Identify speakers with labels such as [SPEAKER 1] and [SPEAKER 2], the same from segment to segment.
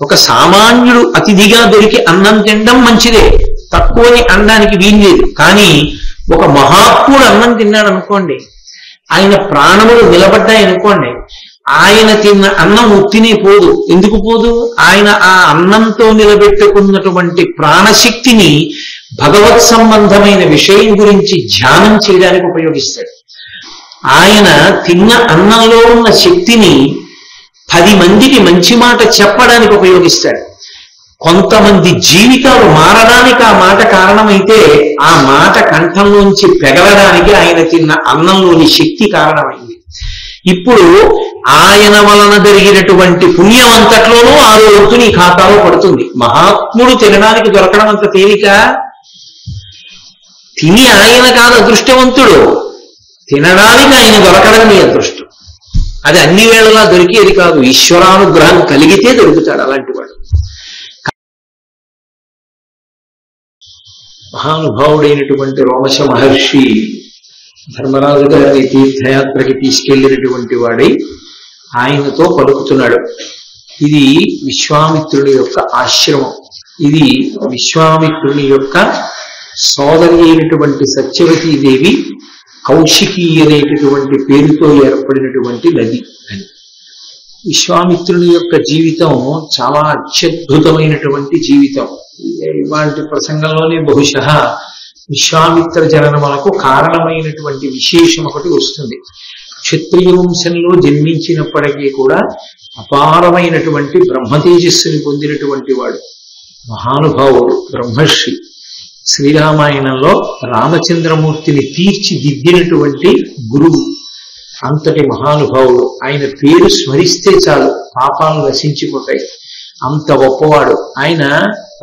[SPEAKER 1] ఒక సామాన్యుడు అతిథిగా దొరికి అన్నం తినడం మంచిదే, తక్కువని అనడానికి వీలు లేదు. కానీ ఒక మహాత్ముడు అన్నం తిన్నాడు అనుకోండి, ఆయన ప్రాణములు నిలబడ్డాయనుకోండి, ఆయన తిన్న అన్నం ఉత్తినే పోదు. ఎందుకు పోదు? ఆయన ఆ అన్నంతో నిలబెట్టుకున్నటువంటి ప్రాణశక్తిని భగవత్ సంబంధమైన విషయం గురించి ధ్యానం చేయడానికి ఉపయోగిస్తాడు. ఆయన తిన్న అన్నంలో ఉన్న శక్తిని 10 మందికి మంచి మాట చెప్పడానికి ఉపయోగిస్తాడు. కొంతమంది జీవితాలు మారడానికి ఆ మాట కారణమైతే, ఆ మాట కంఠంలోంచి పెగలడానికి ఆయన తిన్న అన్నంలోని శక్తి కారణమైంది. ఇప్పుడు ఆయన వలన జరిగినటువంటి పుణ్యం అంతట్లోనూ 6వ వంతు నీ ఖాతాలో పడుతుంది. మహాత్ముడు తినడానికి దొరకడం అంత తేలిక. తిని ఆయన కాదు అదృష్టవంతుడు, తినడానికి ఆయన దొరకడం నీ అదృష్టం. అది అన్ని వేళలా దొరికేది కాదు, ఈశ్వరానుగ్రహం కలిగితే దొరుకుతాడు అలాంటి వాడు. మహానుభావుడైనటువంటి రోమశ మహర్షి ధర్మరాజు గారిని తీర్థయాత్రకి తీసుకెళ్లినటువంటి వాడై ఆయనతో పలుకుతున్నాడు. ఇది విశ్వామిత్రుని యొక్క ఆశ్రమం. ఇది విశ్వామిత్రుని యొక్క సోదరి అయినటువంటి సత్యవతీదేవి కౌశికి అనేటటువంటి పేరుతో ఏర్పడినటువంటి నది అని. విశ్వామిత్రుని యొక్క జీవితం చాలా అత్యద్భుతమైనటువంటి జీవితం. ఇవాళ ప్రసంగంలోనే బహుశః విశ్వామిత్ర జననములకు కారణమైనటువంటి విశేషం ఒకటి వస్తుంది. క్షత్రియ వంశంలో జన్మించినప్పటికీ కూడా అపారమైనటువంటి బ్రహ్మతేజస్సుని పొందినటువంటి వాడు, మహానుభావుడు, బ్రహ్మర్షి. శ్రీరామాయణంలో రామచంద్రమూర్తిని తీర్చిదిద్దినటువంటి గురువు, అంతటి మహానుభావుడు. ఆయన పేరు స్మరిస్తే చాలు పాపాలు నశించిపోతాయి, అంత గొప్పవాడు. ఆయన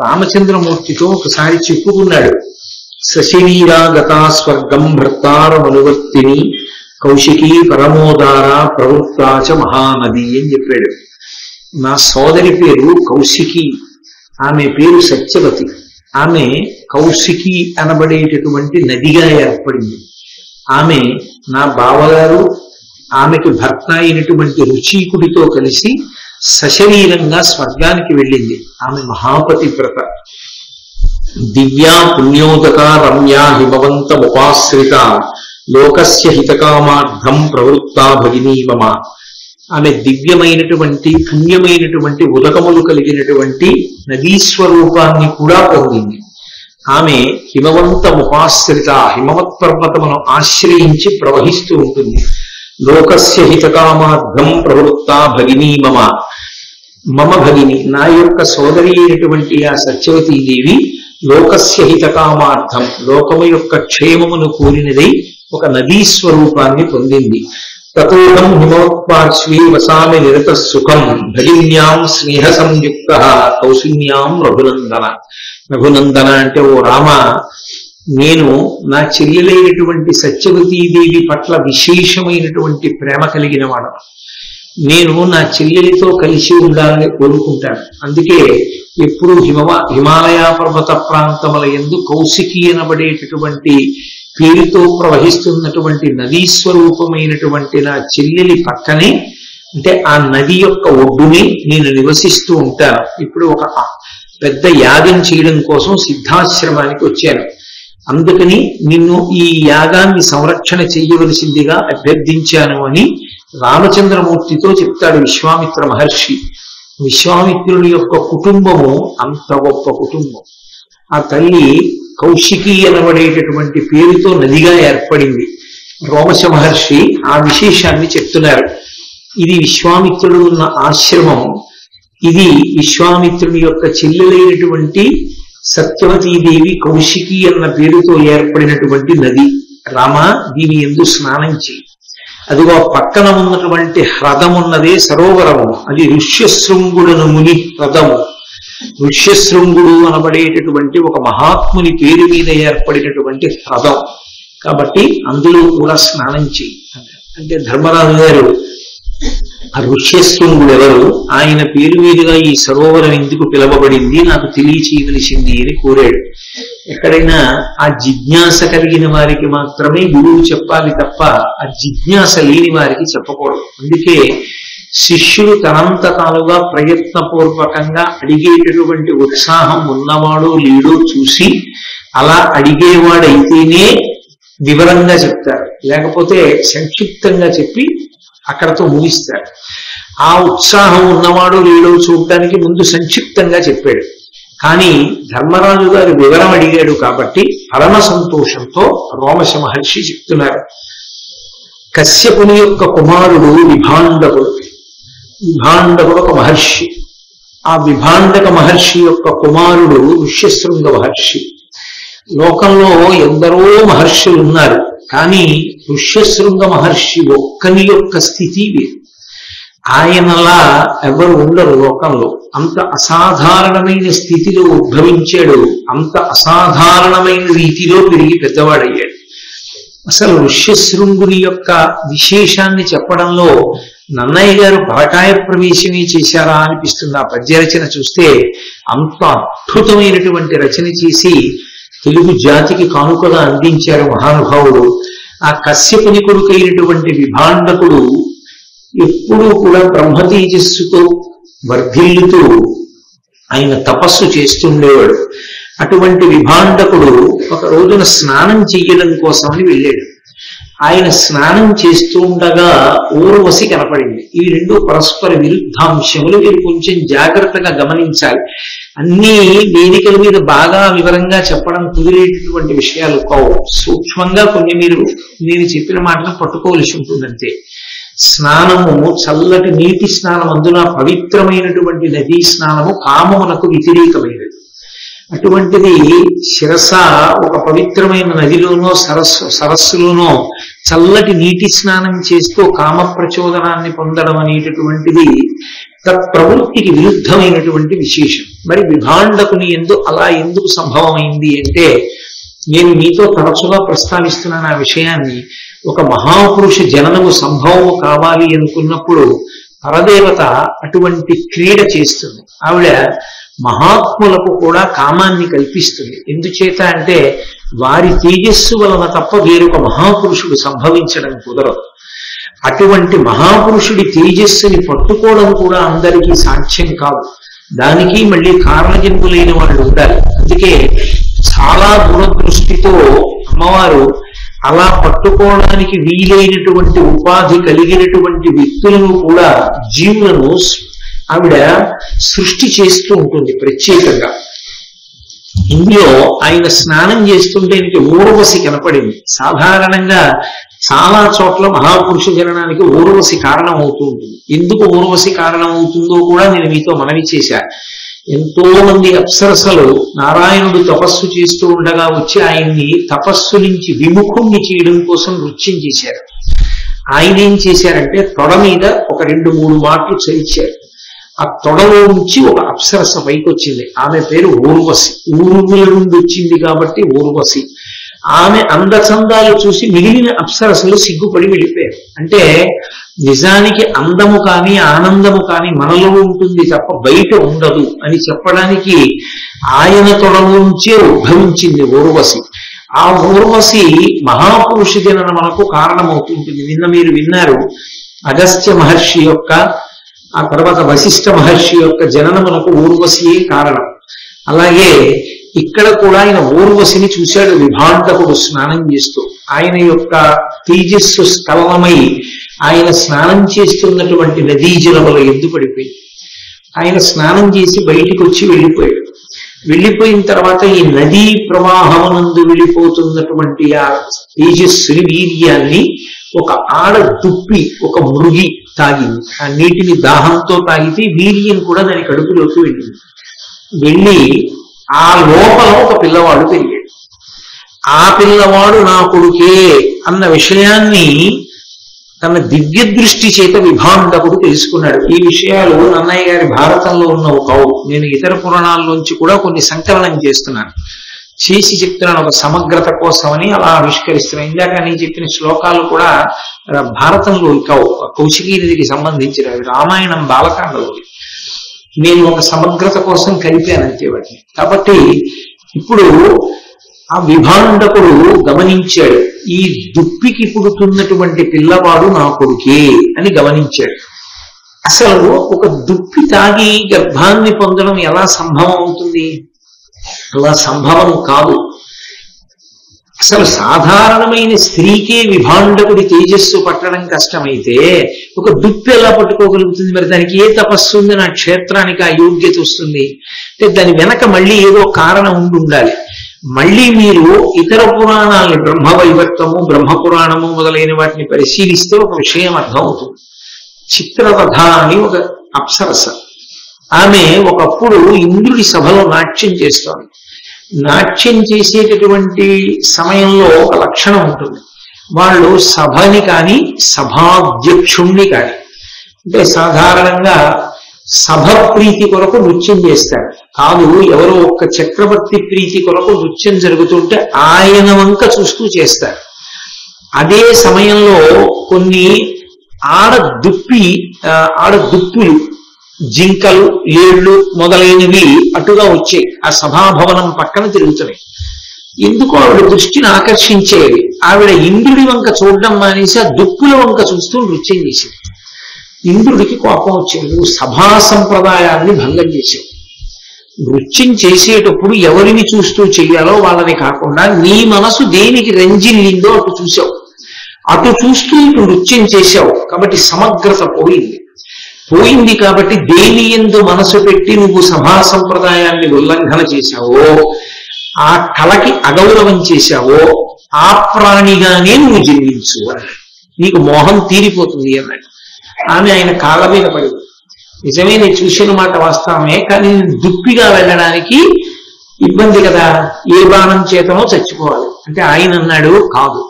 [SPEAKER 1] రామచంద్రమూర్తితో ఒకసారి చెప్పుకున్నాడు, సశరీరాగతా స్వర్గం భర్తారమనువర్తిని కౌశికీ పరమోదార ప్రవృత్తాచ మహానది అని చెప్పాడు. నా సోదరి పేరు కౌశికి, ఆమె పేరు సత్యవతి. ఆమె కౌశికి అనబడేటటువంటి నదిగా ఏర్పడింది. ఆమె నా బావగారు, ఆమెకి భర్త అయినటువంటి రుచీకుడితో కలిసి సశరీరంగా స్వర్గానికి వెళ్ళింది. ఆమె మహాపతివ్రత. దివ్యా పుణ్యోదక రమ్యా హిమవంతముపాశ్రిత లోకస్య హితకామార్థం ప్రవృత్తా భగినీ మమ. ఆమె దివ్యమైనటువంటి పుణ్యమైనటువంటి ఉదకములు కలిగినటువంటి నదీస్వరూపాన్ని కూడా పొందింది. ఆమె హిమవంతముపాశ్రిత, హిమవత్ పర్వతమును ఆశ్రయించి ప్రవహిస్తూ ఉంటుంది. లోకస్య హితకామార్థం ప్రవృత్తా భగినీ మమ. మమ భగిని, నా యొక్క సోదరి అయినటువంటి ఆ సత్యవతీదేవి లోకస్య హితకామార్థం, లోకము యొక్క క్షేమమును కోరినదై ఒక నదీ స్వరూపాన్ని పొందింది. తతోహం హిమవత్పార్శ్వే వసామి నిరత సుఖం భగిన్యాం స్నేహ సంయుక్త కౌశిన్యాం రఘునందన. రఘునందన అంటే, ఓ రామ, నేను నా చెల్లెలైనటువంటి సత్యవతీదేవి పట్ల విశేషమైనటువంటి ప్రేమ కలిగిన వాడు. నేను నా చెల్లెలితో కలిసి ఉండాలని కోరుకుంటాను. అందుకే ఎప్పుడు హిమాలయ పర్వత ప్రాంతముల యందు కౌశికి అనబడేటటువంటి పేరుతో ప్రవహిస్తున్నటువంటి నదీ స్వరూపమైనటువంటి నా చెల్లెలి పక్కనే, అంటే ఆ నది యొక్క ఒడ్డుని నేను నివసిస్తూ ఉంటాను. ఇప్పుడు ఒక పెద్ద యాగం చేయడం కోసం సిద్ధాశ్రమానికి వచ్చాను. అందుకని నిన్ను ఈ యాగాన్ని సంరక్షణ చెయ్యవలసిందిగా అభ్యర్థించాను అని రామచంద్రమూర్తితో చెప్తాడు విశ్వామిత్ర మహర్షి. విశ్వామిత్రుని యొక్క కుటుంబము అంత గొప్ప కుటుంబం. ఆ తల్లి కౌశికి అనబడేటటువంటి పేరుతో నదిగా ఏర్పడింది. రోమశ మహర్షి ఆ విశేషాన్ని చెప్తున్నారు. ఇది విశ్వామిత్రుడు ఉన్న ఆశ్రమం. ఇది విశ్వామిత్రుని యొక్క చెల్లెలైనటువంటి సత్యవతీదేవి కౌశికి అన్న పేరుతో ఏర్పడినటువంటి నది. రామ, దీని యందు స్నానం చేయి. అదిగో పక్కన ఉన్నటువంటి హ్రదమున్నదే సరోవరము, అది ఋష్యశృంగుడను ముని హ్రదము. ఋష్యశృంగుడు అనబడేటటువంటి ఒక మహాత్ముని పేరు మీద ఏర్పడినటువంటి హ్రదం. కాబట్టి అందులో కూడా స్నానం చేయి అంటే, ధర్మరాజు గారు ఆ ఋష్యశృంగుడు ఎవరు, ఆయన పేరు మీదుగా ఈ సరోవరం ఎందుకు పిలవబడింది నాకు తెలియచేయవలసింది అని కోరాడు. ఎక్కడైనా ఆ జిజ్ఞాస కలిగిన వారికి మాత్రమే గురువు చెప్పాలి తప్ప ఆ జిజ్ఞాస లేని వారికి చెప్పకూడదు. అందుకే శిష్యుడు తనంత తానుగా ప్రయత్నపూర్వకంగా అడిగేటటువంటి ఉత్సాహం ఉన్నవాడో లేడో చూసి అలా అడిగేవాడైతేనే వివరంగా చెప్తారు, లేకపోతే సంక్షిప్తంగా చెప్పి అక్కడతో ముగిస్తారు. ఆ ఉత్సాహం ఉన్నవాడు లేడో చూడటానికి ముందు సంక్షిప్తంగా చెప్పాడు. కానీ ధర్మరాజు గారు వివరం అడిగాడు కాబట్టి పరమ సంతోషంతో రోమశ మహర్షి చెప్తున్నారు. కశ్యపుని యొక్క కుమారుడు విభాండకుడు. విభాండకుడు ఒక మహర్షి. ఆ విభాండక మహర్షి యొక్క కుమారుడు ఋష్యశృంగ మహర్షి. లోకంలో ఎందరో మహర్షులు ఉన్నారు, కానీ ఋష్యశృంగ మహర్షి ఒక్కని యొక్క స్థితి వేరు. ఆయనలా ఎవరు ఉండరు లోకంలో. అంత అసాధారణమైన స్థితిలో ఉద్భవించాడు, అంత అసాధారణమైన రీతిలో పెరిగి పెద్దవాడయ్యాడు. అసలు ఋష్యశృంగుని యొక్క విశేషాన్ని చెప్పడంలో నన్నయ్య గారు పరకాయ ప్రవేశమే చేశారా అనిపిస్తుంది. ఆ పద్యరచన చూస్తే అంత అద్భుతమైనటువంటి రచన చేసి తెలుగు జాతికి కానుకగా అందించారు మహానుభావుడు. ఆ కశ్యపుని కొడుకైనటువంటి విభాండకుడు ఎప్పుడూ కూడా బ్రహ్మ తేజస్సుతో వర్ధిల్లుతూ ఆయన తపస్సు చేస్తుండేవాడు. అటువంటి విభాండకుడు ఒక రోజున స్నానం చెయ్యడం కోసమని వెళ్ళాడు. ఆయన స్నానం చేస్తూ ఉండగా ఊర్వశి కనపడింది. ఈ రెండు పరస్పర విరుద్ధాంశములు, మీరు కొంచెం జాగ్రత్తగా గమనించాలి. అన్ని వేదికల మీద బాగా వివరంగా చెప్పడం కుదిరేటటువంటి విషయాలు కావు. సూక్ష్మంగా కొన్ని మీరు నేను చెప్పిన మాటను పట్టుకోవలసి ఉంటుందంతే. స్నానము చల్లటి నీటి స్నానం, అందున పవిత్రమైనటువంటి నదీ స్నానము కామమునకు వ్యతిరేకమైనది. అటువంటిది శిరస ఒక పవిత్రమైన నదిలోనో సరస్సులోనో చల్లటి నీటి స్నానం చేస్తూ కామ ప్రచోదనాన్ని పొందడం అనేటటువంటిది తత్ప్రవృత్తికి విరుద్ధమైనటువంటి విశేషం. మరి విభాండకుని అలా ఎందుకు సంభవమైంది అంటే, నేను మీతో తరచుగా ప్రస్తావిస్తున్నాను ఆ విషయాన్ని. ఒక మహాపురుష జననము సంభవము కావాలి అనుకున్నప్పుడు పరదేవత అటువంటి క్రీడ చేస్తుంది. ఆవిడ మహాత్ములకు కూడా కామాన్ని కల్పిస్తుంది. ఎందుచేత అంటే వారి తేజస్సు వలన తప్ప వేరొక మహాపురుషుడు సంభవించడం కుదరదు. అటువంటి మహాపురుషుడి తేజస్సుని పట్టుకోవడం కూడా అందరికీ సాధ్యం కాదు. దానికి మళ్ళీ కారణజన్ములైన వాళ్ళు ఉండాలి. అందుకే చాలా దూరదృష్టితో అమ్మవారు అలా పట్టుకోవడానికి వీలైనటువంటి ఉపాధి కలిగినటువంటి వ్యక్తులను కూడా, జీవులను ఆవిడ సృష్టి చేస్తూ ఉంటుంది ప్రత్యేకంగా. ఇందులో ఆయన స్నానం చేస్తుంటే ఊర్వశి కనపడింది. సాధారణంగా చాలా చోట్ల మహాపురుష జననానికి ఊర్వశి కారణం అవుతూ ఉంటుంది. ఎందుకు ఊర్వశి కారణం అవుతుందో కూడా నేను మీతో మనవి చేశా. ఎంతో మంది అప్సరసలు నారాయణుడు తపస్సు చేస్తూ ఉండగా వచ్చి ఆయన్ని తపస్సు నుంచి విముఖుణ్ణి చేయడం కోసం నృత్యం చేశారు. ఆయన ఏం చేశారంటే తొడ మీద ఒక 2-3 మాటలు చదివారు. ఆ తొడలో నుంచి ఒక అప్సరస పైకి వచ్చింది. ఆమె పేరు ఊర్వశి. ఊర్వుల నుండి వచ్చింది కాబట్టి ఊర్వశి. ఆమె అందచందాలు చూసి మిగిలిన అప్సరసలు సిగ్గుపడి వెళ్ళిపోయారు. అంటే నిజానికి అందము కానీ ఆనందము కానీ మనలో ఉంటుంది తప్ప బయట ఉండదు అని చెప్పడానికి ఆయన తొడలో నుంచే ఉద్భవించింది ఊర్వశి. ఆ ఊర్వశి మహాపురుష జనన మనకు కారణమవుతుంటుంది. నిన్న మీరు విన్నారు అగస్త్య మహర్షి యొక్క, ఆ తర్వాత వశిష్ఠ మహర్షి యొక్క జననమునకు ఊర్వశియే కారణం. అలాగే ఇక్కడ కూడా ఆయన ఊర్వశిని చూశాడు విభాండకుడు స్నానం చేస్తూ. ఆయన యొక్క తేజస్సు స్ఖలనమై ఆయన స్నానం చేస్తున్నటువంటి నదీ జలముల ఎద్దు పడిపోయింది. ఆయన స్నానం చేసి బయటికి వచ్చి వెళ్ళిపోయాడు. వెళ్ళిపోయిన తర్వాత ఈ నదీ ప్రవాహమునందు వెళ్ళిపోతున్నటువంటి ఆ తేజస్సుని, వీర్యాన్ని ఒక ఆడ దుప్పి, ఒక మృగి తాగింది. ఆ నీటిని దాహంతో తాగితే వీర్యం కూడా దాని కడుపులోకి వెళ్ళింది. వెళ్ళి ఆ లోపల ఒక పిల్లవాడు పెరిగాడు. ఆ పిల్లవాడు నా కొడుకే అన్న విషయాన్ని తన దివ్య దృష్టి చేత విభాండకుడు తెలుసుకున్నాడు. ఈ విషయాలు నన్నయ్య గారి భారతంలో ఉన్నవి కావు. నేను ఇతర పురాణాల్లోంచి కూడా కొన్ని సంకలనం చేస్తున్నాను, చేసి చెప్తున్నాను ఒక సమగ్రత కోసమని అలా ఆవిష్కరిస్తున్నాను. ఇందాక నేను చెప్పిన శ్లోకాలు కూడా భారతంలో కావు, కౌశికీ నదికి సంబంధించినవి, రామాయణం బాలకాండలో. నేను ఒక సమగ్రత కోసం కలిపానంతే వాటిని. కాబట్టి ఇప్పుడు ఆ విభాండకుడు గమనించాడు, ఈ దుప్పికి పుడుతున్నటువంటి పిల్లవాడు నా కొడుకే అని గమనించాడు. అసలు ఒక దుప్పి తాగి గర్భాన్ని పొందడం ఎలా సంభవం అవుతుంది? అలా సంభవం కాదు. అసలు సాధారణమైన స్త్రీకే విభాండకుడి తేజస్సు పట్టడం కష్టమైతే ఒక దుప్పి ఎలా పట్టుకోగలుగుతుంది? మరి దానికి ఏ తపస్సు ఉంది? నా క్షేత్రానికి ఆ యోగ్యత వస్తుంది అంటే దాని వెనక మళ్ళీ ఏదో కారణం ఉండాలి. మళ్ళీ మీరు ఇతర పురాణాలని బ్రహ్మవైవర్తము, బ్రహ్మపురాణము మొదలైన వాటిని పరిశీలిస్తే ఒక విషయం అర్థమవుతుంది. చిత్రవధ అని ఒక అప్సరస, ఆమె ఒకప్పుడు ఇంద్రుడి సభలో నాట్యం చేస్తోంది. నాట్యం చేసేటటువంటి సమయంలో ఒక లక్షణం ఉంటుంది. వాళ్ళు సభని కానీ సభాధ్యక్షుణ్ణి కానీ, అంటే సాధారణంగా సభ ప్రీతి కొరకు నృత్యం చేస్తారు కాదు, ఎవరో ఒక్క చక్రవర్తి ప్రీతి కొరకు నృత్యం జరుగుతుంటే ఆయన వంక చూస్తూ చేస్తారు. అదే సమయంలో కొన్ని ఆడదుప్పులు, జింకలు, ఏళ్లు మొదలైనవి అటుగా వచ్చాయి. ఆ సభాభవనం పక్కన తిరుగుతున్నాయి. ఎందుకో ఆవిడ దృష్టిని ఆకర్షించేవి. ఆవిడ ఇంద్రుడి వంక చూడడం మానేసి ఆ దుప్పుల వంక చూస్తూ నృత్యం చేసేది. ఇంద్రుడికి కోపం వచ్చేది. నువ్వు సభా సంప్రదాయాన్ని భంగం చేసావు. నృత్యం చేసేటప్పుడు ఎవరిని చూస్తూ చెయ్యాలో వాళ్ళని కాకుండా నీ మనసు దేనికి రంజిల్లిందో అటు చూసావు. అటు చూస్తూ ఇటు నృత్యం చేశావు కాబట్టి సమగ్రత పోయింది. కాబట్టి దేని యందు మనసు పెట్టి నువ్వు సభా సంప్రదాయాన్ని ఉల్లంఘన చేశావో, ఆ కళకి అగౌరవం చేశావో, ఆ ప్రాణిగానే నువ్వు జన్మించు అన్నాడు. నీకు మోహం తీరిపోతుంది అన్నాడు. ఆమె ఆయన కాళ్ళ మీద పడింది. నిజమే, నేను చూసిన మాట వాస్తవమే, కానీ దుప్పిగా వెళ్ళడానికి ఇబ్బంది కదా, ఏ బాణం చేతనో చచ్చిపోవాలి అంటే ఆయన అన్నాడు, కాదు,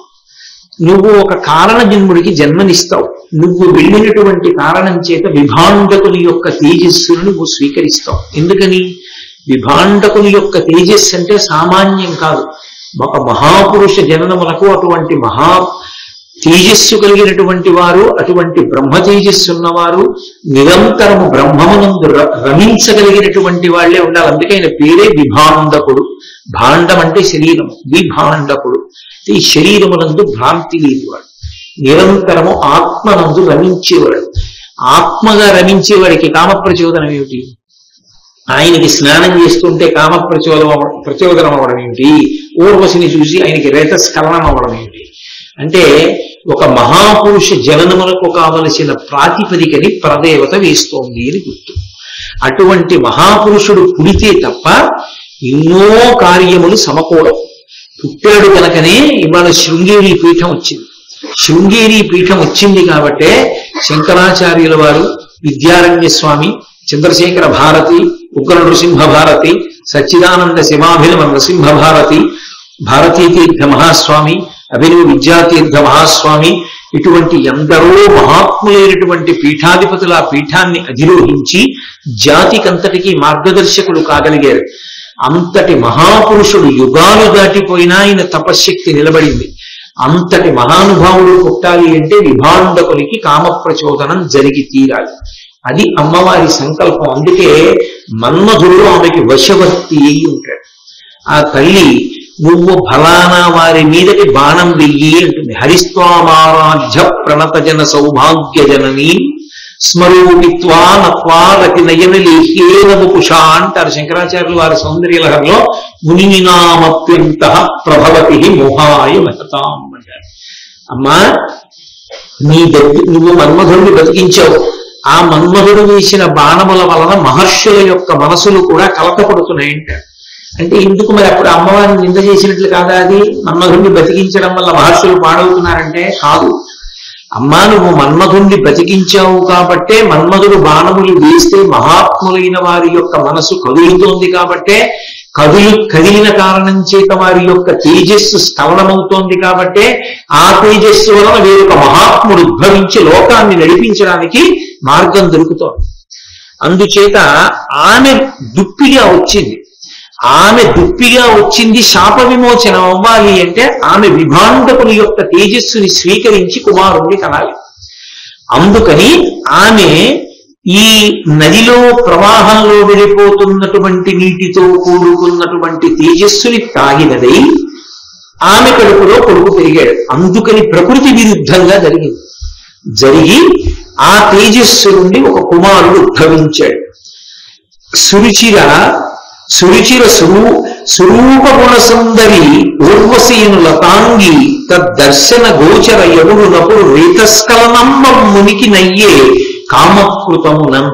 [SPEAKER 1] నువ్వు ఒక కారణ జన్ముడికి జన్మనిస్తావు. నువ్వు వెళ్ళినటువంటి కారణం చేత విభాండకుని యొక్క తేజస్సును నువ్వు స్వీకరిస్తావు. ఎందుకని? విభాండకుని యొక్క తేజస్సు అంటే సామాన్యం కాదు. ఒక మహాపురుష జననములకు అటువంటి మహా తేజస్సు కలిగినటువంటి వారు, అటువంటి బ్రహ్మ తేజస్సు ఉన్నవారు, నిరంతరము బ్రహ్మమునందు రమించగలిగినటువంటి వాళ్లే ఉండాలి. అందుకే ఆయన పేరే విభాండకుడు. భాండం అంటే శరీరము, విభాండకుడు. ఈ శరీరమునందు భ్రాంతి లేనివాడు, నిరంతరము ఆత్మనందు రమించేవాడు. ఆత్మగా రమించేవాడికి కామప్రచోదనం ఏమిటి? ఆయనకి స్నానం చేస్తుంటే ప్రచోదనం అవ్వడం ఏమిటి? ఊర్వశిని చూసి ఆయనకి రేతస్ఖలనం అవ్వడం ఏమిటి? అంటే ఒక మహాపురుష జననములకు కావలసిన ప్రాతిపదికని పరదేవత వేస్తోంది అని గుర్తు. అటువంటి మహాపురుషుడు పుడితే తప్ప ఎన్నో కార్యములు సమకూడవు. పుట్టాడు కనుకనే ఇవాళ శృంగేరి పీఠం వచ్చింది. శృంగేరి పీఠం వచ్చింది కాబట్టే శంకరాచార్యుల వారు, విద్యారణ్య స్వామి, చంద్రశేఖర భారతి, ఉగ్ర నృసింహ భారతి, సచ్చిదానంద శివాభినవ నృసింహ భారతి, భారతీతీర్థ మహాస్వామి, అభినవ విద్యాతీర్థ మహాస్వామి, ఇటువంటి ఎందరో మహాత్ములైనటువంటి పీఠాధిపతుల పీఠాన్ని అధిరోహించి జాతికంతటికీ మార్గదర్శకులు కాగలిగారు. అంతటి మహాపురుషుడు యుగాలు దాటిపోయినా ఆయన తపశ్శక్తి నిలబడింది. అంతటి మహానుభావుడు పుట్టాలి అంటే విభాండకునికి కామప్రచోదనం జరిగి తీరాలి. అది అమ్మవారి సంకల్పం. అందుకే మన్మధుడు ఆమెకి వశవర్తి అయి ఉంటాడు. ఆ తల్లి నువ్వు ఫలానా వారి మీదకి బాణం వెయ్యి అంటుంది. హరిస్వామారాధ్య ప్రణత జన సౌభాగ్య జనని స్మరూపిత్వా నత్వా రతి నయనలేహ్యేన వపుషా అంటారు శంకరాచార్యులు వారి సౌందర్యలహరిలో. మునినామప్యంత ప్రభవతి మోహాయ మహతాం అంటారు. అమ్మా, నువ్వు మన్మధుడిని బతికించావు. ఆ మన్మధుడు వేసిన బాణముల వలన మహర్షుల యొక్క మనసులు కూడా కలతపడుతున్నాయంటారు. అంటే ఎందుకు మరి అప్పుడు అమ్మవారిని నింద చేసినట్లు కాదా? అది మన్మధుడిని బతికించడం వల్ల మహర్షులు పాడవుతున్నారంటే కాదు. అమ్మా, నువ్వు మన్మధుడిని బతికించావు కాబట్టే, మన్మధుడు బాణములు వేస్తే మహాత్ములైన వారి యొక్క మనసు కదులుతోంది కాబట్టే, కదిలిన కారణం చేత వారి యొక్క తేజస్సు స్ఖలనమవుతోంది కాబట్టే, ఆ తేజస్సు వలన వేరొక మహాత్ముడు ఉద్భవించి లోకాన్ని నడిపించడానికి మార్గం దొరుకుతోంది. అందుచేత ఆమె దుప్పిగా వచ్చింది. ఆమె దుప్పిగా వచ్చింది శాప విమోచనం అవ్వాలి అంటే ఆమె విభాండకుని యొక్క తేజస్సుని స్వీకరించి కుమారుణ్ణి కనాలి. అందుకని ఆమె ఈ నదిలో ప్రవాహంలో వెళ్ళిపోతున్నటువంటి నీటితో కూడుకున్నటువంటి తేజస్సుని తాగినదై ఆమె కడుపులో కొడుకు పెరిగాడు. అందుకని ప్రకృతి విరుద్ధంగా జరిగి ఆ తేజస్సు నుండి ఒక కుమారుడు ఉద్భవించాడు. సురుచిర స్వరూప గుణ సుందరి ఊర్వశీను లతాంగి తద్దర్శన గోచర యముడు నపుడు రేతస్కలనంబం మునికి నయ్యే కామకృతమునం.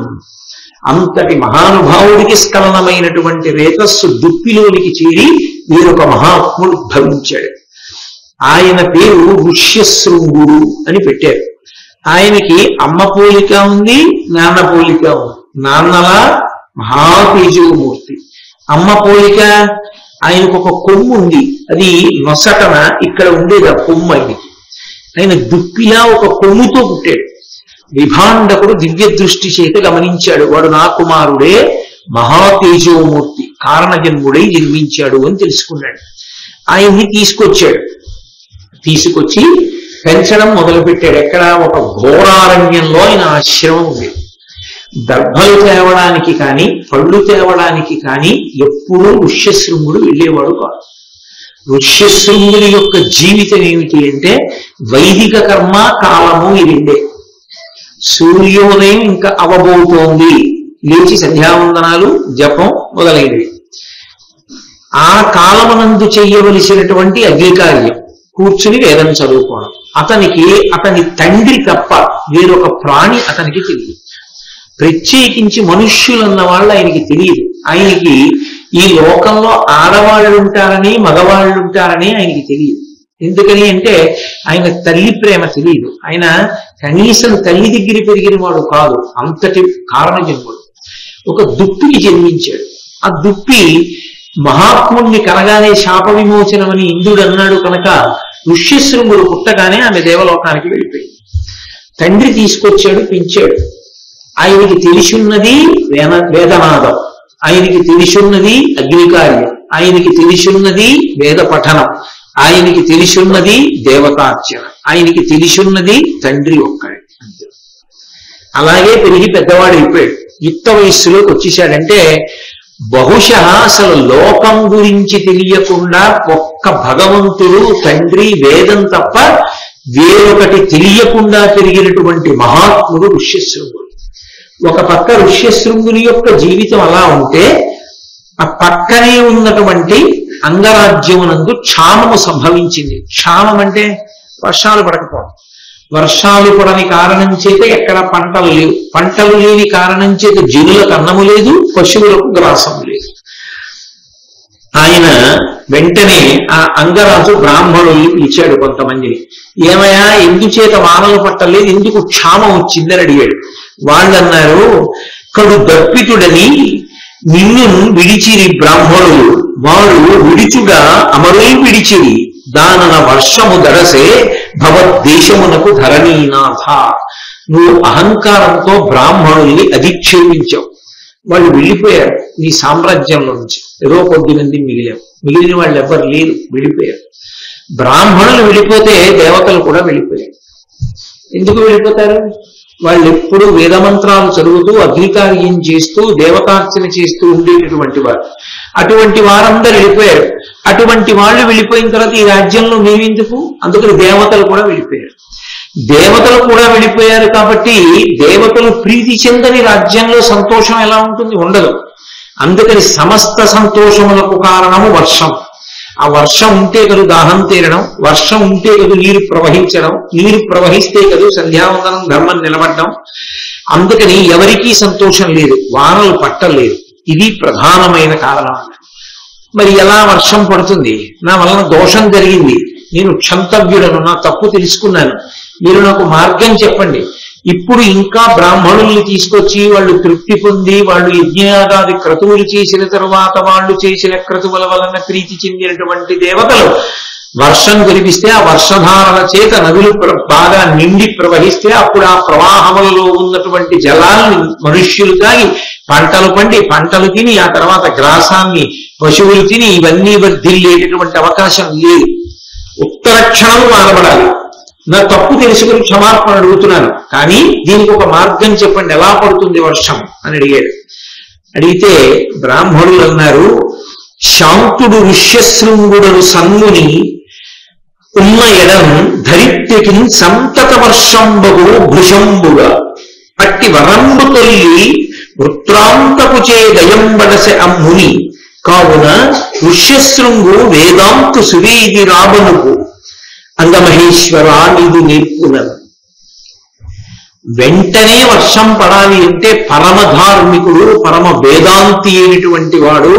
[SPEAKER 1] అంతటి మహానుభావుడికి స్ఖలనమైనటువంటి రేతస్సు దుప్పిలోనికి చేరి వీరొక మహాత్ముడు ఉద్భవించాడు. ఆయన పేరు ఋష్యశృంగుడు అని పెట్టారు. ఆయనకి అమ్మ పోలిక ఉంది, నాన్న పోలిక ఉంది. నాన్నలా మహాతేజోమూర్తి, అమ్మ పోలిక ఆయనకు ఒక కొమ్ము ఉంది, అది నొసటన ఇక్కడ ఉండేది ఆ కొమ్ము. ఆయన దుప్పిలా ఒక కొమ్ముతో పుట్టాడు. విభాండకుడు దివ్య దృష్టి చేత గమనించాడు, వాడు నా కుమారుడే, మహాతేజోమూర్తి, కారణజన్ముడై జన్మించాడు అని తెలుసుకున్నాడు. ఆయన్ని తీసుకొచ్చి పెంచడం మొదలుపెట్టాడు. ఎక్కడ? ఒక ఘోరారణ్యంలో ఆయన ఆశ్రమం ఉంది. దర్భలు తేవడానికి కానీ పళ్ళు తేవడానికి కానీ ఎప్పుడూ ఋష్యశృంగుడు వెళ్ళేవాడు కాదు. ఋష్యశృంగుడి యొక్క జీవితం ఏమిటి అంటే వైదిక కర్మ కాలము ఈ రెండే. సూర్యోదయం ఇంకా అవబోతోంది, లేచి సంధ్యావందనాలు జపం మొదలైనవి. ఆ కాలమునందు చెయ్యవలసినటువంటి అగ్నికార్యం, కూర్చుని వేదం చదువుకోవడం. అతని తండ్రి తప్ప వేరొక ప్రాణి అతనికి తెలియదు. ప్రత్యేకించి మనుష్యులన్న వాళ్ళు ఆయనకి తెలియదు. ఆయనకి ఈ లోకంలో ఆడవాళ్ళు ఉంటారని మగవాళ్ళు ఉంటారని ఆయనకి తెలియదు. ఎందుకని అంటే ఆయన తల్లి ప్రేమ తెలియదు. ఆయన కనీసం తల్లి దగ్గర పెరిగిన వాడు కాదు, అంతటి కారణజన్ముడు. ఒక దుప్పికి జన్మించాడు. ఆ దుప్పి మహాత్ముణ్ణి కనగానే శాప విమోచనమని ఇంద్రుడు అన్నాడు కనుక ఋష్యశృంగుడు పుట్టగానే ఆమె దేవలోకానికి వెళ్ళిపోయింది. తండ్రి తీసుకొచ్చాడు, పెంచాడు. ఆయనకి తెలిసున్నది వేదనాదం, ఆయనకి తెలిసున్నది అగ్నికార్యం, ఆయనకి తెలిసున్నది వేద పఠనం, ఆయనకి తెలిసున్నది దేవతార్చన, ఆయనకి తెలిసున్నది తండ్రి ఒక్కడే. అంతే. అలాగే పెరిగి పెద్దవాడు అయిపోయాడు. యుక్త వయస్సులోకి వచ్చేసాడంటే బహుశా అసలు లోకం గురించి తెలియకుండా ఒక్క భగవంతుడు, తండ్రి, వేదం తప్ప వేరొకటి తెలియకుండా పెరిగినటువంటి మహాత్ముడు ఋష్యశృంగుడు. ఒక పక్క ఋష్యశృంగుని యొక్క జీవితం అలా ఉంటే ఆ పక్కనే ఉన్నటువంటి అంగరాజ్యమునందు క్షామము సంభవించింది. క్షామం అంటే వర్షాలు పడకపోవడం. వర్షాలు పడని కారణం చేత ఎక్కడ పంటలు లేవు. పంటలు లేని కారణం చేత జనులకు అన్నము లేదు, పశువులకు గ్రాసము లేదు. ఆయన వెంటనే ఆ అంగరాజు బ్రాహ్మణుల్ని పిలిచాడు కొంతమందిని. ఏమయ్యా, ఎందుచేత వానలు పట్టలేదు, ఎందుకు క్షామం వచ్చిందని అడిగాడు. వాళ్ళన్నారు, కడు దప్పితుడని నిన్ను విడిచిరి బ్రాహ్మణులు, వాడు విడిచుగా అమరులు విడిచిరి, దానన వర్షము దరసే భవద్దేశమునకు ధరణీనాథ. నువ్వు అహంకారంతో బ్రాహ్మణుల్ని అధిక్షేపించావు. వాళ్ళు వెళ్ళిపోయారు నీ సామ్రాజ్యంలో నుంచి. ఏదో కొద్దిమంది మిగిలిన వాళ్ళు ఎవ్వరు లేరు, వెళ్ళిపోయారు. బ్రాహ్మణులు వెళ్ళిపోతే దేవతలు కూడా వెళ్ళిపోయారు. ఎందుకు వెళ్ళిపోతారు? వాళ్ళు ఎప్పుడు వేదమంత్రాలు చదువుతూ అగ్నికార్యం చేస్తూ దేవతార్చన చేస్తూ ఉండేటటువంటి వారు. అటువంటి వారందరూ వెళ్ళిపోయారు. అటువంటి వాళ్ళు వెళ్ళిపోయిన తర్వాత ఈ రాజ్యంలో మేమెందుకు? అందుకని దేవతలు కూడా వెళ్ళిపోయారు. దేవతలు కూడా వెళ్ళిపోయారు కాబట్టి దేవతలు ప్రీతి చెందని రాజ్యంలో సంతోషం ఎలా ఉంటుంది? ఉండదు. అందుకని సమస్త సంతోషములకు కారణము వర్షం. ఆ వర్షం ఉంటే కదు దాహం తీరడం, వర్షం ఉంటే కదు నీరు ప్రవహించడం, నీరు ప్రవహిస్తే కదు సంధ్యావందనం ధర్మం నిలబడడం. అందుకని ఎవరికీ సంతోషం లేదు, వానలు పట్టలేదు. ఇది ప్రధానమైన కారణం. మరి ఎలా వర్షం పడుతుంది? నా వలన దోషం జరిగింది, నేను క్షంతవ్యుడను, నా తప్పు తెలుసుకున్నాను, మీరు నాకు మార్గం చెప్పండి. ఇప్పుడు ఇంకా బ్రాహ్మణుల్ని తీసుకొచ్చి వాళ్ళు తృప్తి పొంది వాళ్ళు యజ్ఞయాగాది క్రతువులు చేసిన తరువాత వాళ్ళు చేసిన క్రతువుల వలన ప్రీతి చెందినటువంటి దేవతలు వర్షం కురిపిస్తే ఆ వర్షధారణ చేత నదులు బాగా నిండి ప్రవహిస్తే అప్పుడు ఆ ప్రవాహములలో ఉన్నటువంటి జలాన్ని మనుష్యులు తాగి పంటలు పండి పంటలు తిని ఆ తర్వాత గ్రాసాన్ని పశువులు తిని ఇవన్నీ వర్ధిల్లేటటువంటి అవకాశం లేదు. ఉత్తర క్షణం వానబడాలి. నా తప్పు తెలుసుకుని క్షమాపణ అడుగుతున్నాను, కానీ దీనికి ఒక మార్గం చెప్పండి, ఎలా పడుతుంది వర్షం అని అడిగాడు. అడిగితే బ్రాహ్మణులు అన్నారు, శాంతుడు ఋష్యశృంగుడను సన్ముని ఉన్న ఎడం ధరిత్రికి సంతత వర్షంబగు భృశంబుగా. అట్టి వరంబు తొల్లి వృత్రాంతపు చే దయంబడసె అమ్ముని కావున ఋష్యశృంగు వేదాంతు సువేది రాబనుకు అంగమహేశ్వరా నీదు నేర్పునను. వెంటనే వర్షం పడాలి అంటే పరమ ధార్మికుడు పరమ వేదాంతి అయినటువంటి వాడు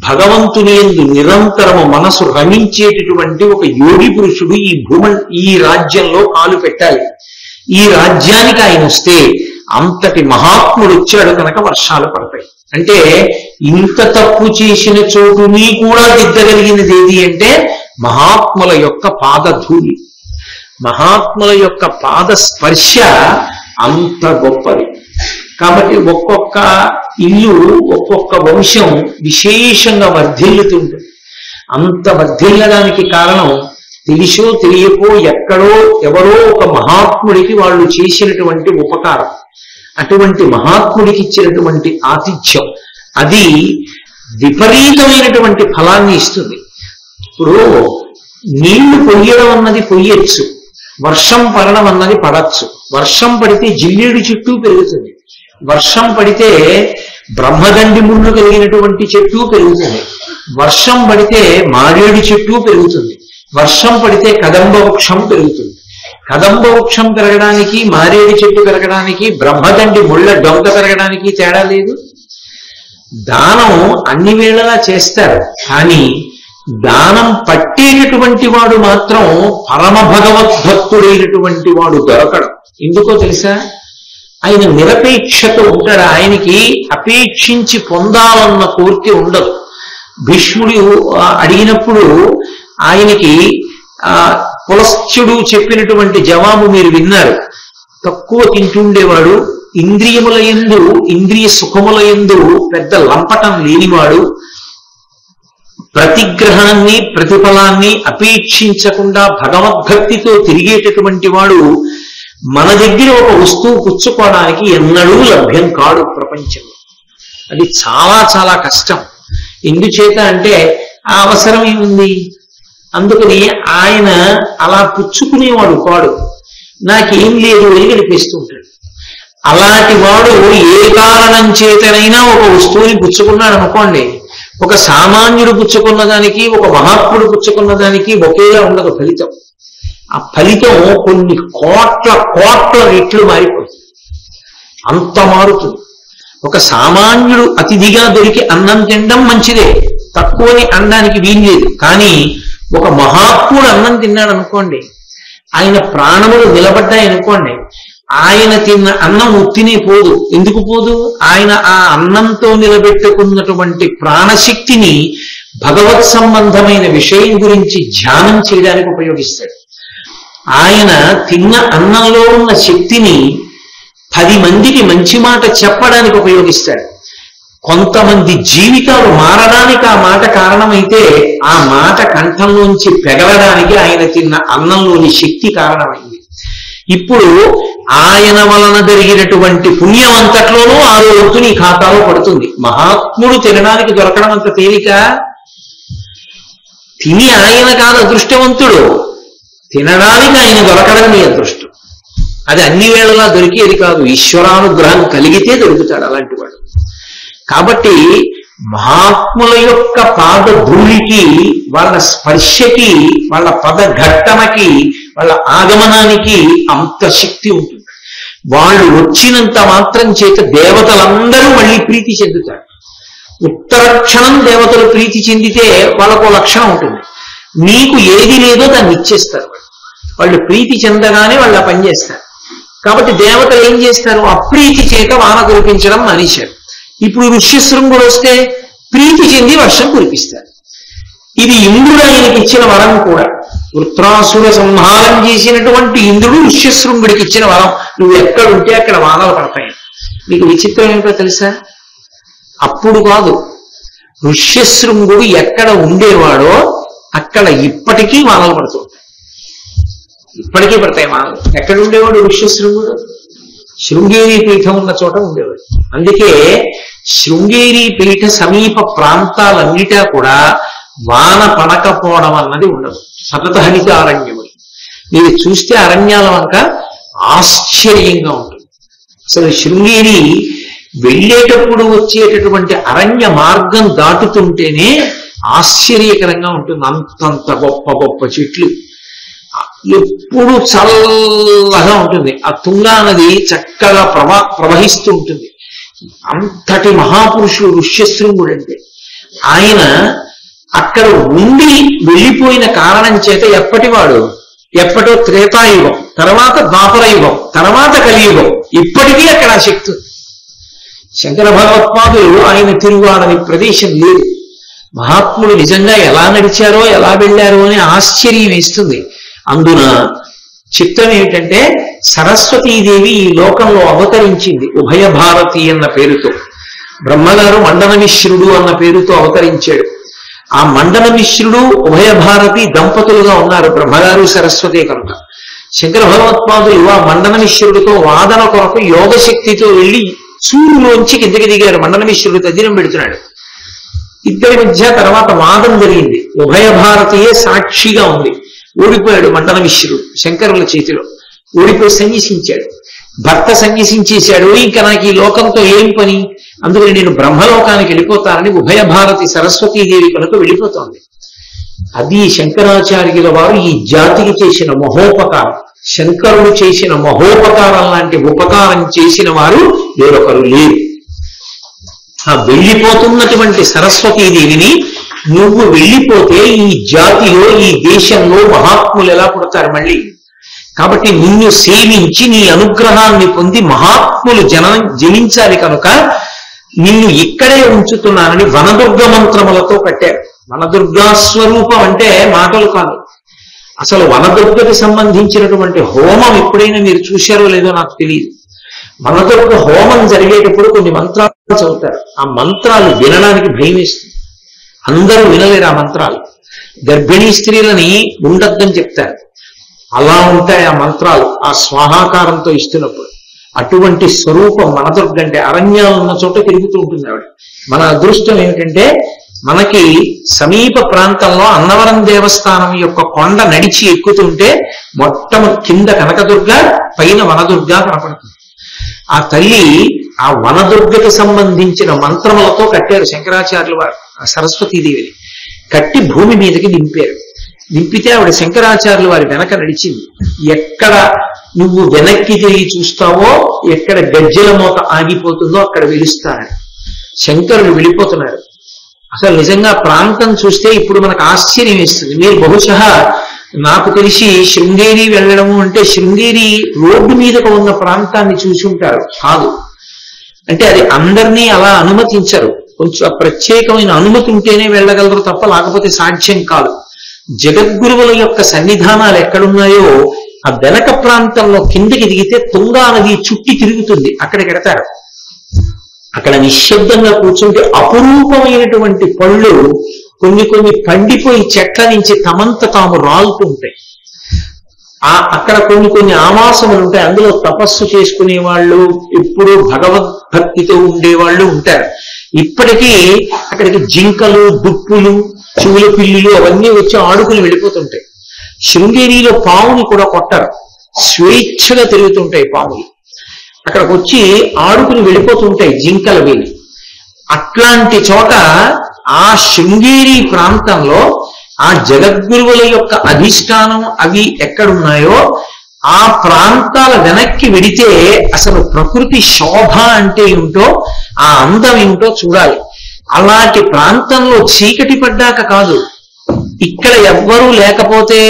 [SPEAKER 1] భగవంతుని యందు నిరంతరము మనసు రమించేటటువంటి ఒక యోగి పురుషుడు ఈ రాజ్యంలో కాలు పెట్టాలి. ఈ రాజ్యానికి ఆయన వస్తే అంతటి మహాత్ముడు వచ్చాడు కనుక వర్షాలు పడతాయి. అంటే ఇంత తప్పు చేసిన చోటుని కూడా దిద్దగలిగినది ఏది అంటే మహాత్ముల యొక్క పాదధూళి, మహాత్ముల యొక్క పాద స్పర్శ అంత గొప్పది. కాబట్టి ఒక్కొక్క ఇల్లు ఒక్కొక్క వంశం విశేషంగా వర్ధిల్లుతుంటుంది. అంత వర్ధిల్లడానికి కారణం తెలిసో తెలియకో ఎక్కడో ఎవరో ఒక మహాత్ముడికి వాళ్ళు చేసినటువంటి ఉపకారం, అటువంటి మహాత్ముడికి ఇచ్చినటువంటి ఆతిథ్యం అది విపరీతమైనటువంటి ఫలాన్ని ఇస్తుంది. ఇప్పుడు నీళ్లు పొయ్యడం అన్నది పొయ్యొచ్చు, వర్షం పడడం అన్నది పడచ్చు. వర్షం పడితే జిల్లేడు చెట్టు పెరుగుతుంది, వర్షం పడితే బ్రహ్మదండి ముళ్ళు కలిగినటువంటి చెట్టు పెరుగుతుంది, వర్షం పడితే మారేడు చెట్టు పెరుగుతుంది, వర్షం పడితే కదంబ వృక్షం పెరుగుతుంది. కదంబ వృక్షం పెరగడానికి మారేడు చెట్టు పెరగడానికి బ్రహ్మదండి ముళ్ళ డొంక పెరగడానికి తేడా లేదు. దానం అన్ని వేళలా చేస్తారు, కానీ దానం పట్టేటటువంటి వాడు మాత్రం పరమ భగవద్భక్తుడైనటువంటి వాడు దొరకడం. ఎందుకో తెలుసా? ఆయన నిరపేక్షత ఉంటాడు, ఆయనకి అపేక్షించి పొందాలన్న కోరిక ఉండదు. భీష్ముడు అడిగినప్పుడు ఆయనకి పులస్త్యుడు చెప్పినటువంటి జవాబు మీరు విన్నారు. తక్కువ తింటుండేవాడు, ఇంద్రియముల యందు ఇంద్రియ సుఖముల యందు పెద్ద లంపటం లేనివాడు, ప్రతిగ్రహాన్ని ప్రతిఫలాన్ని అపేక్షించకుండా భగవద్భక్తితో తిరిగేటటువంటి వాడు మన దగ్గర ఒక వస్తువు పుచ్చుకోవడానికి ఎన్నడూ లభ్యం కాడు ప్రపంచంలో. అది చాలా చాలా కష్టం. ఎందుచేత అంటే ఆ అవసరం ఏముంది? అందుకని ఆయన అలా పుచ్చుకునేవాడు కాడు, నాకేం లేదు అని కనిపిస్తూ ఉంటాడు. అలాంటి వాడు ఏ కారణం చేతనైనా ఒక వస్తువుని పుచ్చుకున్నాడు అనుకోండి, ఒక సామాన్యుడు పుచ్చుకున్న దానికి ఒక మహాత్ముడు పుచ్చుకున్న దానికి ఒకేలా ఉండదు ఫలితం. ఆ ఫలితం కొన్ని కోట్ల రెట్లు మారిపోతుంది, అంత మారుతుంది. ఒక సామాన్యుడు అతిథిగా దొరికి అన్నం తినడం మంచిదే, తక్కువని అనడానికి వీల్లేదు. కానీ ఒక మహాత్ముడు అన్నం తిన్నాడు అనుకోండి, ఆయన ప్రాణములు నిలబడ్డాయనుకోండి, ఆయన తిన్న అన్నం ఉత్తినే పోదు. ఎందుకు పోదు? ఆయన ఆ అన్నంతో నిలబెట్టుకున్నటువంటి ప్రాణశక్తిని భగవత్ సంబంధమైన విషయం గురించి ధ్యానం చేయడానికి ఉపయోగిస్తాడు. ఆయన తిన్న అన్నంలో ఉన్న శక్తిని 10 మందికి మంచి మాట చెప్పడానికి ఉపయోగిస్తాడు. కొంతమంది జీవితాలు మారడానికి ఆ మాట కారణమైతే ఆ మాట కంఠంలోంచి పెగలడానికి ఆయన తిన్న అన్నంలోని శక్తి కారణమైంది. ఇప్పుడు ఆయన వలన జరిగినటువంటి పుణ్యం అంతట్లోనూ 6 వంతు నీ ఖాతాలో పడుతుంది. మహాత్ముడు తినడానికి దొరకడం అంత తేలిక? తిని ఆయన కాదు అదృష్టవంతుడు, తినడానికి ఆయన దొరకడం నీ అదృష్టం. అది అన్ని వేళలా దొరికేది కాదు, ఈశ్వరానుగ్రహం కలిగితే దొరుకుతాడు అలాంటి వాడు. కాబట్టి మహాత్ముల యొక్క పాద ధూళికి, వాళ్ళ స్పర్శకి, వాళ్ళ పదఘట్టనకి, వాళ్ళ ఆగమనానికి అంత శక్తి ఉంటుంది. వాళ్ళు వచ్చినంత మాత్రం చేత దేవతలందరూ మళ్ళీ ప్రీతి చెందుతారు. ఉత్తర క్షణం దేవతలు ప్రీతి చెందితే వాళ్ళకు లక్షణం ఉంటుంది, నీకు ఏది లేదో దాన్ని ఇచ్చేస్తారు. వాళ్ళు ప్రీతి చెందగానే వాళ్ళు ఆ పని చేస్తారు. కాబట్టి దేవతలు ఏం చేస్తారు? అప్రీతి చేత వాన కురిపించడం మానేశారు. ఇప్పుడు ఋష్యశృంగుడు వస్తే ప్రీతి చెంది వర్షం కురిపిస్తారు. ఇది ఇంద్రుడు ఆయనకి ఇచ్చిన వరం కూడా. వృత్రాసుర సంహారం చేసినటువంటి ఇంద్రుడు ఋష్యశృంగుడికి ఇచ్చిన వరం, నువ్వు ఎక్కడుంటే అక్కడ వానలు పడతాయి. మీకు విచిత్రం ఏమిటో తెలుసా? అప్పుడు కాదు, ఋష్యశృంగుడు ఎక్కడ ఉండేవాడో అక్కడ ఇప్పటికీ వానలు పడుతూ ఉంటాయి, ఇప్పటికీ పడతాయి వానలు. ఎక్కడ ఉండేవాడు ఋష్యశృంగుడు? శృంగేరి పీఠం ఉన్న చోట ఉండేవాడు. అందుకే శృంగేరి పీఠ సమీప ప్రాంతాలన్నిటా కూడా వాన పడకపోవడం అన్నది ఉండదు, సతత హరిత అరణ్యములు. మీరు చూస్తే అరణ్యాల వంక ఆశ్చర్యంగా ఉంటుంది. అసలు శృంగేరి వెళ్ళేటప్పుడు వచ్చేటటువంటి అరణ్య మార్గం దాటుతుంటేనే ఆశ్చర్యకరంగా ఉంటుంది. అంతంత గొప్ప గొప్ప చెట్లు, ఎప్పుడు చల్లగా ఉంటుంది. ఆ తుంగా నది చక్కగా ప్రవహిస్తూ ఉంటుంది. అంతటి మహాపురుషుడు ఋష్యశృంగుడు అంటే ఆయన అక్కడ ఉండి వెళ్ళిపోయిన కారణం చేత ఎప్పటివాడు, ఎప్పటో త్రేతాయుగం, తర్వాత ద్వాపరయుగం, తర్వాత కలియుగం, ఇప్పటికీ అక్కడ ఆ శక్తి ఉంది. శంకర భగవత్పాదులు ఆయన తిరుగాడని ప్రదేశం లేదు. మహాత్ములు నిజంగా ఎలా నడిచారో ఎలా వెళ్ళారో అని ఆశ్చర్యం వేస్తుంది. అందున చిత్రం ఏమిటంటే సరస్వతీదేవి ఈ లోకంలో అవతరించింది ఉభయ భారతి అన్న పేరుతో. బ్రహ్మగారు మండన మిశ్రుడు అన్న పేరుతో అవతరించాడు. ఆ మండన మిశ్రుడు ఉభయ భారతి దంపతులుగా ఉన్నారు, బ్రహ్మగారు సరస్వతి కనుక. శంకర భగవత్పాదులు ఆ మండన మిశ్రుడితో వాదన కొరకు యోగశక్తితో వెళ్ళి సూర్యులోంచి కిందకి దిగారు. మండన మిశ్రుడు తద్దినం పెడుతున్నాడు. ఇద్దరి మధ్య తర్వాత వాదం జరిగింది. ఉభయ భారతీయే సాక్షిగా ఉంది. ఓడిపోయాడు మండన మిశ్రుడు శంకరుల చేతిలో. ఓడిపోయి సన్యసించాడు. భర్త సన్యసించేశాడు. ఇంకా నాకు ఈ లోకంతో ఏం పని, అందుకని నేను బ్రహ్మలోకానికి వెళ్ళిపోతానని ఉభయ భారతి సరస్వతీదేవి కనుక వెళ్ళిపోతోంది. అది శంకరాచార్యుల వారు ఈ జాతికి చేసిన మహోపకారం. శంకరుడు చేసిన మహోపకారం లాంటి ఉపకారం చేసిన వారు వేరొకరు లేరు. ఆ వెళ్ళిపోతున్నటువంటి సరస్వతీదేవిని నువ్వు వెళ్ళిపోతే ఈ జాతిలో ఈ దేశంలో మహాత్ములు ఎలా పుడతారు మళ్ళీ? కాబట్టి నిన్ను సేవించి నీ అనుగ్రహాన్ని పొంది మహాత్ములు జనించాలి కనుక నిన్ను ఇక్కడే ఉంచుతున్నానని వనదుర్గ మంత్రములతో కట్టారు. వనదుర్గా స్వరూపం అంటే మాటలు కాదు. అసలు వనదుర్గకి సంబంధించినటువంటి హోమం ఎప్పుడైనా మీరు చూశారో లేదో నాకు తెలియదు. వనదుర్గ హోమం జరిగేటప్పుడు కొన్ని మంత్రాలు చదువుతారు. ఆ మంత్రాలు వినడానికి భయం వేస్తుంది. అందరూ వినలేరు ఆ మంత్రాలు. గర్భిణీ స్త్రీలని ఉండొద్దని చెప్తారు. అలా ఉంటాయి ఆ మంత్రాలు ఆ స్వాహాకారంతో ఇస్తున్నప్పుడు. అటువంటి స్వరూపం వనదుర్గ అంటే. అరణ్యాలు ఉన్న చోట తిరుగుతూ ఉంటుంది ఆవిడ. మన అదృష్టం ఏమిటంటే మనకి సమీప ప్రాంతంలో అన్నవరం దేవస్థానం యొక్క కొండ నడిచి ఎక్కుతుంటే మొట్టమొదటి కింద కనకదుర్గ, పైన వనదుర్గ కనపడుతుంది. ఆ తల్లి ఆ వనదుర్గకి సంబంధించిన మంత్రములతో కట్టారు శంకరాచార్యుల వారు ఆ సరస్వతీదేవిని. కట్టి భూమి మీదకి దింపారు. దింపితే ఆవిడ శంకరాచార్యుల వారి వెనక నడిచింది. ఎక్కడ నువ్వు వెనక్కి తిరిగి చూస్తావో, ఎక్కడ గజ్జల మోత ఆగిపోతుందో అక్కడ వెలుస్తారని శంకరులు వెళ్ళిపోతున్నారు. అసలు నిజంగా ప్రాంతం చూస్తే ఇప్పుడు మనకు ఆశ్చర్యం వేస్తుంది. మీరు బహుశా నాకు తెలిసి శృంగేరి వెళ్ళడము అంటే శృంగేరి రోడ్డు మీదకు ఉన్న ప్రాంతాన్ని చూసి ఉంటారు. కాదు అంటే అది అందరినీ అలా అనుమతించరు. కొంచెం ప్రత్యేకమైన అనుమతి ఉంటేనే వెళ్ళగలరు తప్ప లేకపోతే సాధ్యం కాదు. జగద్గురువుల యొక్క సన్నిధానాలు ఎక్కడున్నాయో ఆ వెనక ప్రాంతంలో కిందకి దిగితే తుంగా నది చుట్టి తిరుగుతుంది. అక్కడికి వెడతారు. అక్కడ నిశ్శబ్దంగా కూర్చుంటే అపురూపమైనటువంటి పళ్ళు కొన్ని కొన్ని పండిపోయి చెట్ల నుంచి తమంత తాము రాలుతూ ఉంటాయి. అక్కడ కొన్ని కొన్ని ఆవాసములు ఉంటాయి. అందులో తపస్సు చేసుకునే వాళ్ళు, ఎప్పుడూ భగవద్భక్తితో ఉండేవాళ్ళు ఉంటారు. ఇప్పటికీ అక్కడికి జింకలు, దుప్పులు, చెవుల పిల్లులు అవన్నీ వచ్చి ఆడుకుని వెళ్ళిపోతుంటాయి. శృంగేరిలో పాముని కూడా కొట్టరు, స్వేచ్ఛగా తిరుగుతుంటాయి పాములు. అక్కడికి వచ్చి ఆడుకుని వెళ్ళిపోతుంటాయి జింకలు వీని. అట్లాంటి చోట ఆ శృంగేరి ప్రాంతంలో ఆ జగద్గురువుల యొక్క అధిష్టానం అవి ఎక్కడున్నాయో ఆ ప్రాంతాల వెనక్కి వెడితే అసలు ప్రకృతి శోభ అంటే ఏమిటో, ఆ అందం ఏమిటో చూడాలి. అలాంటి ప్రాంతంలో చీకటి పడ్డాక కాదు, ఇక్కడ ఎవ్వరూ లేకపోతే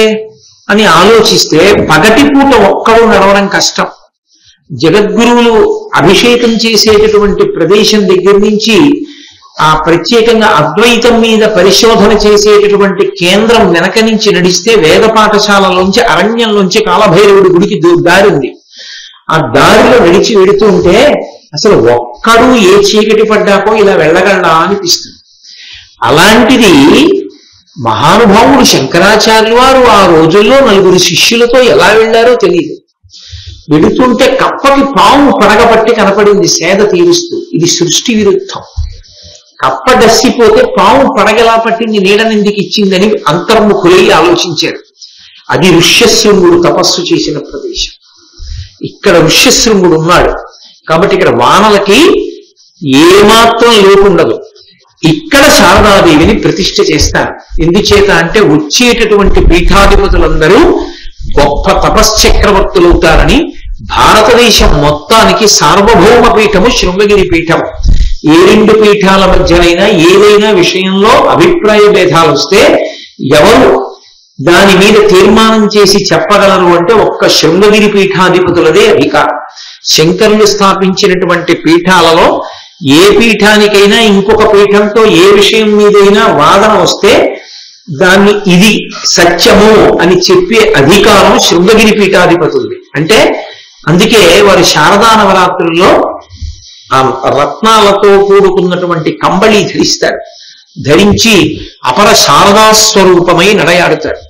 [SPEAKER 1] అని ఆలోచిస్తే పగటిపూట ఒక్కడూ నడవడం కష్టం. జగద్గురువులు అభిషేకం చేసేటటువంటి ప్రదేశం దగ్గర నుంచి ఆ ప్రత్యేకంగా అద్వైతం మీద పరిశోధన చేసేటటువంటి కేంద్రం వెనక నుంచి నడిస్తే వేద పాఠశాలలోంచి అరణ్యంలోంచి కాలభైరవుడి గుడికి దారి ఉంది. ఆ దారిలో నడిచి వెడుతూ ఉంటే అసలు ఒక్కడూ ఏ చీకటి పడ్డాకో ఇలా వెళ్ళగలడా అనిపిస్తుంది. అలాంటిది మహానుభావుడు శంకరాచార్యుల వారు ఆ రోజుల్లో 4 శిష్యులతో ఎలా వెళ్ళారో తెలియదు. వెడుతుంటే కప్పకి పాము పడగబట్టి కనపడింది సేద తీరుస్తూ. ఇది సృష్టి విరుద్ధం. కప్ప డస్సిపోతే పాము పడగలా పట్టింది, నీడనెందుకు ఇచ్చిందని అంతర్ముఖులై ఆలోచించారు. అది ఋష్యశృంగుడు తపస్సు చేసిన ప్రదేశం. ఇక్కడ ఋష్యశృంగుడు ఉన్నాడు. కాబట్టి ఇక్కడ వానలకి ఏమాత్రం లోటు ఉండదు. ఇక్కడ శారదాదేవిని ప్రతిష్ఠ చేస్తారు. ఎందుచేత అంటే వచ్చేటటువంటి పీఠాధిపతులందరూ గొప్ప తపశ్చక్రవర్తులవుతారని. భారతదేశం మొత్తానికి సార్వభౌమ పీఠము శృంగగిరి పీఠం. ఏ రెండు పీఠాల మధ్యనైనా ఏదైనా విషయంలో అభిప్రాయ భేదాలు వస్తే ఎవరు దాని మీద తీర్మానం చేసి చెప్పగలరు అంటే ఒక్క శృంగగిరి పీఠాధిపతులదే అధికారం. శంకరులు స్థాపించినటువంటి పీఠాలలో ఏ పీఠానికైనా ఇంకొక పీఠంతో ఏ విషయం మీదైనా వాదన వస్తే దాన్ని ఇది సత్యము అని చెప్పే అధికారం శృంగగిరి పీఠాధిపతులది. అంటే అందుకే వారి శారదా నవరాత్రుల్లో ఆ రత్నాలతో కూడుకున్నటువంటి కంబళి ధరిస్తారు. ధరించి అపర శారదా స్వరూపమై నడయాడుతారు.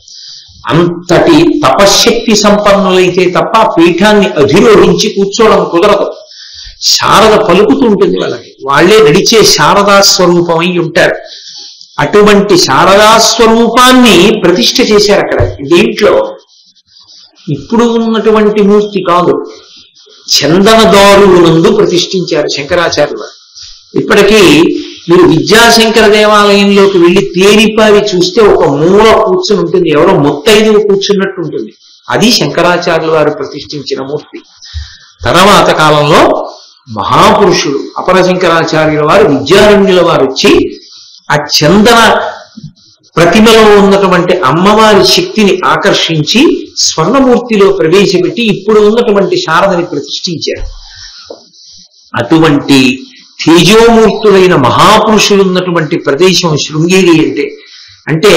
[SPEAKER 1] అంతటి తపశ్శక్తి సంపన్నులైతే తప్ప పీఠాన్ని అధిరోహించి కూర్చోవడం కుదరదు. శారద పలుకుతుంటుంది వాళ్ళకి, వాళ్లే నడిచే శారదా స్వరూపమై ఉంటారు. అటువంటి శారదా స్వరూపాన్ని ప్రతిష్ఠ చేశారు అక్కడ. దీంట్లో ఇప్పుడు ఉన్నటువంటి మూర్తి కాదు, చందనదారునందు ప్రతిష్ఠించారు శంకరాచార్యులు. ఇప్పటికీ మీరు విద్యాశంకర దేవాలయంలోకి వెళ్ళి తేరిపారి చూస్తే ఒక మూల కూర్చుని ఉంటుంది, ఎవరో ముత్తైదువు కూర్చున్నట్టు ఉంటుంది. అది శంకరాచార్యులు వారు ప్రతిష్ఠించిన మూర్తి. తర్వాత కాలంలో మహాపురుషుడు అపర శంకరాచార్యుల వారు, విద్యారణ్యుల వారు వచ్చి ఆ చందన ప్రతిమలో ఉన్నటువంటి అమ్మవారి శక్తిని ఆకర్షించి స్వర్ణమూర్తిలో ప్రవేశపెట్టి ఇప్పుడు ఉన్నటువంటి శారదని ప్రతిష్ఠించారు. అటువంటి తేజోమూర్తులైన మహాపురుషులు ఉన్నటువంటి ప్రదేశం శృంగేరి అంటే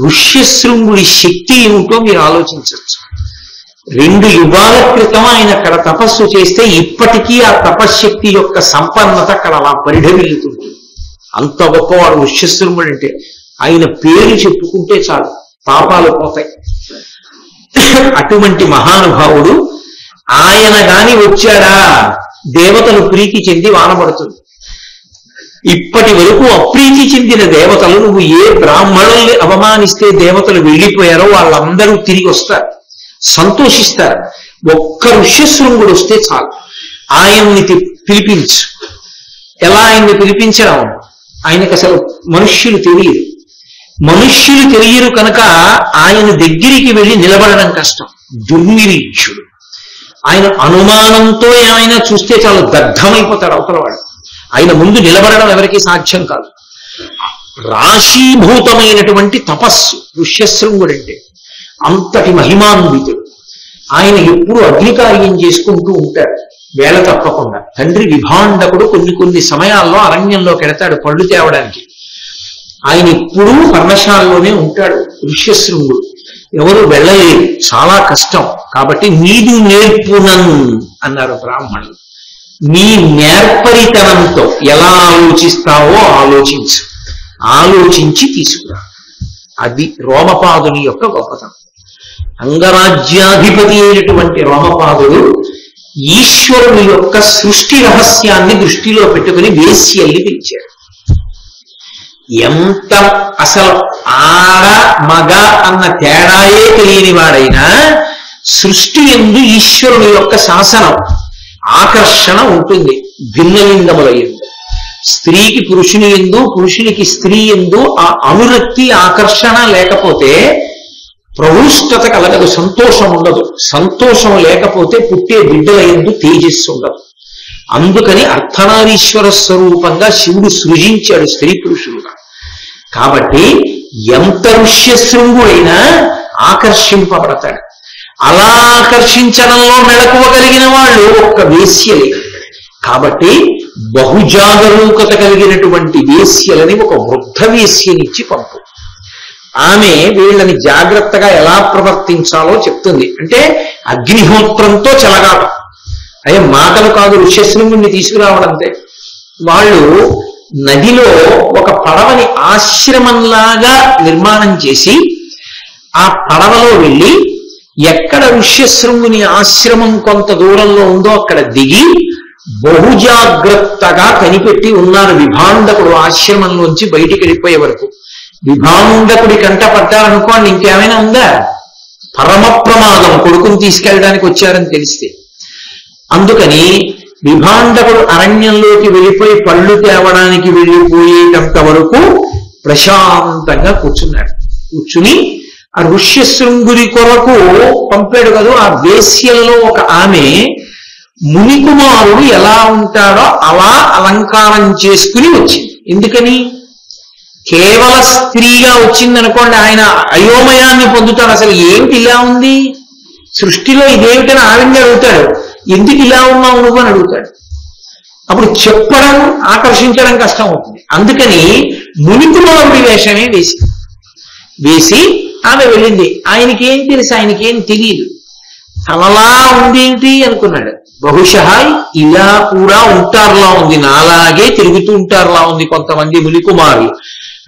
[SPEAKER 1] ఋష్యశృంగుడి శక్తి ఏమిటో మీరు ఆలోచించవచ్చు. 2 యుగాల క్రితం ఆయన అక్కడ తపస్సు చేస్తే ఇప్పటికీ ఆ తపశ్శక్తి యొక్క సంపన్నత అక్కడ అలా పరిఢవిల్లుతుంది. అంత గొప్పవాడు ఋష్యశృంగుడు అంటే. ఆయన పేరు చెప్పుకుంటే చాలు పాపాలు పోతాయి. అటువంటి మహానుభావుడు ఆయన గాని వచ్చాడా దేవతలు ప్రీతి చెంది వానబడుతుంది. ఇప్పటి వరకు అప్రీతి చెందిన దేవతలు, నువ్వు ఏ బ్రాహ్మణుల్ని అవమానిస్తే దేవతలు వెళ్ళిపోయారో వాళ్ళందరూ తిరిగి వస్తారు, సంతోషిస్తారు. ఒక్క ఋష్యశృంగుడు వస్తే చాలు, ఆయన్ని పిలిపించు. ఎలా ఆయన్ని పిలిపించడం? ఆయనకు అసలు మనుష్యులు తెలియరు కనుక ఆయన దగ్గరికి వెళ్ళి నిలబడడం కష్టం. దుర్నిరీక్షుడు. ఆయన అనుమానంతో ఏమైనా చూస్తే చాలు దగ్ధమైపోతాడు అవతలవాడు. ఆయన ముందు నిలబడడం ఎవరికి సాధ్యం కాదు. రాశీభూతమైనటువంటి తపస్సు ఋష్యశృంగుడంటే. అంతటి మహిమాన్వితుడు. ఆయన ఎప్పుడు అగ్నికార్యం చేసుకుంటూ ఉంటాడు వేళ తప్పకుండా. తండ్రి విభాండకుడు కొన్ని సమయాల్లో అరణ్యంలోకి వెడతాడు పళ్ళు తేవడానికి. ఆయన ఎప్పుడూ పర్ణశాలలోనే ఉంటాడు ఋష్యశృంగుడు. ఎవరు వెళ్ళలేరు, చాలా కష్టం. కాబట్టి నీదు నేర్పునన్ అన్నారు బ్రాహ్మణులు. నీ నేర్పరితనంతో ఎలా ఆలోచిస్తావో ఆలోచించి తీసుకురా. అది రోమపాదుని యొక్క గొప్పతనం. అంగరాజ్యాధిపతి అయినటువంటి రోమపాదుడు ఈశ్వరుని యొక్క సృష్టి రహస్యాన్ని దృష్టిలో పెట్టుకుని వేశ్యల్ని పిలిచాడు. ఎంత అసలు ఆడ మగ అన్న తేడాయే తెలియని వాడైనా సృష్టి యందు ఈశ్వరుని యొక్క శాసనం ఆకర్షణ ఉంటుంది. భిన్నలింగముల యందు స్త్రీకి పురుషుని యందు, పురుషునికి స్త్రీ యందు ఆ అనురక్తి ఆకర్షణ లేకపోతే ప్రహృష్టత కలగదు, సంతోషం ఉండదు. సంతోషం లేకపోతే పుట్టే బిడ్డల యందు తేజస్సు ఉండదు. అందుకని అర్ధనారీశ్వర స్వరూపంగా శివుడు సృజించాడు స్త్రీ పురుషులుగా. కాబట్టి ఎంత ఋష్యశృంగుడైనా ఆకర్షింపబడతాడు. అలా ఆకర్షించడంలో మెళకువగలిగిన వాళ్ళు ఒక్క వేశ్యలే. కాబట్టి బహుజాగరూకత కలిగినటువంటి వేశ్యలని ఒక వృద్ధ వేశ్యనిచ్చి పంపు. ఆమె వీళ్ళని జాగ్రత్తగా ఎలా ప్రవర్తించాలో చెప్తుంది. అంటే అగ్నిహోత్రంతో చెలగాటం. అయ్యే మాటలు కాదు, ఋష్యశృంగుడిని తీసుకురావడంతే. వాళ్ళు నదిలో ఒక పడవని ఆశ్రమంలాగా నిర్మాణం చేసి ఆ పడవలో వెళ్ళి ఎక్కడ ఋష్యశృంగుని ఆశ్రమం కొంత దూరంలో ఉందో అక్కడ దిగి బహుజాగ్రత్తగా కనిపెట్టి ఉన్నారు. విభాండకుడు ఆశ్రమంలోంచి బయటికి వెళ్ళిపోయే వరకు. విభాండకుడి కంట పట్టారనుకోండి, ఇంకేమైనా ఉందా? పరమ ప్రమాదం, కొడుకుని తీసుకెళ్ళడానికి వచ్చారని తెలిస్తే. అందుకని విభాండకుడు అరణ్యంలోకి వెళ్ళిపోయి పళ్ళు తేవడానికి వెళ్ళిపోయేటంత వరకు ప్రశాంతంగా కూర్చున్నాడు. కూర్చుని ఆ ఋష్యశృంగుడి కొరకు పంపాడు కదా, ఆ వేశ్యల్లో ఒక ఆమె మునికుమారుడు ఎలా ఉంటాడో అలా అలంకారం చేసుకుని వచ్చింది. ఎందుకని? కేవల స్త్రీగా వచ్చిందనుకోండి, ఆయన అయోమయాన్ని పొందుతాడు. అసలు ఏమిటి ఇలా ఉంది సృష్టిలో, ఇదేమిటని ఆవిడ్ని అడుగుతాడు. ఎందుకు ఇలా ఉన్నావు నువ్వు అని అడుగుతాడు. అప్పుడు చెప్పడం ఆకర్షించడం కష్టం అవుతుంది. అందుకని మునికుమారుడి వేషమే వేసి ఆమె వెళ్ళింది. ఆయనకేం తెలుసు, ఆయనకేం తెలియదు. అలా ఉందేంటి అనుకున్నాడు. బహుశా ఇలా కూడా ఉంటారులా ఉంది, నాలాగే తిరుగుతూ ఉంటారులా ఉంది కొంతమంది మునికుమారులు.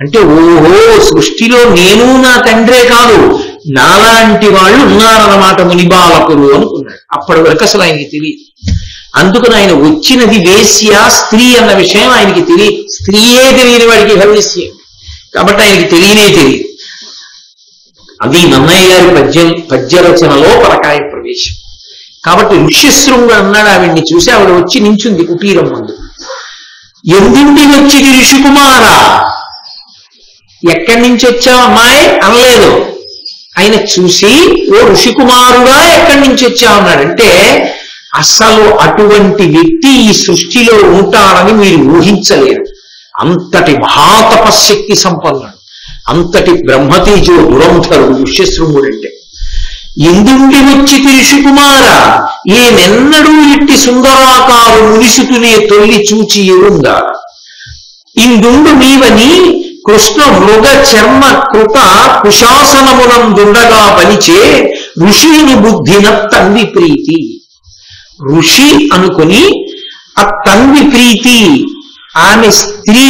[SPEAKER 1] అంటే ఓహో, సృష్టిలో నేను నా తండ్రే కాదు, నాలాంటి వాళ్ళు ఉన్నారన్నమాట మునిబాలకులు అనుకున్నాడు. అప్పటి వరకు అసలు ఆయనకి తెలియదు. అందుకని ఆయన వచ్చినది వేశ్య, స్త్రీ అన్న విషయం ఆయనకి తెలియదు. స్త్రీయే తెలియని వాడికి భవిష్యం కాబట్టి ఆయనకి తెలియనే తెలియదు. అది నన్నయ్య గారి పద్య రచనలో పరకాయ ప్రవేశం. కాబట్టి ఋష్యశృంగుడు అన్నాడు, ఆవిడ్ని చూసి ఆవిడ వచ్చి నించుంది కుటీరం ముందు. ఎందుండి వచ్చింది ఋషికుమారా, ఎక్కడి నుంచి వచ్చావు అమ్మాయి అనలేదు. ఆయన చూసి ఓ ఋషికుమారుడా ఎక్కడి నుంచి వచ్చావు అన్నాడంటే, అసలు అటువంటి వ్యక్తి ఈ సృష్టిలో ఉంటాడని మీరు ఊహించలేరు. అంతటి మహాతపశక్తి సంపన్నుడు, అంతటి బ్రహ్మతేజో దురంధరుడు ఋష్యశృంగుడు. అంటే ఎందుండి వచ్చి ఋషికుమార, ఏనెన్నడూ ఇట్టి సుందరాకారు మునిసుతునే తొల్లి చూచి ఎరుందా, ఇందుండు నీవని కృష్ణ మృగ చర్మ కృత కుశాసనమునందుండగా పలిచే ఋషిని బుద్ధిన తండ్రి ప్రీతి. ఋషి అనుకుని ఆ తండ్రి ప్రీతి, ఆమె స్త్రీ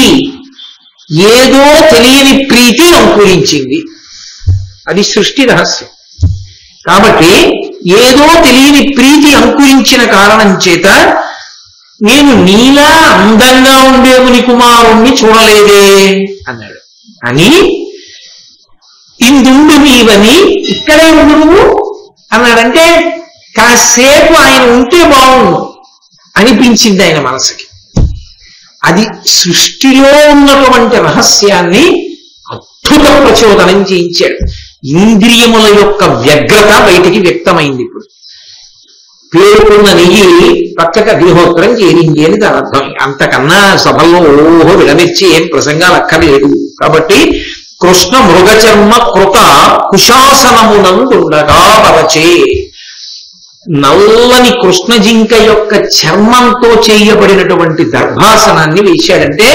[SPEAKER 1] ఏదో తెలియని ప్రీతి అంకురించింది. అది సృష్టి రహస్యం. కాబట్టి ఏదో తెలియని ప్రీతి అంకురించిన కారణం చేత నేను నీలా అందంగా ఉండే మునికుమారుణ్ణి చూడలేదే అన్నాడు. అని ఇందుండు నీవని, ఇక్కడే ఉండు నువ్వు అన్నాడంటే కాసేపు ఆయన ఉంటే బాగుండు అనిపించింది ఆయన మనసుకి. అది సృష్టిలో ఉన్నటువంటి రహస్యాన్ని అద్భుత ప్రచోదనం చేయించాడు. ఇంద్రియముల యొక్క వ్యగ్రత బయటికి వ్యక్తమైంది. ఇప్పుడు పేరుకున్న నెయ్యి పక్కకు అగ్నిహోత్రం చేరింది అని దాని అర్థం. అంతకన్నా సభల్లో ఓహో విడమిర్చి ఏం ప్రసంగాలు అక్కర్లేదు. కాబట్టి కృష్ణ మృగచర్మ కృత కుశాసనమునందుండగా పరచే, నల్లని కృష్ణజింక యొక్క చర్మంతో చేయబడినటువంటి దర్భాసనాన్ని వేశాడంటే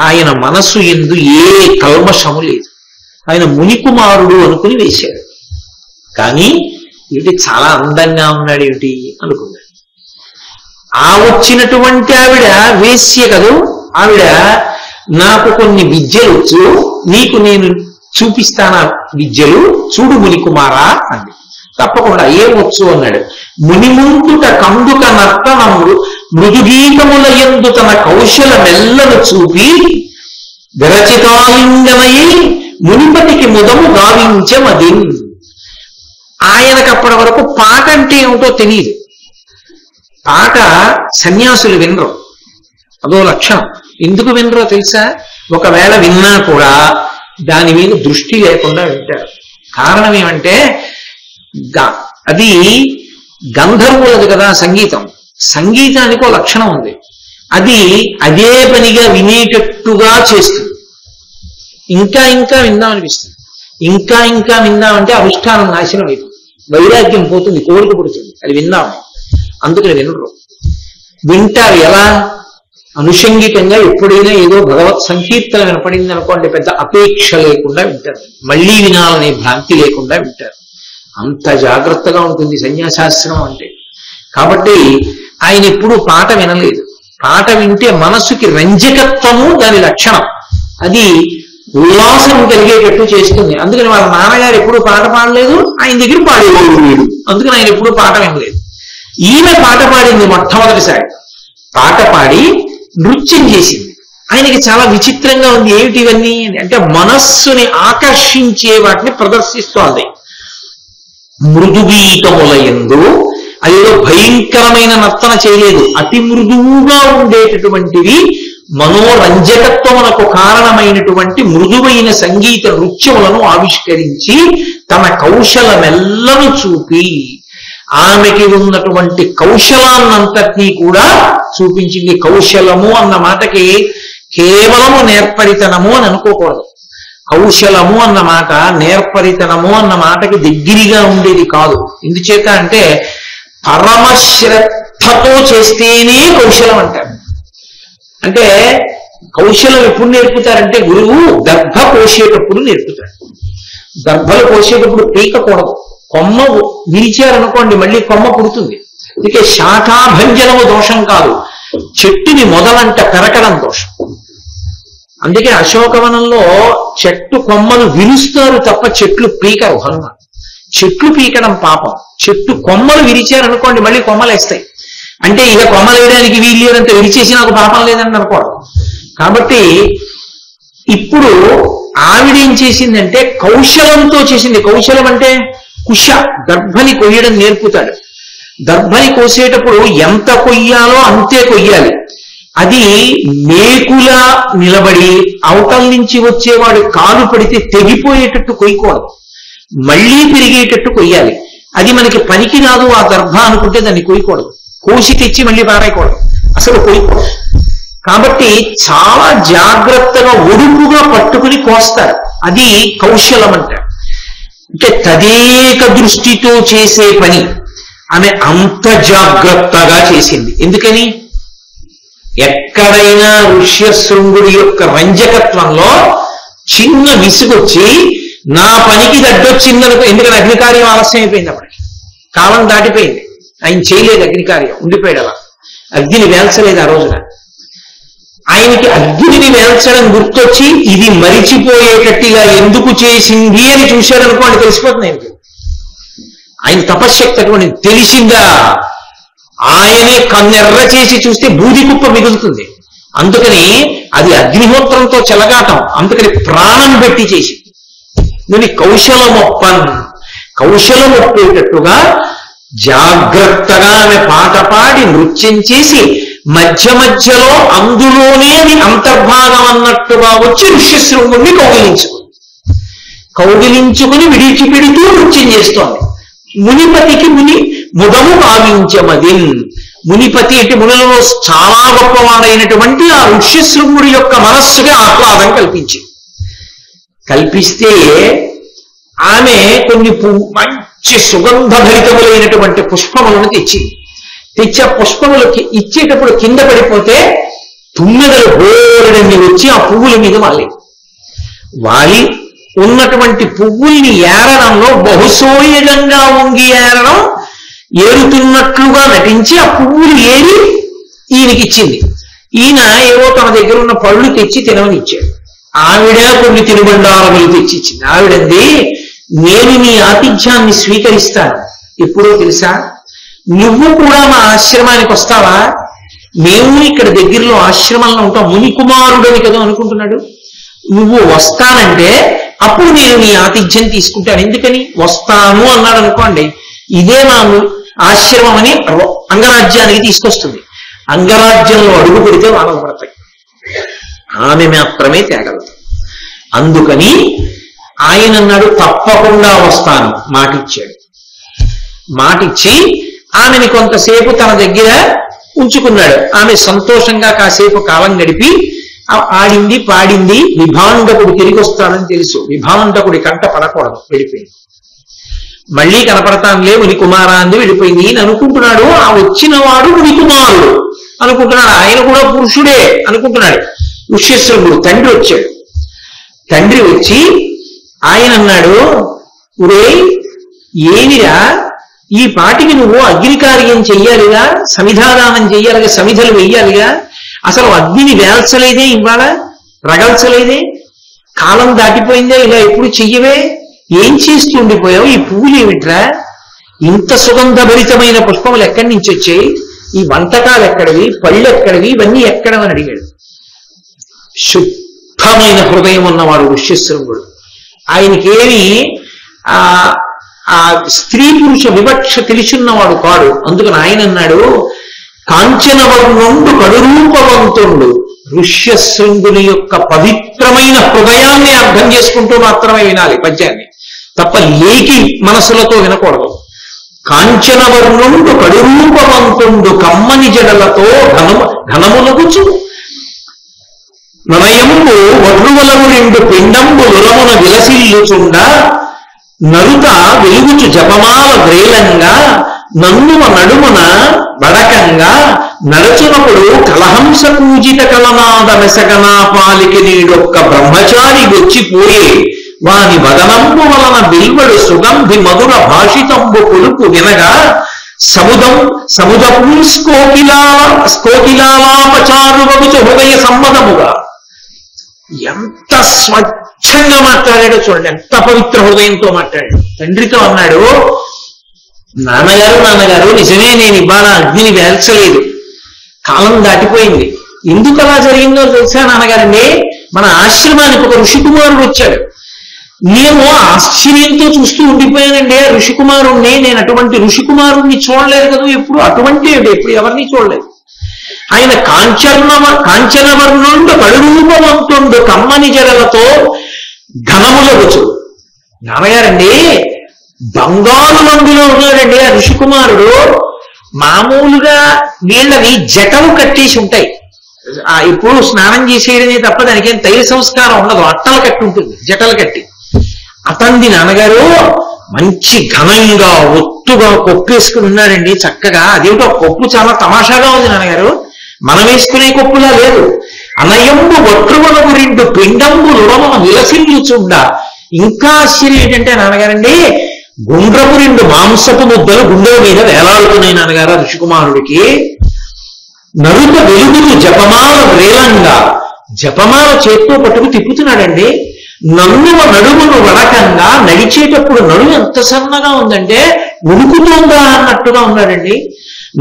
[SPEAKER 1] ఆయన మనస్సు యందు ఏ కల్మషము లేదు. ఆయన మునికుమారుడు అనుకుని వేశాడు. కానీ ఇది చాలా అందంగా ఉన్నాడు ఏమిటి అనుకున్నాడు. ఆ వచ్చినటువంటి ఆవిడ వేశ్య కదూ, ఆవిడ నాకు కొన్ని విద్యలు వచ్చు, నీకు నేను చూపిస్తాను విద్యలు, చూడు మునికుమారా అంది. తప్పకుండా, ఏం వచ్చు అన్నాడు. మునిముందుట కందుక నర్తనముడు మృదుగీతముల యందు తన కౌశల మెల్లను చూపి విరచితాలింగనై మునిపతికి ముదము గావించమది. ఆయనకు అప్పటి వరకు పాట అంటే ఏమిటో తెలియదు. పాట సన్యాసులు వినరు, అదో లక్షణం. ఎందుకు వినరో తెలుసా? ఒకవేళ విన్నా కూడా దాని మీద దృష్టి లేకుండా వింటారు. కారణం ఏమంటే అది గంధర్వులది కదా సంగీతం. సంగీతానికి ఒక లక్షణం ఉంది, అది అదే పనిగా వినేటట్టుగా చేస్తుంది. ఇంకా ఇంకా విందామనిపిస్తుంది. ఇంకా ఇంకా విందామంటే అనుష్ఠానం నాశనం అవుతుంది, వైరాగ్యం పోతుంది, కోరిక పుడుతుంది. అది విందాం, అందుకని వినరు. వింటారు ఎలా? అనుషంగికంగా ఎప్పుడైనా ఏదో భగవత్ సంకీర్తన వినపడింది అనుకోండి, పెద్ద అపేక్ష లేకుండా వింటారు, మళ్ళీ వినాలనే భ్రాంతి లేకుండా వింటారు. అంత జాగ్రత్తగా ఉంటుంది సన్యాసాశ్రమం అంటే. కాబట్టి ఆయన ఎప్పుడూ పాట వినలేదు. పాట వింటే మనస్సుకి రంజకత్వము దాని లక్షణం, అది ఉల్లాసం కలిగేటట్టు చేస్తుంది. అందుకని వాళ్ళ నాన్నగారు ఎప్పుడూ పాట పాడలేదు, ఆయన దగ్గర పాడేవాడు వీడు. అందుకని ఆయన ఎప్పుడూ పాట వినలేదు. ఈమె పాట పాడింది మొట్టమొదటిసారి. పాట పాడి నృత్యం చేసింది. ఆయనకి చాలా విచిత్రంగా ఉంది. ఏమిటి ఇవన్నీ అంటే మనస్సుని ఆకర్షించే వాటిని ప్రదర్శిస్తోంది. మృదుగీతముల యందు అదేదో భయంకరమైన నర్తన చేయలేదు. అతి మృదువుగా ఉండేటటువంటివి మనోరంజకత్వమునకు కారణమైనటువంటి మృదువైన సంగీత నృత్యములను ఆవిష్కరించి తన కౌశలమెల్లను చూపి ఆమెకి ఉన్నటువంటి కౌశలాన్నంతటినీ కూడా చూపించింది. కౌశలము అన్న మాటకి కేవలము నేర్పరితనము అని అనుకోకూడదు. కౌశలము అన్న మాట నేర్పరితనము అన్న మాటకి దగ్గరగా ఉండేది కాదు. ఎందుచేత అంటే పరమశ్రద్ధతో చేస్తేనే కౌశలం అంటారు. అంటే కౌశలం ఎప్పుడు నేర్పుతారంటే గురువు దర్భ కోసేటప్పుడు నేర్పుతాడు. దర్భలు కోసేటప్పుడు పీకకూడదు. కొమ్మ విరిచారనుకోండి మళ్ళీ కొమ్మ పుడుతుంది. అందుకే శాఖాభంజనము దోషం కాదు, చెట్టుని మొదలంట పెరకడం దోషం. అందుకే అశోకవనంలో చెట్టు కొమ్మలు విరుస్తారు తప్ప చెట్లు పీకరు హనుమ. చెట్లు పీకడం పాపం. చెట్టు కొమ్మలు విరిచారనుకోండి మళ్ళీ కొమ్మలు వేస్తాయి. అంటే ఇక కొమ్మలు వేయడానికి వీలు లేదంటే విరిచేసి నాకు పాపం లేదని అనుకోవడం. కాబట్టి ఇప్పుడు ఆవిడేం చేసిందంటే కౌశలంతో చేసింది. కౌశలం అంటే కుశ, దర్భని కొయ్యడం నేర్పుతాడు. దర్భని కోసేటప్పుడు ఎంత కొయ్యాలో అంతే కొయ్యాలి. అది మేకులా నిలబడి అవతల నుంచి వచ్చేవాడు కాలు పడితే తెగిపోయేటట్టు కొయ్యకూడదు, మళ్ళీ పెరిగేటట్టు కొయ్యాలి. అది మనకి పనికి రాదు ఆ దర్భ అనుకుంటే దాన్ని కొయ్యకూడదు. కోసి తెచ్చి మళ్ళీ పారాయకూడదు, అసలు కొయ్యకూడదు. కాబట్టి చాలా జాగ్రత్తగా ఒడుపుగా పట్టుకుని కోస్తారు. అది కౌశలం అంటారు. అంటే తదేక దృష్టితో చేసే పని ఆమె అంత జాగ్రత్తగా చేసింది. ఎందుకని ఎక్కడైనా ఋష్యశృంగుడి యొక్క రంజకత్వంలో చిన్న విసుగొచ్చి నా పనికి దడ్డొచ్చిందనుకో. ఎందుకని అగ్నికార్యం ఆలస్యం అయిపోయింది, అప్పటికి కాలం దాటిపోయింది, ఆయన చేయలేదు అగ్నికార్యం, ఉండిపోయాడు అలా. అగ్నిని వేల్చలేదు ఆ రోజున. ఆయనకి అగ్నిని వేల్చడం గుర్తొచ్చి ఇది మరిచిపోయేటట్టుగా ఎందుకు చేసింది అని చూశాడనుకో అని తెలిసిపోతుంది ఆయనకి. ఆయన తపశ్శక్తి అటువంటి తెలిసిందా, ఆయనే కన్నెర్ర చేసి చూస్తే బూది కుప్ప మిగులుతుంది. అందుకని అది అగ్నిహోత్రంతో చెలగాటం, అందుకని ప్రాణం పెట్టి చేసి నేను కౌశలమొప్పన్, కౌశలమొప్పేటట్టుగా జాగ్రత్తగా ఆమె పాట పాడి నృత్యం చేసి మధ్య మధ్యలో అందులోనే అది అంతర్భాగం అన్నట్టుగా వచ్చి ఋష్యశృంగుణ్ణి కౌగిలించుకుని విడిచిపెడుతూ నృత్యం చేస్తోంది. మునిపతికి ముదము భావించమదిన్. మునిపతి అంటే మునులలో చాలా గొప్పవాడైనటువంటి ఆ ఋష్యశృంగుడి యొక్క మనస్సుకి ఆహ్లాదం కల్పిస్తే ఆమె కొన్ని మంచి సుగంధభరితములైనటువంటి పుష్పములను తెచ్చి ఆ పుష్పములకి ఇచ్చేటప్పుడు కింద పడిపోతే తుమ్మెదలు బోరడన్ని వచ్చి ఆ పువ్వుల మీద వాలి ఉన్నటువంటి పువ్వుల్ని ఏరడంలో బహుశోయజంగా ఉంగి ఏరుతున్నట్లుగా నటించి ఆ పువ్వులు ఏరి ఈయనకిచ్చింది. ఈయన ఏవో తన దగ్గర ఉన్న పళ్ళు తెచ్చి తినవనిచ్చాడు. ఆవిడ కొన్ని తినుబండారములు తెచ్చిచ్చింది. ఆవిడంది, నేను నీ ఆతిథ్యాన్ని స్వీకరిస్తాను, ఎప్పుడో తెలుసా, నువ్వు కూడా మా ఆశ్రమానికి వస్తావా? మేము ఇక్కడ దగ్గరలో ఆశ్రమంలో ఉంటాం, మునికుమారుడని కదా అనుకుంటున్నాడు. నువ్వు వస్తానంటే అప్పుడు నేను నీ ఆతిథ్యం తీసుకుంటాను. ఎందుకని వస్తాను అన్నాడు అనుకోండి, ఇదే మా ఆశ్రమం అని అంగరాజ్యానికి తీసుకొస్తుంది. అంగరాజ్యంలో అడుగు పెడితే వానలు పడతాయి. ఆమె మాత్రమే తేగలదు. అందుకని ఆయన అన్నాడు తప్పకుండా వస్తాను, మాటిచ్చాడు. మాటిచ్చి ఆమెని కొంతసేపు తన దగ్గర ఉంచుకున్నాడు. ఆమె సంతోషంగా కాసేపు కాలం గడిపి ఆడింది పాడింది. విభాండకుడు తిరిగి వస్తాడని తెలుసు, విభాండకుడి కంట పడకూడదు, వెళ్ళిపోయింది. మళ్ళీ కనపడతానులే మునికుమారా అని వెళ్ళిపోయింది. ఈయన అనుకుంటున్నాడు ఆ వచ్చిన వాడు మునికుమారుడు అనుకుంటున్నాడు, ఆయన కూడా పురుషుడే అనుకుంటున్నాడు. ఋష్యశృంగుడు తండ్రి వచ్చాడు. తండ్రి వచ్చి ఆయన అన్నాడు, ఒరే ఏమిరా, ఈ పాటికి నువ్వు అగ్నికార్యం చెయ్యాలిగా, సమిధాదానం చెయ్యాలిగా, సమిధలు వెయ్యాలిగా, అసలు అగ్నిని వేల్చలేదే, ఇవాళ రగల్చలేదే, కాలం దాటిపోయిందే, ఇలా ఎప్పుడు చెయ్యవే, ఏం చేస్తూ ఉండిపోయావు? ఈ పువ్వులు ఏమిట్రా, ఇంత సుగంధభరితమైన పుష్పములు ఎక్కడి నుంచి వచ్చాయి, ఈ వంటకాలు ఎక్కడివి, పళ్ళు ఎక్కడివి, ఇవన్నీ ఎక్కడమని అడిగాడు. శుద్ధమైన హృదయం ఉన్నవాడు ఋష్యశృంగుడు. ఆయనకేమి ఆ స్త్రీ పురుష వివక్ష తెలిసిన్నవాడు కాడు. అందుకని ఆయన అన్నాడు, కాంచనవర్ణుండు కడురూపవంతుడు ఋష్యశృంగుని యొక్క పవిత్రమైన హృదయాన్ని అర్థం చేసుకుంటూ మాత్రమే వినాలి పద్యాన్ని, తప్ప లేకి మనసులతో వినకూడదు. కాంచనవర్ణుండు కడురూపవంతుడు కమ్మని జడలతో ఘనములగుచు ననయంబు వడ్రువలము రెండు పిండంబు లురమున విలసిల్లుచుండ నరుత వెలుగుచు జపమాల వ్రేలంగా నన్నుమ నడుమున వడకంగా నడచునప్పుడు కలహంస పూజిత కలనాద మెసగనా పాలికి నీడొక్క బ్రహ్మచారి వచ్చిపోయే వాని వదనంబు వలన బిల్వడు సుగంధి మధుర భాషితంబు కొలుపు వినగా సముదపు స్కోకిలాపచారువగుచు హృదయ సమ్మదముగా. ఎంత స్వచ్ఛంగా మాట్లాడాడో చూడండి, ఎంత పవిత్ర హృదయంతో మాట్లాడాడు. తండ్రితో అన్నాడు, నాన్నగారు నిజమే, నేను ఇవాళ అగ్నిని వేల్చలేదు, కాలం దాటిపోయింది. ఎందుకు అలా జరిగిందో తెలుసా నాన్నగారండి? మన ఆశ్రమానికి ఒక ఋషికుమారుడు వచ్చాడు. నేను ఆశ్చర్యంతో చూస్తూ ఉండిపోయానండి ఆ ఋషికుమారుణ్ణి. నేను అటువంటి ఋషికుమారుణ్ణి చూడలేదు కదా ఎప్పుడు, అటువంటి ఎప్పుడు ఎవరిని చూడలేదు. ఆయన కాంచనవర్ణుండు కడురూపవంతుడు కమ్మని జడలతో ఘనములగుచు. నాన్నగారండి బంగారు రంగులో ఉన్నాడండి ఆ ఋషికుమారుడు. మామూలుగా వీళ్ళని జటలు కట్టేసి ఉంటాయి, ఇప్పుడు స్నానం చేసేయడమే తప్ప దానికి ఏం తైల సంస్కారం ఉండదు, అట్టలు కట్టి ఉంటుంది, జటలు కట్టి. అతంది నాన్నగారు మంచి ఘనంగా ఒత్తుగా కొప్పు వేసుకుని ఉన్నాడండి చక్కగా. అదేమిటో కొప్పు చాలా తమాషాగా ఉంది నాన్నగారు, మనం వేసుకునే కొప్పులా లేదు. అనయంబు వట్రువలకు రెండు పిండంబు లుడమున విలసిల్లుచుండ. ఇంకా ఆశ్చర్యం ఏంటంటే నాన్నగారండి, గుండ్రపు రెండు మాంసపు ముద్దలు గుండెల మీద వేలాడుతున్నాయి నాన్నగారు ఋషికుమారుడికి. నరుత వెలుగులు జపమాల వేలంగా, జపమాల చేత్తో పట్టుకు తిప్పుతున్నాడండి. నన్నువ నడుమును వడకంగా, నడిచేటప్పుడు నడుము ఎంత సన్నగా ఉందంటే ఉడుకుతోందా అన్నట్టుగా ఉన్నాడండి.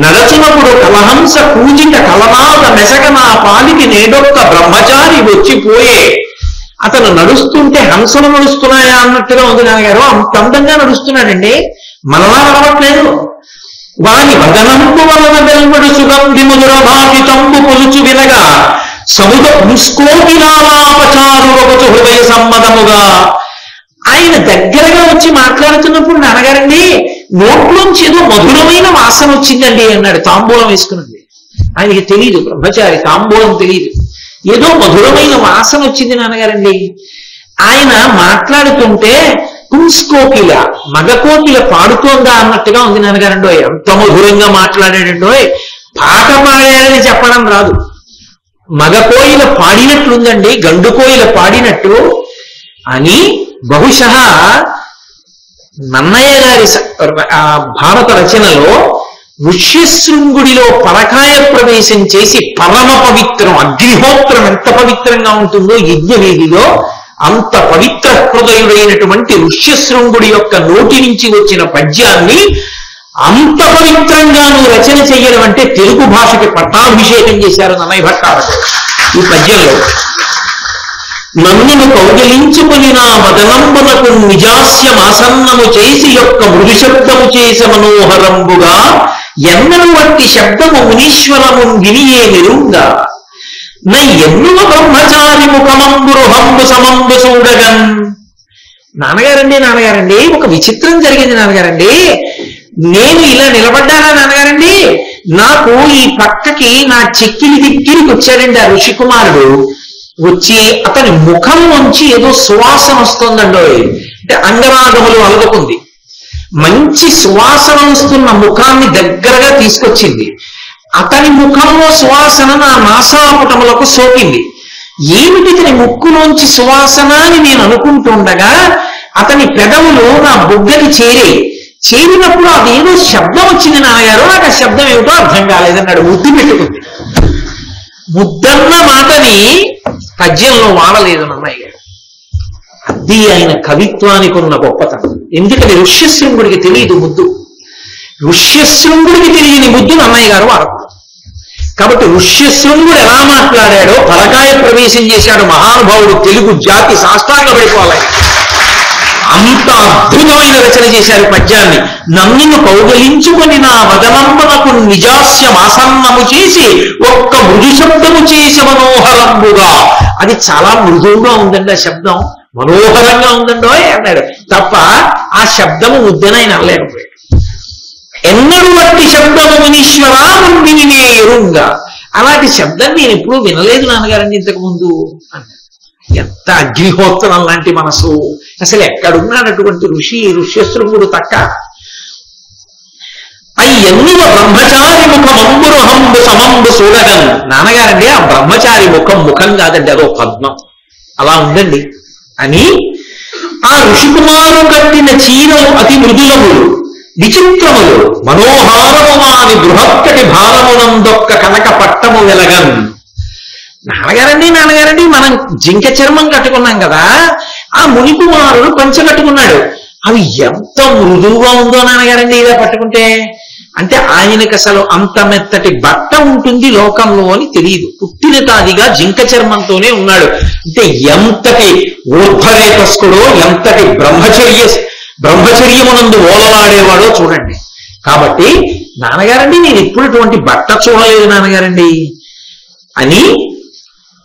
[SPEAKER 1] నడచినప్పుడు కలహంస పూజిత కలనాద మెసగనా పాలికి నేడొక్క బ్రహ్మచారి వచ్చిపోయే. అతను నడుస్తుంటే హంసలు నడుస్తున్నాయా అన్నట్టుగా ఉంది నాన్నగారు, అంత అందంగా నడుస్తున్నాడండి, మనలా నడవట్లేదు. వాని వదనంబు వలన వెల్వడు సుగంధి మధుర భాషితంబు కొలుచు వినగా సముదస్కోకిలాపచారువగుచు హృదయ సమ్మదముగా. ఆయన దగ్గరగా వచ్చి మాట్లాడుతున్నప్పుడు నాన్నగారండి నోట్లోంచి ఏదో మధురమైన వాసన వచ్చిందండి అన్నాడు. తాంబూలం వేసుకున్నది ఆయనకి తెలియదు, బ్రహ్మచారి తాంబూలం తెలియదు, ఏదో మధురమైన వాసన వచ్చింది నాన్నగారండి. ఆయన మాట్లాడుతుంటే పుంస్కోకిల మగకోకిల పాడుతోందా అన్నట్టుగా ఉంది నాన్నగారండోయ్. ఎంత మధురంగా మాట్లాడాడండోయ్, పాట పాడాడని చెప్పడం రాదు, మగకోయిల పాడినట్లుందండి, గండుకోయిల పాడినట్టు అని. బహుశః నన్నయ్య గారి భారత రచనలో ఋష్యశృంగుడిలో పరకాయ ప్రవేశం చేసి పరమ పవిత్రం, అగ్నిహోత్రం ఎంత పవిత్రంగా ఉంటుందో యజ్ఞవేదిలో అంత పవిత్ర హృదయుడైనటువంటి ఋష్యశృంగుడి యొక్క నోటి నుంచి వచ్చిన పద్యాన్ని అంత పవిత్రంగా నువ్వు రచన చెయ్యడం అంటే తెలుగు భాషకి పట్టాభిషేకం చేశారు నన్నయ్య భట్టారకుడు ఈ పద్యంలో. నన్నును కౌగిలించుకుని నా వదనంబునకు నిజాస్యమాసన్నము చేసి యొక్క మృదు శబ్దము చేసే మనోహరంబుగా ఎన్నను వట్టి శబ్దము మునీశ్వరము వినియే నిరుంగా ఎన్నువ బ్రహ్మచారి ముఖమంబురు హంబు సమంబు చూడగన్. నాన్నగారండి ఒక విచిత్రం జరిగింది నాన్నగారండి. నేను ఇలా నిలబడ్డానా నాన్నగారండి, నాకు ఈ పక్కకి నా చెక్కిలి దిక్కిరికి వచ్చాడండి ఆ ఋషికుమారుడు. వచ్చి అతని ముఖం నుంచి ఏదో సువాసన వస్తుందండో, అంటే అంగరాగములు అలగకుంది, మంచి సువాసన వస్తున్న ముఖాన్ని దగ్గరగా తీసుకొచ్చింది. అతని ముఖంలో సువాసన నా నాసాపుటములకు సోకింది. ఏమిటి ఇతని ముక్కులోంచి సువాసన అని నేను అనుకుంటుండగా అతని పెదవులు నా బుగ్గకి చేరినప్పుడు అదేదో శబ్దం వచ్చింది నాన్నగారు. నాకు ఆ శబ్దం ఏమిటో అర్థం కాలేదన్నాడు. ముద్దు పెట్టుకుంది. ముద్దన్న మాటని పద్యంలో వాడలేదు నన్నయ్య గారు. అది ఆయన కవిత్వానికి ఉన్న గొప్పతనం. ఎందుకంటే ఋష్యశృంగుడికి తెలియదు ముద్దు, ఋష్యశృంగుడికి తెలియని ముద్దు నన్నయ్య గారు వాడతారు. కాబట్టి ఋష్యశృంగుడు ఎలా మాట్లాడాడో పరకాయ ప్రవేశం చేశాడు మహానుభావుడు. తెలుగు జాతి సాష్టాంగ పడిపోవాలి. అంత అద్భుతమైన రచన చేశారు పద్యాన్ని. నన్ను కౌగలించుకొని నా వదనంబనకు నిజాస్యం ఆసన్నము చేసి ఒక్క మృదు శబ్దము చేసి మనోహరంబుగా. అది చాలా మృదువుగా ఉందండి ఆ శబ్దం, మనోహరంగా ఉందండో అన్నాడు తప్ప ఆ శబ్దము ముద్దన ఆయన అనలేకపోయాడు. ఎన్నడు వట్టి శబ్దము మునీశ్వరా ముందు ఎరుంగా. అలాంటి శబ్దం నేను ఎప్పుడూ వినలేదు నాన్నగారండి ఇంతకు ముందు అన్నాడు. ఎంత అగ్నిహోత్రం లాంటి మనసు! అసలు ఎక్కడున్నాడటువంటి ఋష్యశృంగుడు తక్క. అయ్యన్నువ బ్రహ్మచారి ముఖమంబురు హంబు సమంబు చూడగన్. నాన్నగారండి ఆ బ్రహ్మచారి ముఖం కాదండి, అదో పద్మం, అలా ఉందండి అని. ఆ ఋషికుమారు కట్టిన చీరలు అతి మృదులములు విచిత్రములు మనోహారము వాని బృహత్తటి భారమునందొక్క కనక పట్టము వెలగన్. నాన్నగారండి మనం జింక చర్మం కట్టుకున్నాం కదా, ఆ మునికుమారుడు పంచ కట్టుకున్నాడు. అవి ఎంత మృదువుగా ఉందో నాన్నగారండి ఇలా పట్టుకుంటే. అంటే ఆయనకు అసలు అంత మెత్తటి బట్ట ఉంటుంది లోకంలో అని తెలియదు. పుట్టిన తాదిగా జింక చర్మంతోనే ఉన్నాడు. అంటే ఎంతటి ఊర్ధ్వరేతస్కుడో, ఎంతటి బ్రహ్మచర్యమునందు ఓలలాడేవాడో చూడండి. కాబట్టి నాన్నగారండి నేను ఎప్పుడు ఇటువంటి బట్ట చూడలేదు నాన్నగారండి అని.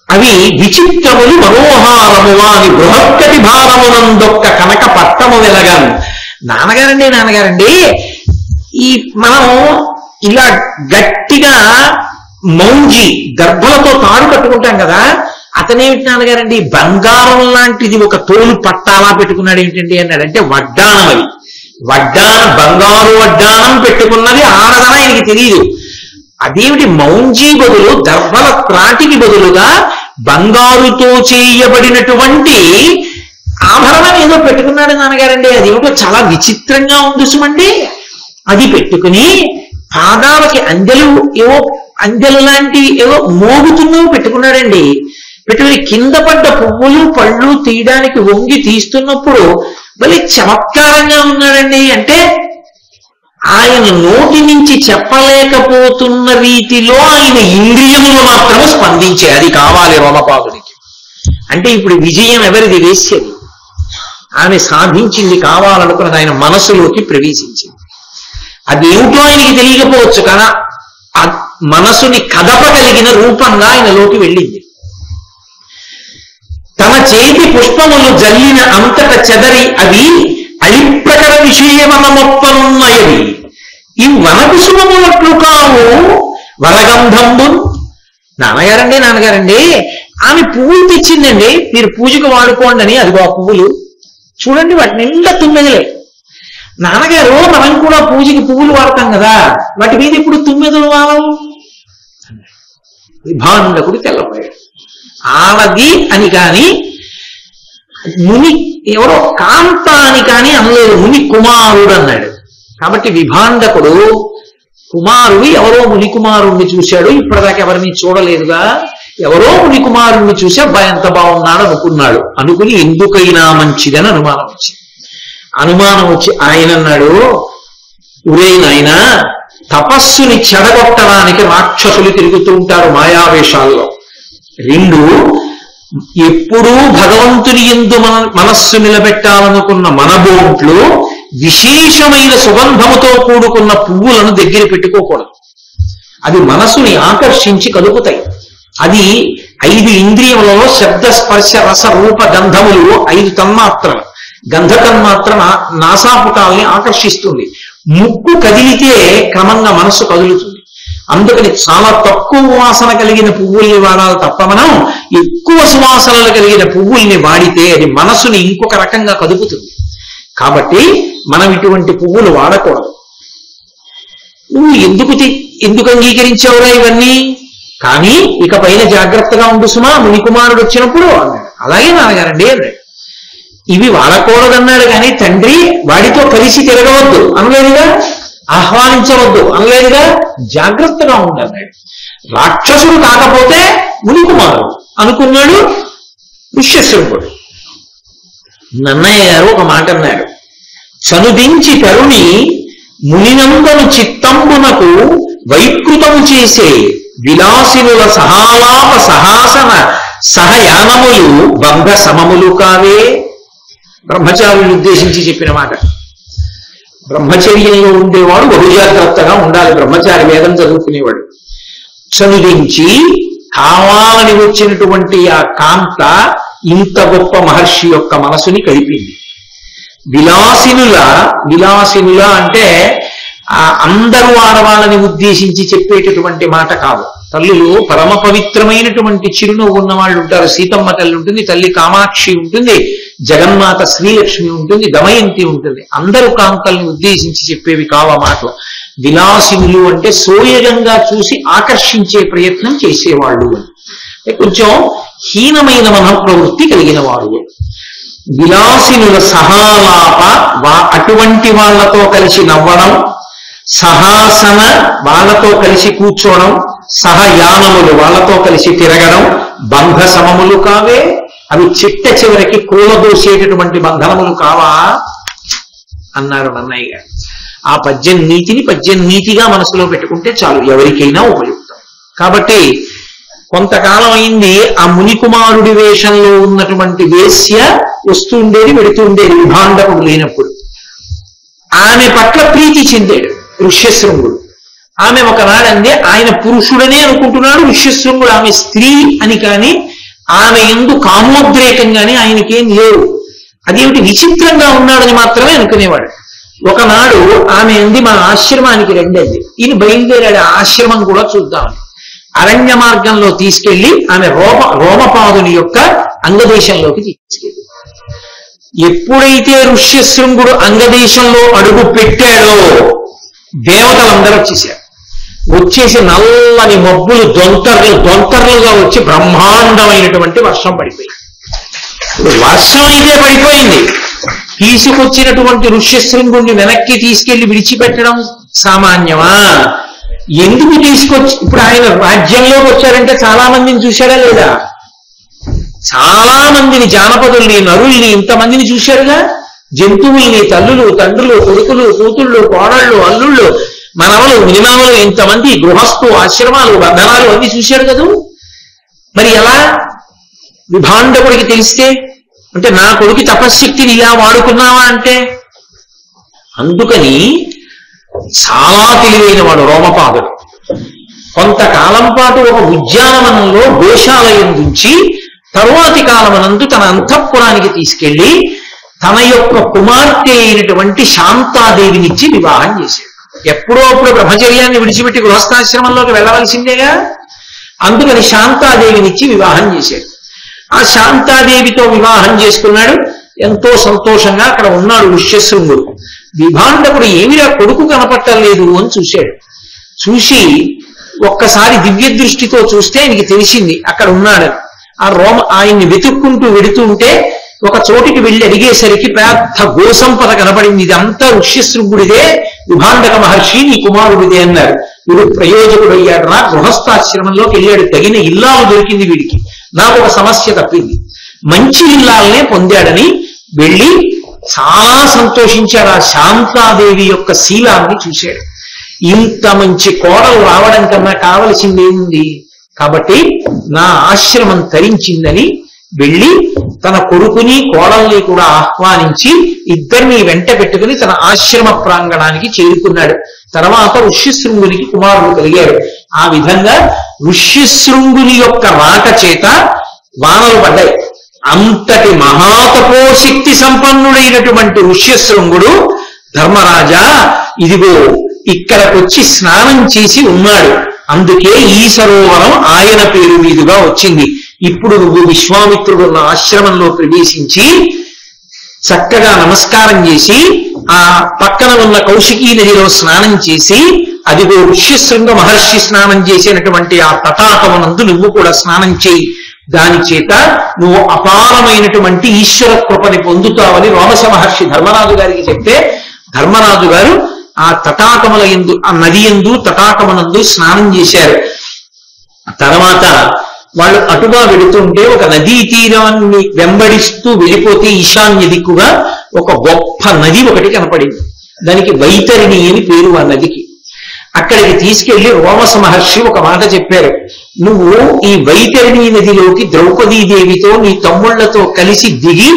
[SPEAKER 1] అవి విచిత్రములు మనోహారము వాని బృహత్తటి భారమునందొక్క కనక పట్టము వెలగన్. నాన్నగారండి ఈ మనం ఇలా గట్టిగా మౌంజి గర్భలతో తాడు కట్టుకుంటాం కదా, అతనేమిటి నాన్నగారండి బంగారం లాంటిది ఒక తోలు పట్టాలా పెట్టుకున్నాడు ఏంటండి అన్నాడు. అంటే వడ్డానం, అది బంగారు వడ్డానం పెట్టుకున్నది ఆడదన ఆయనకి తెలియదు. అదేమిటి మౌంజీ బదులు దర్భల త్రాటికి బదులుగా బంగారుతో చేయబడినటువంటి ఆభరణం ఏదో పెట్టుకున్నాడు నాన్నగారండి. అది ఏమిటో చాలా విచిత్రంగా ఉంది సుమండి. అది పెట్టుకుని పాదాలకి అందెలు లాంటివి ఏవో మోగుతున్నవి పెట్టుకున్నాడండి. పెట్టుకుని కింద పడ్డ పువ్వులు పళ్ళు తీయడానికి వంగి తీస్తున్నప్పుడు మళ్ళీ చమత్కారంగా ఉన్నాడండి. అంటే ఆయన నోటి నుంచి చెప్పలేకపోతున్న రీతిలో ఆయన ఇంద్రియములు మాత్రమే స్పందించే. అది కావాలి రోమపాదుడికి. అంటే ఇప్పుడు విజయం ఎవరిది? వేశ్యది. ఆమె సాధించింది కావాలనుకున్నది ఆయన మనసులోకి ప్రవేశించింది. అదేమిటో ఆయనకి తెలియకపోవచ్చు, కానీ ఆ మనసుని కదపగలిగిన రూపంగా ఆయనలోకి వెళ్ళింది. తన చేతి పుష్పములు జల్లిన అంతట చెదరి అవి అలిప్రకర విషయమన మొత్తనున్నయవి. ఈ వనకుసుమములట్లు కావు వరగంధంబు. నాన్నగారండి ఆమె పువ్వులు తెచ్చిందండి, మీరు పూజకు వాడుకోండి అని. అదిగో ఆ పువ్వులు చూడండి, వాటి నిండా తుమ్మెదలే. నాన్నగారు మనం కూడా పూజకి పువ్వులు వాడతాం కదా, వాటి మీద ఇప్పుడు తుమ్మెదలు వాడవు. విభాండకుడు తెల్లబోయాడు. ఆడది అని కాని ముని ఎవరో కాంత అని కాని అనలేదు, ముని కుమారుడు అన్నాడు. కాబట్టి విభాండకుడు కుమారుడు ఎవరో ముని కుమారుణ్ణి చూశాడు, ఇప్పటిదాకా ఎవరిని చూడలేదుగా, ఎవరో ముని కుమారుణ్ణి చూసి అబ్బాయి ఎంత బాగున్నాడు అనుకున్నాడు. అనుకుని ఎందుకైనా మంచిదని అనుమానం వచ్చి ఆయన అన్నాడు, ఒరే నాయన, తపస్సుని చెడగొట్టడానికి రాక్షసులు తిరుగుతూ ఉంటారు మాయావేషాల్లో. రెండు, ఎప్పుడూ భగవంతుని యందు మనస్సు నిలబెట్టాలనుకున్న మనబోంట్లు విశేషమైన సుగంధముతో కూడుకున్న పువ్వులను దగ్గర పెట్టుకోకూడదు. అది మనసుని ఆకర్షించి కలుపుతాయి. అది 5 ఇంద్రియములలో శబ్ద స్పర్శ రస రూప గంధములు 5 తన్మాత్రలు. గంధ తన్మాత్ర నాసాపుటాల్ని ఆకర్షిస్తుంది. ముక్కు కదిలితే క్రమంగా మనస్సు కదులుతుంది. అందుకని చాలా తక్కువ వాసన కలిగిన పువ్వుల్ని వాడాలి తప్ప మనం ఎక్కువ సువాసనలు కలిగిన పువ్వుల్ని వాడితే అది మనసుని ఇంకొక రకంగా కదుపుతుంది. కాబట్టి మనం ఇటువంటి పువ్వులు వాడకూడదు. నువ్వు ఎందుకు అంగీకరించావురా ఇవన్నీ? కానీ ఇక పైన జాగ్రత్తగా ఉండు సుమా, ముని కుమారుడు వచ్చినప్పుడు అన్నాడు. అలాగే నాన్నగారండి అన్నాడు. ఇవి వాడకూడదన్నాడు కానీ తండ్రి వాడితో కలిసి తిరగవద్దు అనలేదుగా, ఆహ్వానించవద్దు అనలేదుగా, జాగ్రత్తగా ఉండన్నాడు. రాక్షసుడు కాకపోతే ముని కుమారుడు అనుకున్నాడు ఋష్యశృంగుడు. నన్నయ్య గారు ఒక మాట అన్నాడు, చనుదించి తరుణి మునినందను చిత్తంబునకు వైకృతము చేసే విలాసినుల సహాలాప సహాసన సహయానములు బంధ సమములు కావే. బ్రహ్మచారులను ఉద్దేశించి చెప్పిన మాట. బ్రహ్మచర్యంలో ఉండేవాడు బహుజాగ్రత్తగా ఉండాలి. బ్రహ్మచారి వేదం చదువుకునేవాడు. చనుదించి కావాలని వచ్చినటువంటి ఆ కాంత ఇంత గొప్ప మహర్షి యొక్క మనసుని కలిపింది. విలాసినుల అంటే అందరూ ఆడవాళ్ళని ఉద్దేశించి చెప్పేటటువంటి మాట కాదు. తల్లులు పరమ పవిత్రమైనటువంటి చిరునవ్వు ఉన్న వాళ్ళు ఉంటారు. సీతమ్మ తల్లి ఉంటుంది, తల్లి కామాక్షి ఉంటుంది, జగన్మాత శ్రీలక్ష్మి ఉంటుంది, దమయంతి ఉంటుంది. అందరూ కాంతల్ని ఉద్దేశించి చెప్పేవి కావ మాటలు. విలాసినులు అంటే సోయగంగా చూసి ఆకర్షించే ప్రయత్నం చేసేవాళ్ళు అంటే కొంచెం హీనమైన మనఃప్రవృత్తి కలిగిన వాడు. విలాసినుల సహాలాప అటువంటి వాళ్లతో కలిసి నవ్వడం, సహాసన వాళ్ళతో కలిసి కూర్చోవడం, సహయానములు వాళ్ళతో కలిసి తిరగడం బంధ సమములు కావే. అవి చిట్ట చివరికి కూలదోసేటటువంటి బంధనములు కావా అన్నారు నన్నయ్య గారు. ఆ పద్యం నీతిగా మనసులో పెట్టుకుంటే చాలు, ఎవరికైనా ఉపయుక్తం. కాబట్టి కొంతకాలం అయింది ఆ మునికుమారుడి వేషంలో ఉన్నటువంటి వేశ్య వస్తుండేది వెడుతుండేది విభాండకుడు లేనప్పుడు. ఆమె పట్ల ప్రీతి చెందాడు ఋష్యశృంగుడు. ఆమె ఒకనాడంది ఆయన పురుషుడనే అనుకుంటున్నాడు ఋష్యశృంగుడు, ఆమె స్త్రీ అని. కానీ ఆమె యందు కామోద్రేకంగానే ఆయనకేం లేవు. అదేమిటి విచిత్రంగా ఉన్నాడని మాత్రమే అనుకునేవాడు. ఒకనాడు ఆమె అంది మా ఆశ్రమానికి రెండేది. ఈయన బయలుదేరాడు ఆశ్రమం కూడా చూద్దామని. అరణ్య మార్గంలో తీసుకెళ్లి ఆమె రోమపాదుని యొక్క అంగదేశంలోకి తీసుకెళ్ళి, ఎప్పుడైతే ఋష్యశృంగుడు అంగదేశంలో అడుగు పెట్టాడో దేవతలందరూ వచ్చేసారు. వచ్చేసి నల్లని మబ్బులు దొంతర్లుగా వచ్చి బ్రహ్మాండమైనటువంటి వర్షం పడిపోయింది. వర్షం అయితే పడిపోయింది, తీసుకొచ్చినటువంటి ఋష్యశృంగుడిని వెనక్కి తీసుకెళ్లి విడిచిపెట్టడం సామాన్యమా? ఎందుకు తీసుకొచ్చి ఇప్పుడు ఆయన రాజ్యంలోకి వచ్చారంటే చాలా మందిని చూశాడా లేదా? చాలా మందిని, జానపదుల్ని, నరుల్ని, ఇంతమందిని చూశారుగా. జంతువుల్ని, తల్లులు, తండ్రులు, కొడుకులు, కూతుళ్ళు, కోడళ్ళు, అల్లుళ్ళు, మనవలు, మినిమామలు, ఇంతమంది గృహస్థు, ఆశ్రమాలు, బంధనాలు అన్ని చూశారు కదా. మరి ఎలా విభాండకుడికి తెలిస్తే? అంటే నా కొడుకు తపశ్శక్తిని ఇలా వాడుకున్నావా అంటే? అందుకని చాలా తెలివైన వాడు రోమపాదుడు. కొంతకాలం పాటు ఒక ఉద్యానవనంలో గోశాలయం నుంచి తరువాతి కాలమనందు తన అంతఃపురానికి తీసుకెళ్లి తన యొక్క కుమార్తె అయినటువంటి శాంతాదేవినిచ్చి వివాహం చేశాడు. ఎప్పుడో అప్పుడు బ్రహ్మచర్యాన్ని విడిచిపెట్టి గృహస్థాశ్రమంలోకి వెళ్ళవలసిందేగా. అందుకని శాంతాదేవినిచ్చి వివాహం చేశాడు. ఆ శాంతాదేవితో వివాహం చేసుకున్నాడు. ఎంతో సంతోషంగా అక్కడ ఉన్నాడు ఋష్యశృంగుడు. విభాండకుడు ఏమిరా కొడుకు కనపట్టలేదు అని చూశాడు. చూసి ఒక్కసారి దివ్య దృష్టితో చూస్తే ఆయనకి తెలిసింది అక్కడ ఉన్నాడని. ఆయన్ని వెతుక్కుంటూ వెడుతుంటే ఒక చోటికి వెళ్ళి అడిగేసరికి పెద్ద గోసంపద కనపడింది. ఇదంతా ఋష్యశృంగుడిదే, విభాండక మహర్షి నీ కుమారుడిదే అన్నారు. వీడు ప్రయోజకుడు అయ్యాడు. నా గృహస్థాశ్రమంలోకి వెళ్ళాడు, తగిన ఇల్లాలు దొరికింది వీడికి, నాకు ఒక సమస్య తప్పింది, మంచి ఇల్లాలనే పొందాడని వెళ్ళి చాలా సంతోషించాడు. ఆ శాంతాదేవి యొక్క శీలాన్ని చూశాడు. ఇంత మంచి కోడలు రావడం కన్నా కావలసింది ఏముంది? కాబట్టి నా ఆశ్రమం తరించిందని వెళ్ళి తన కొడుకుని కోడల్ని కూడా ఆహ్వానించి ఇద్దరిని వెంట పెట్టుకుని తన ఆశ్రమ ప్రాంగణానికి చేరుకున్నాడు. తర్వాత ఋష్యశృంగునికి కుమారుడు కలిగాడు. ఆ విధంగా ఋష్యశృంగుని యొక్క రాక చేత వానలు పడ్డాయి. అంతటి మహాతపోశక్తి సంపన్నుడైనటువంటి ఋష్యశృంగుడు ధర్మరాజా ఇదిగో ఇక్కడకొచ్చి స్నానం చేసి ఉన్నాడు, అందుకే ఈ సరోవరం ఆయన పేరు మీదుగా వచ్చింది. ఇప్పుడు నువ్వు విశ్వామిత్రుడు ఉన్న ఆశ్రమంలో ప్రవేశించి చక్కగా నమస్కారం చేసి ఆ పక్కన ఉన్న కౌశికీ నదిలో స్నానం చేసి అదిగో ఋష్యశృంగ మహర్షి స్నానం చేసినటువంటి ఆ తటాకమునందు నువ్వు కూడా స్నానం చేయి. దాని చేత నువ్వు అపారమైనటువంటి ఈశ్వర కృపని పొందుతావని రోమశ మహర్షి ధర్మరాజు గారికి చెప్తే ధర్మరాజు గారు ఆ తటాకముల యందు, ఆ నది యందు తటాకమునందు స్నానం చేశారు. తర్వాత వాళ్ళు అటుగా వెళుతుంటే ఒక నదీ తీరాన్ని వెంబడిస్తూ వెళ్ళిపోతే ఈశాన్య దిక్కుగా ఒక గొప్ప నది ఒకటి కనపడింది. దానికి వైతరిణి అని పేరు ఆ నదికి. అక్కడికి తీసుకెళ్లి రోమశ మహర్షి ఒక మాట చెప్పారు, నువ్వు ఈ వైతరిణి నదిలోకి ద్రౌపదీదేవితో నీ తమ్ముళ్లతో కలిసి దిగి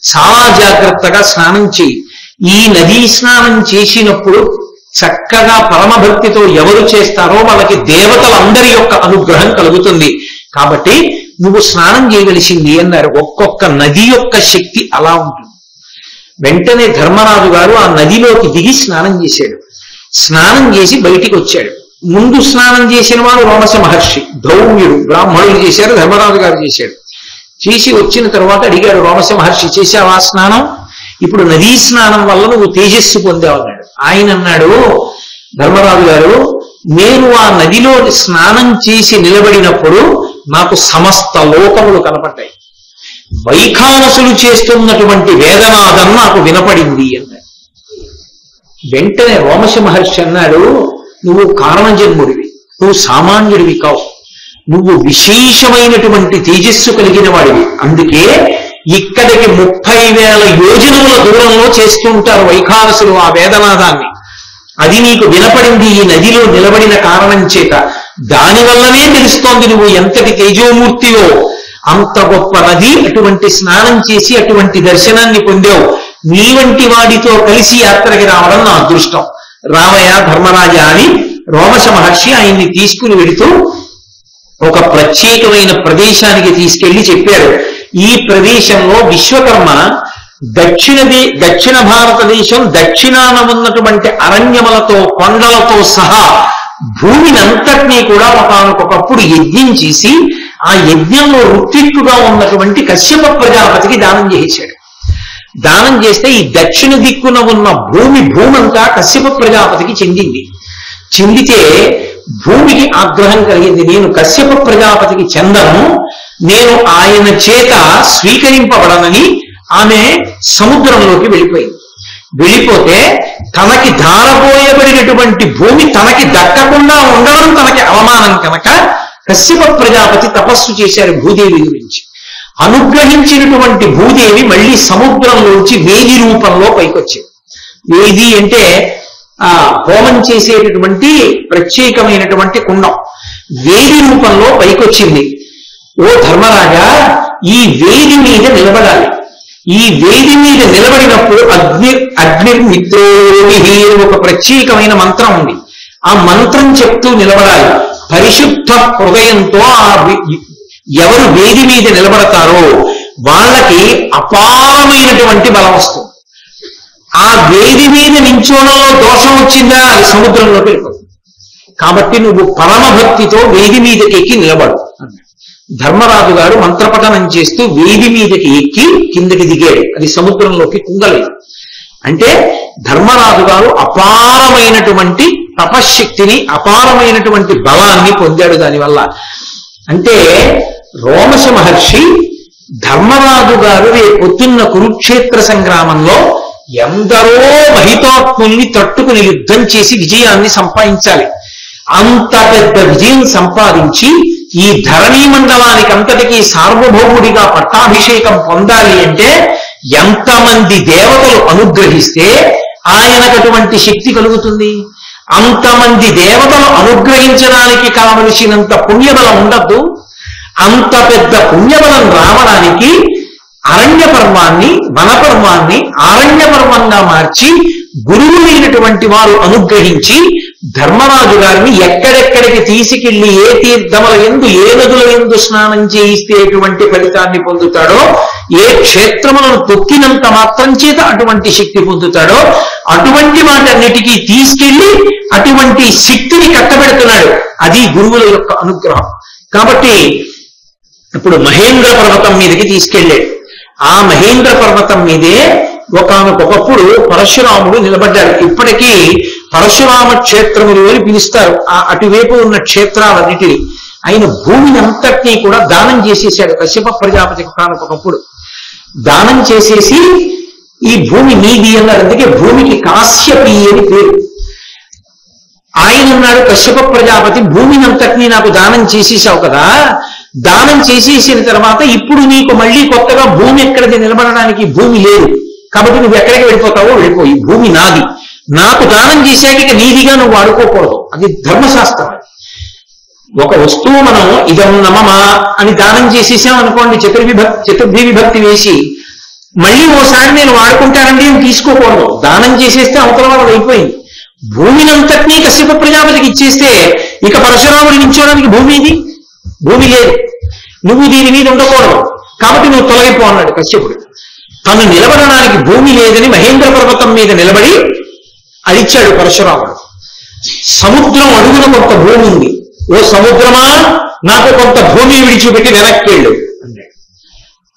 [SPEAKER 1] చాలా జాగ్రత్తగా స్నానం చేయి. ఈ నదీ స్నానం చేసినప్పుడు చక్కగా పరమభక్తితో ఎవరు చేస్తారో వాళ్ళకి దేవతలందరి యొక్క అనుగ్రహం కలుగుతుంది. కాబట్టి నువ్వు స్నానం చేయవలసింది అన్నారు. ఒక్కొక్క నది యొక్క శక్తి అలా ఉంటుంది. వెంటనే ధర్మరాజు గారు ఆ నదిలోకి దిగి స్నానం చేశాడు. స్నానం చేసి బయటికి వచ్చాడు. ముందు స్నానం చేసిన వాడు రోమశ మహర్షి, ధౌమ్యుడు, బ్రాహ్మణులు చేశారు, ధర్మరాజు గారు చేశాడు. చేసి వచ్చిన తర్వాత అడిగాడు రోమశ మహర్షి, చేశావా స్నానం? ఇప్పుడు నదీ స్నానం వల్ల నువ్వు తేజస్సు పొందావు అన్నాడు. ఆయన అన్నాడు, ధర్మరాజు గారు, నేను ఆ నదిలో స్నానం చేసి నిలబడినప్పుడు నాకు సమస్త లోకములు కనపడ్డాయి. వైఖానసులు చేస్తున్నటువంటి వేదనాదం నాకు వినపడింది అన్నాడు. వెంటనే రోమశ మహర్షి అన్నాడు, నువ్వు కారణజన్ముడివి, నువ్వు సామాన్యుడివి కావు, నువ్వు విశేషమైనటువంటి తేజస్సు కలిగిన వాడివి. అందుకే ఇక్కడికి 30,000 యోజనముల దూరంలో చేస్తూ ఉంటారు వైఖానసులు ఆ వేదనాదాన్ని. అది నీకు వినపడింది ఈ నదిలో నిలబడిన కారణం చేత. దానివల్లనే తెలుస్తోంది నువ్వు ఎంతటి తేజోమూర్తివో. అంత గొప్ప నది, అటువంటి స్నానం చేసి అటువంటి దర్శనాన్ని పొందావు. నీ వంటి వాడితో కలిసి యాత్రకి రావడం నా అదృష్టం. రామయ్య ధర్మరాజా అని రోమశ మహర్షి ఆయన్ని తీసుకుని వెడుతూ ఒక ప్రత్యేకమైన ప్రదేశానికి తీసుకెళ్లి చెప్పారు. ఈ ప్రదేశంలో విశ్వకర్మ దక్షిణ భారతదేశం దక్షిణాన ఉన్నటువంటి అరణ్యములతో కొండలతో సహా భూమినంతటినీ కూడా ఒకనొకప్పుడు యజ్ఞం చేసి ఆ యజ్ఞంలో ఋత్విక్కుగా ఉన్నటువంటి కశ్యప ప్రజాపతికి దానం చేశాడు. దానం చేస్తే ఈ దక్షిణ దిక్కున ఉన్న భూమంతా కశ్యప ప్రజాపతికి చెందింది. చెందితే భూమికి ఆగ్రహం కలిగింది. నేను కశ్యప ప్రజాపతికి చెందను, నేను ఆయన చేత స్వీకరింపబడనని ఆమె సముద్రంలోకి వెళ్ళిపోయింది. వెళ్ళిపోతే తనకి ధారపోయబడినటువంటి భూమి తనకి దక్కకుండా ఉండడం తనకి అవమానం కనుక కశ్యప ప్రజాపతి తపస్సు చేశారు భూదేవి గురించి. అనుగ్రహించినటువంటి భూదేవి మళ్ళీ సముద్రంలోంచి వేది రూపంలో పైకొచ్చింది. వేది అంటే హోమం చేసేటటువంటి ప్రత్యేకమైనటువంటి కుండం. వేది రూపంలో పైకొచ్చింది. ఓ ధర్మరాజా, ఈ వేది మీద నిలబడాలి. ఈ వేది మీద నిలబడినప్పుడు అగ్నిర్మిత్రోహి ఒక ప్రత్యేకమైన మంత్రం ఉంది. ఆ మంత్రం చెప్తూ నిలబడాలి. పరిశుద్ధ హృదయంతో ఎవరు వేది మీద నిలబడతారో వాళ్ళకి అపారమైనటువంటి బలం వస్తుంది. ఆ వేది మీద నించోడంలో దోషం వచ్చిందా అది సముద్రంలోకి వెళ్ళిపోతుంది. కాబట్టి నువ్వు పరమభక్తితో వేది మీదకి ఎక్కి నిలబడు. ధర్మరాజు గారు మంత్రపఠనం చేస్తూ వేది మీదకి ఎక్కి కిందకి దిగాడు. అది సముద్రంలోకి కుంగలేదు. అంటే ధర్మరాజు గారు అపారమైనటువంటి తపశ్శక్తిని, అపారమైనటువంటి బలాన్ని పొందాడు దానివల్ల. అంటే రోమశ మహర్షి ధర్మరాజు గారు పొద్దున్న కురుక్షేత్ర సంగ్రామంలో ఎందరో మహితాత్ముల్ని తట్టుకుని యుద్ధం చేసి విజయాన్ని సంపాదించాలి. అంత పెద్ద విజయం సంపాదించి ఈ ధరణీ మండలానికి అంతటికీ సార్వభౌముడిగా పట్టాభిషేకం పొందాలి అంటే ఎంతమంది దేవతలు అనుగ్రహిస్తే ఆయనకటువంటి శక్తి కలుగుతుంది. అంతమంది దేవతలు అనుగ్రహించడానికి కావలసినంత పుణ్యబలం ఉండద్దు. అంత పెద్ద పుణ్యబలం రావడానికి అరణ్య పర్వాన్ని, వనపర్వాన్ని ఆరణ్య పర్వంగా మార్చి గురువులైనటువంటి వారు అనుగ్రహించి ధర్మరాజు గారిని ఎక్కడెక్కడికి తీసుకెళ్లి ఏ తీర్థముల యందు, ఏ నదుల యందు స్నానం చేయిస్తే ఎటువంటి ఫలితాన్ని పొందుతాడో, ఏ క్షేత్రములను తొక్కినంత మాత్రం చేత అటువంటి శక్తి పొందుతాడో అటువంటి వాటన్నిటికీ తీసుకెళ్లి అటువంటి శక్తిని కట్టబెడుతున్నాడు. అది గురువుల యొక్క అనుగ్రహం. కాబట్టి ఇప్పుడు మహేంద్ర పర్వతం మీదకి తీసుకెళ్ళాడు. ఆ మహేంద్ర పర్వతం మీదే ఒకనొకప్పుడు పరశురాముడు నిలబడ్డాడు. ఇప్పటికీ పరశురామ క్షేత్రములు అని పిలుస్తారు అటువైపు ఉన్న క్షేత్రాలన్నిటినీ. ఆయన భూమిని అంతటినీ కూడా దానం చేసేసాడు కశ్యప ప్రజాపతికి. ఒకనొకప్పుడు దానం చేసేసి ఈ భూమి నీది అన్నాడు. అందుకే భూమికి కాశ్యపి అని పేరు. ఆయన అన్నాడు, కశ్యప ప్రజాపతి, భూమిని అంతటినీ నాకు దానం చేసేసావు కదా, దానం చేసేసిన తర్వాత ఇప్పుడు నీకు మళ్ళీ కొత్తగా భూమి ఎక్కడికి నిలబడడానికి భూమి లేదు, కాబట్టి నువ్వు ఎక్కడికి వెళ్ళిపోతావో వెళ్ళిపో, ఈ భూమి నాది, నాకు దానం చేశాక ఇక నీదిగా నువ్వు వాడుకోకూడదు. అది ధర్మశాస్త్రం. ఒక వస్తువు మనం ఇదం నమమా అని దానం చేసేసాం అనుకోండి, చతుర్థి విభక్తి వేసి మళ్ళీ ఓసారి నేను వాడుకుంటానండి అని తీసుకోకూడదు. దానం చేసేస్తే అవతల వాళ్ళు అయిపోయింది. భూమినంతటినీ కశ్యప ప్రజాపతికి ఇచ్చేస్తే ఇక పరశురాముడు నిల్చోడానికి భూమి లేదు, నువ్వు దీని మీద ఉండకూడదు, కాబట్టి నువ్వు తొలగిపో అన్నాడు కశ్యపుడు. తను నిలబడడానికి భూమి లేదని మహేంద్ర పర్వతం మీద నిలబడి అడిచాడు పరశురాముడు. సముద్రం అడుగున కొంత భూమి ఉంది, ఓ సముద్రమా నాకు కొంత భూమి విడిచిపెట్టి వెనక్కి వెళ్ళు అన్నాడు.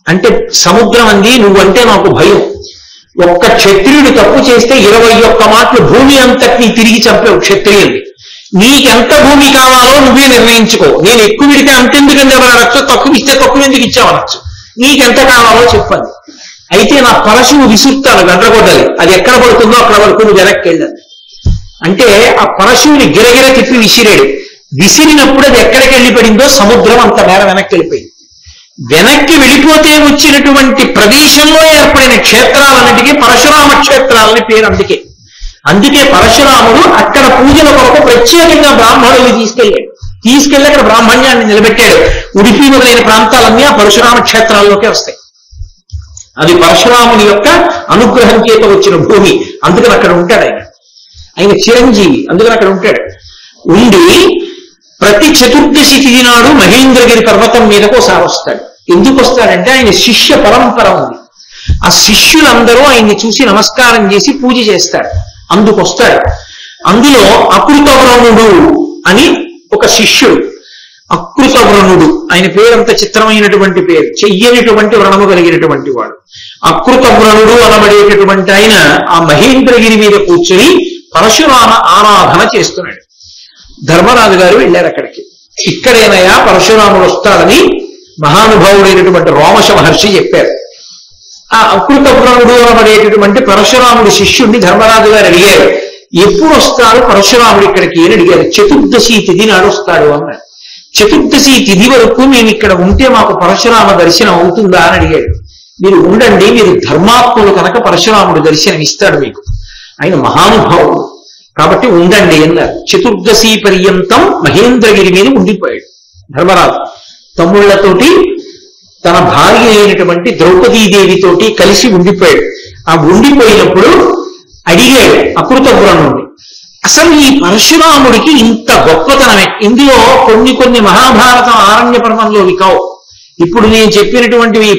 [SPEAKER 1] అంటే సముద్రం అంది, నువ్వంటే నాకు భయం. ఒక్క క్షత్రియుడు తప్పు చేస్తే 21 మాటలు భూమి అంతటినీ తిరిగి చంపావు క్షత్రియుల్ని. నీకెంత భూమి కావాలో నువ్వే నిర్ణయించుకో. నేను ఎక్కువ విడితే అంతెందుకంటే ఎవరనొచ్చు, తక్కువ ఇస్తే తక్కువ ఎందుకు ఇచ్చావనొచ్చు. నీకెంత కావాలో చెప్పండి. అయితే నా పరశువు విసురుతాను గండ్రగొడ్డలి, అది ఎక్కడ పడుతుందో అక్కడ వరకు నువ్వు వెనక్కి వెళ్ళాలి అంటే ఆ పరశువుని గిరగిర తిప్పి విసిరాడు. విసిరినప్పుడు అది ఎక్కడికి వెళ్ళి పడిందో సముద్రం అంత మేర వెనక్కి వెళ్ళిపోయింది. వెనక్కి వెళ్ళిపోతే వచ్చినటువంటి ప్రదేశంలో ఏర్పడిన క్షేత్రాలన్నిటికీ పరశురామ క్షేత్రాలని పేరు. అందుకే పరశురాముడు అక్కడ పూజల కొరకు ప్రత్యేకంగా బ్రాహ్మణుల్ని తీసుకెళ్ళి అక్కడ బ్రాహ్మణ్యాన్ని నిలబెట్టాడు. ఉడిపి మొదలైన ప్రాంతాలన్నీ ఆ పరశురామ క్షేత్రాల్లోకే వస్తాయి. అది పరశురాముని యొక్క అనుగ్రహం చేత వచ్చిన భూమి. అందుకని అక్కడ ఉంటాడు ఆయన చిరంజీవి, అందుకని అక్కడ ఉంటాడు. ఉండి ప్రతి చతుర్దశి తిథి నాడు మహేంద్రగిరి పర్వతం మీదకు ఒకసారి వస్తాడు. ఎందుకు వస్తాడంటే ఆయన శిష్య పరంపర ఉంది. ఆ శిష్యులందరూ ఆయన్ని చూసి నమస్కారం చేసి పూజ చేస్తారు, అందుకొస్తాడు. అందులో అకృతవ్రణుడు అని ఒక శిష్యుడు. అకృతవ్రణుడు ఆయన పేరంత చిత్రమైనటువంటి పేరు, చెయ్యనిటువంటి వ్రణము కలిగినటువంటి వాడు. అకృతవ్రణుడు అనబడేటటువంటి ఆయన ఆ మహేంద్రగిరి మీద కూర్చొని పరశురామ ఆరాధన చేస్తున్నాడు. ధర్మరాజు గారు వెళ్ళారు అక్కడికి. ఇక్కడేనయా పరశురాముడు వస్తాడని మహానుభావుడైనటువంటి రోమశ మహర్షి చెప్పారు. ఆ అకృతవ్రణుడు అనబడేటటువంటి పరశురాముడి శిష్యుడిని ధర్మరాజు గారు అడిగారు, ఎప్పుడు వస్తాడు పరశురాముడు ఇక్కడికి అని అడిగారు. చతుర్దశి తిథి నాడు వస్తాడు అన్నాడు. చతుర్దశి తిథి వరకు మేము ఇక్కడ ఉంటే మాకు పరశురామ దర్శనం అవుతుందా అని అడిగాడు. మీరు ఉండండి, మీరు ధర్మాత్ములు కనుక పరశురాముడు దర్శనం ఇస్తాడు మీకు, ఆయన మహానుభావుడు కాబట్టి ఉండండి అన్నారు. చతుర్దశి పర్యంతం మహేంద్రగిరి మీద ఉండిపోయాడు ధర్మరాజు. తమ్ముళ్లతోటి తన భార్య అయినటువంటి ద్రౌపదీదేవితోటి కలిసి ఉండిపోయాడు. ఆ ఉండిపోయినప్పుడు అడిగాడు అకృతవ్రణుడిని, అసలు ఈ పరశురాముడికి ఇంత గొప్పతనమే. ఇందులో కొన్ని మహాభారతం ఆరణ్య పర్వంలోవి కావు. ఇప్పుడు నేను చెప్పినటువంటి ఈ